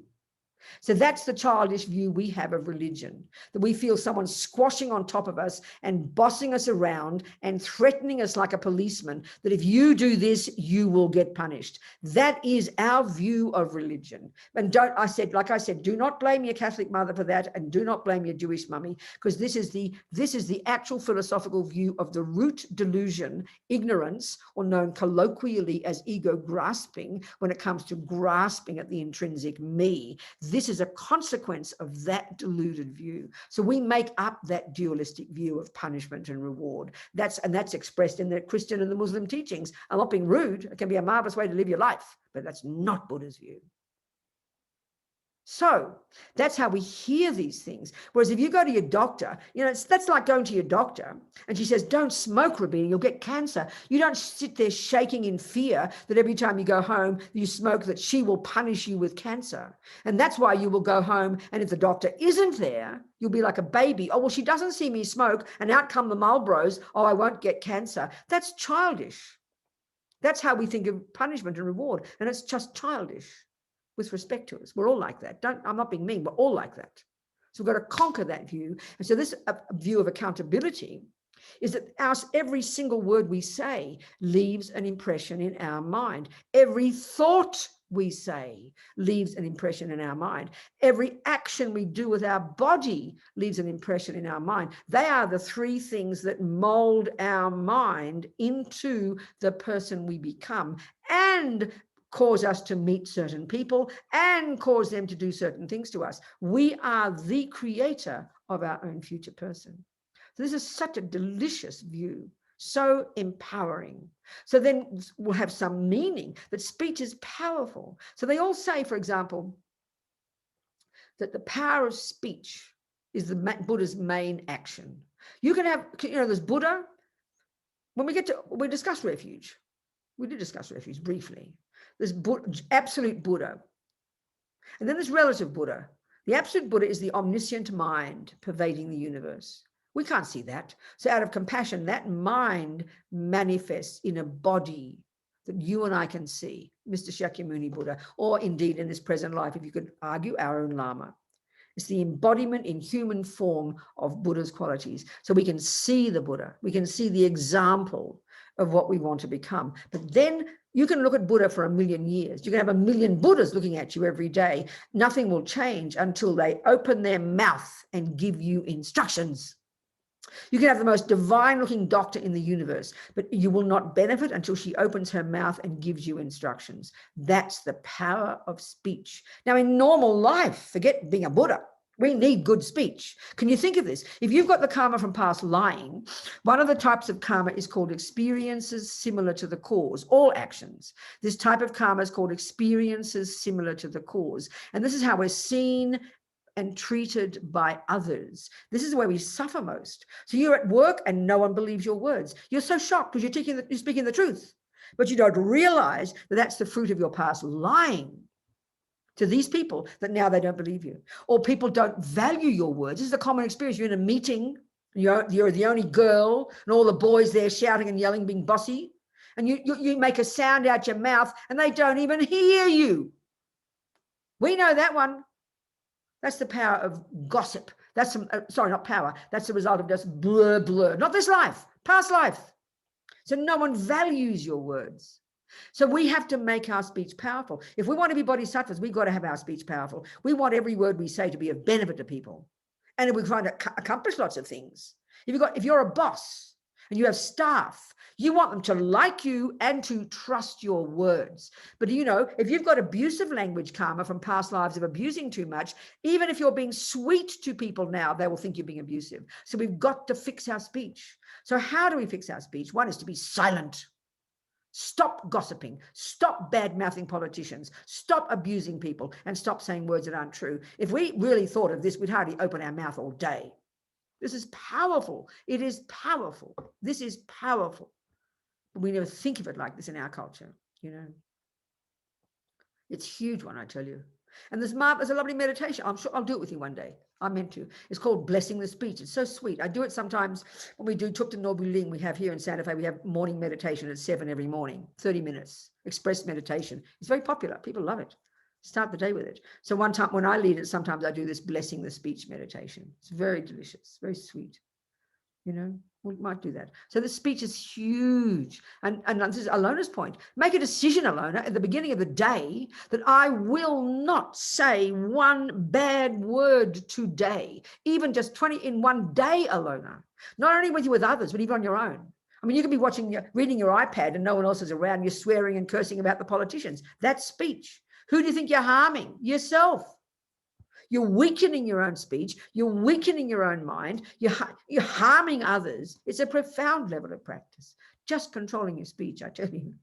So that's the childish view we have of religion, that we feel someone squashing on top of us and bossing us around and threatening us like a policeman, that if you do this, you will get punished. That is our view of religion. And like I said, do not blame your Catholic mother for that, and do not blame your Jewish mummy, because this is the actual philosophical view of the root delusion, ignorance, or known colloquially as ego grasping, when it comes to grasping at the intrinsic me. This is a consequence of that deluded view. So we make up that dualistic view of punishment and reward. That's expressed in the Christian and the Muslim teachings. I'm not being rude. It can be a marvelous way to live your life, but that's not Buddha's view. So that's how we hear these things. Whereas if you go to your doctor, that's like going to your doctor and she says, don't smoke, Robina, you'll get cancer. You don't sit there shaking in fear that every time you go home, you smoke, that she will punish you with cancer. And that's why you will go home. And if the doctor isn't there, you'll be like a baby. Oh, well, she doesn't see me smoke and out come the Marlboros. Oh, I won't get cancer. That's childish. That's how we think of punishment and reward. And it's just childish. With respect to us, we're all like that. I'm not being mean, we're all like that. So we've got to conquer that view. And so this view of accountability is that every single word we say leaves an impression in our mind. Every thought we say leaves an impression in our mind. Every action we do with our body leaves an impression in our mind. They are the three things that mold our mind into the person we become and cause us to meet certain people and cause them to do certain things to us. We are the creator of our own future person. So this is such a delicious view, so empowering. So then we'll have some meaning that speech is powerful. So they all say, for example, that the power of speech is the Buddha's main action. You can have, there's Buddha. When we discuss refuge. We did discuss refuge briefly. There's absolute Buddha. And then there's relative Buddha. The absolute Buddha is the omniscient mind pervading the universe. We can't see that. So out of compassion, that mind manifests in a body that you and I can see, Mr. Shakyamuni Buddha, or indeed in this present life, if you could argue, our own Lama. It's the embodiment in human form of Buddha's qualities. So we can see the Buddha. We can see the example of what we want to become. But then you can look at Buddha for 1,000,000 years. You can have 1,000,000 Buddhas looking at you every day. Nothing will change until they open their mouth and give you instructions. You can have the most divine looking doctor in the universe, but you will not benefit until she opens her mouth and gives you instructions. That's the power of speech. Now, in normal life, forget being a Buddha. We need good speech. Can you think of this? If you've got the karma from past lying, one of the types of karma is called experiences similar to the cause, all actions. This type of karma is called experiences similar to the cause. And this is how we're seen and treated by others. This is where we suffer most. So you're at work and no one believes your words. You're so shocked because you're speaking the truth, but you don't realize that that's the fruit of your past lying to these people, that now they don't believe you. Or people don't value your words. This is a common experience. You're in a meeting, you're the only girl, and all the boys there shouting and yelling, being bossy, and you make a sound out your mouth and they don't even hear you. We know that one. That's the power of gossip. That's sorry, not power. That's the result of just blur, blur. Not this life, past life. So no one values your words. So we have to make our speech powerful. If we want to be bodhisattvas, we've got to have our speech powerful. We want every word we say to be of benefit to people. And we're trying to accomplish lots of things. If you're a boss and you have staff, you want them to like you and to trust your words. But if you've got abusive language karma from past lives of abusing too much, even if you're being sweet to people now, they will think you're being abusive. So we've got to fix our speech. So how do we fix our speech? One is to be silent. Stop gossiping, stop bad-mouthing politicians, stop abusing people, and stop saying words that aren't true. If we really thought of this, we'd hardly open our mouth all day. This is powerful. It is powerful. This is powerful. But we never think of it like this in our culture, It's a huge one, I tell you. And there's a lovely meditation. I'm sure I'll do it with you one day. I meant to. It's called Blessing the Speech. It's so sweet. I do it sometimes when we do Tukta Nobu Ling. We have here in Santa Fe, we have morning meditation at 7 every morning, 30 minutes, express meditation. It's very popular. People love it. Start the day with it. So one time when I lead it, sometimes I do this Blessing the Speech meditation. It's very delicious, very sweet. We might do that. So the speech is huge. And this is Alona's point. Make a decision, Alona, at the beginning of the day that I will not say one bad word today, even just 20 in one day, Alona. Not only with others, but even on your own. I mean, you can be reading your iPad and no one else is around. You're swearing and cursing about the politicians. That's speech. Who do you think you're harming? Yourself. You're weakening your own speech. You're weakening your own mind. You're harming others. It's a profound level of practice. Just controlling your speech, I tell you.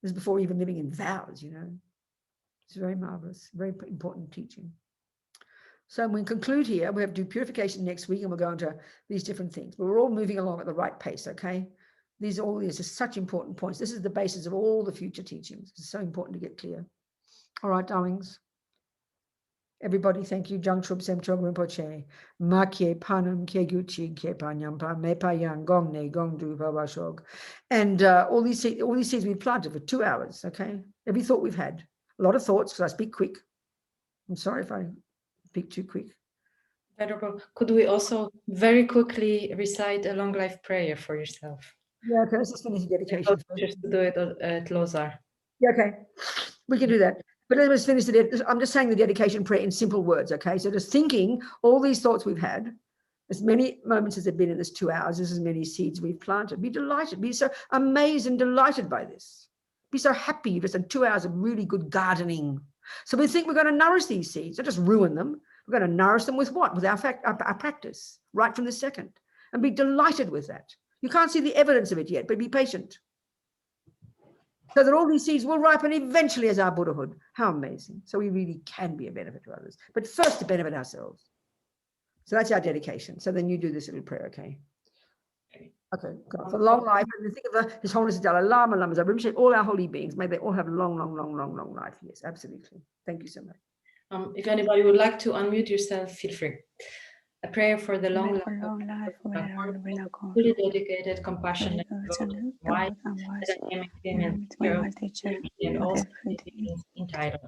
This is before even living in vows, It's very marvelous, very important teaching. So we conclude here. We have to do purification next week, and we'll go into these different things. But we're all moving along at the right pace, okay? These are such important points. This is the basis of all the future teachings. It's so important to get clear. All right, darlings. Everybody, thank you. Jang Trub Sem Chog Rinpoche. Ma Kye Panam Kye Guchi Kye Panyam Pa Me Pa Yang Gong Ne Gong Du Baba Shog. And all these seeds we've planted for 2 hours, okay? Every thought we've had. A lot of thoughts, because I speak quick. I'm sorry if I speak too quick.
Venerable, could we also very quickly recite a long life prayer for yourself?
Yeah, okay, let's just finish the dedication.
Just to do it at Lozar.
Yeah, okay, we can do that. But let's finish I'm just saying the dedication prayer in simple words, okay? So just thinking all these thoughts we've had, as many moments as there have been in this 2 hours, as many seeds we've planted. Be delighted, be so amazed and delighted by this. Be so happy you've just done 2 hours of really good gardening. So we think we're going to nourish these seeds, not just ruin them. We're going to nourish them with what? With our practice, right from the second. And be delighted with that. You can't see the evidence of it yet, but be patient. So that all these seeds will ripen eventually as our Buddhahood. How amazing. So we really can be a benefit to others, but first to benefit ourselves. So that's our dedication. So then you do this little prayer, okay? Okay, God, for long life, and think of His Holiness Dalai Lama, Lama Rim, all our holy beings, may they all have long life. Yes, absolutely. Thank you so much.
If anybody would like to unmute yourself, feel free. A prayer for the long life of fully dedicated, compassionate, wise, dynamic women, and all beings entitled.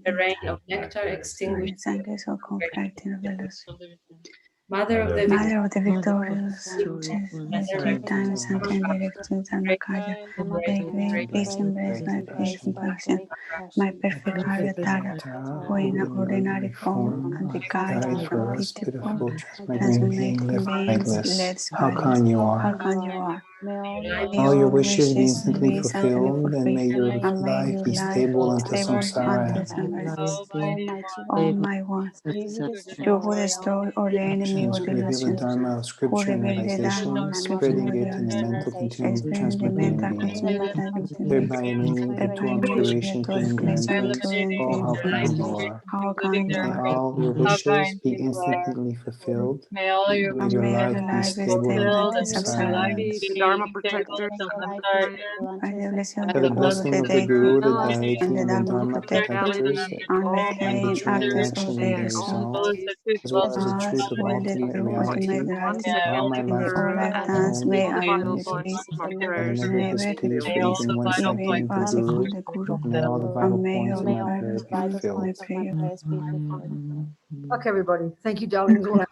The rain of nectar extinguished. Mother of the victorious, times and directions and Makaya, peace embrace my patient passion, my perfect heart who in an ordinary form and the guide of a beautiful, transformative beings,
how kind you are. All your wishes be instantly fulfilled, and may your life be stable until samsara.
All my wants, you who destroy all the enemy of
Reveal the Dharma of scripture and meditation, spreading it in the mental continuum of transmitting beings, thereby enabling the two obscuration and grandparents. Oh, how kind you are. May all your wishes be instantly fulfilled. May your life be stable until samsara ends.
Dharma protector.
For the blessing of the Guru, the deity, and the Dharma protectors, and the true direction and the result, as well as the truth of ultimate reality, all my lifetimes may I never experience faith in one second in the Guru, and may all the vital points of my prayer be fulfilled.
Okay, everybody. Thank you, darlings. All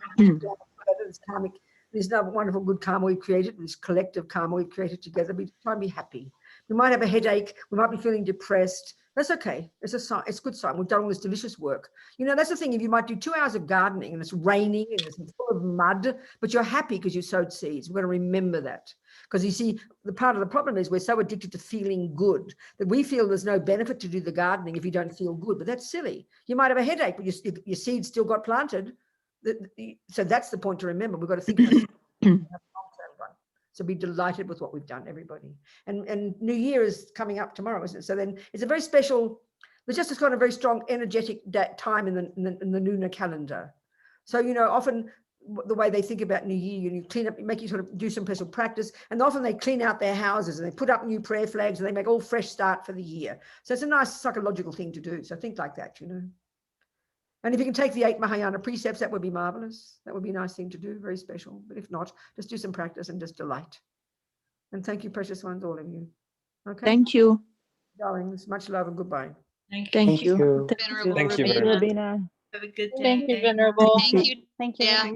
this karmic, this wonderful good karma we've created, this collective karma we've created together. We try and be happy. We might have a headache. We might be feeling depressed. That's okay. It's a sign. It's a good sign. We've done all this delicious work. You know, that's the thing. If you might do 2 hours of gardening and it's raining and it's full of mud, but you're happy because you sowed seeds. We've got to remember that. Because you see, the part of the problem is we're so addicted to feeling good that we feel there's no benefit to do the gardening if you don't feel good. But that's silly. You might have a headache, but your seeds still got planted. So that's the point to remember. We've got to think about long-term one. So be delighted with what we've done, everybody. And New Year is coming up tomorrow, isn't it? So then it's a very special, there's just got a very strong energetic time in the lunar calendar. So, you know, often the way they think about New Year, you clean up, make you sort of do some special practice, and often they clean out their houses and they put up new prayer flags and they make all fresh start for the year. So it's a nice psychological thing to do. So think like that, you know. And if you can take the 8 Mahayana precepts, that would be marvelous. That would be a nice thing to do, very special. But if not, just do some practice and just delight. And thank you, precious ones, all of you. Okay.
Thank you.
Darlings, much love and goodbye.
Thank you.
Venerable
Thank you,
Robina. Have a good day.
Thank you, Venerable.
Thank you.
Yeah.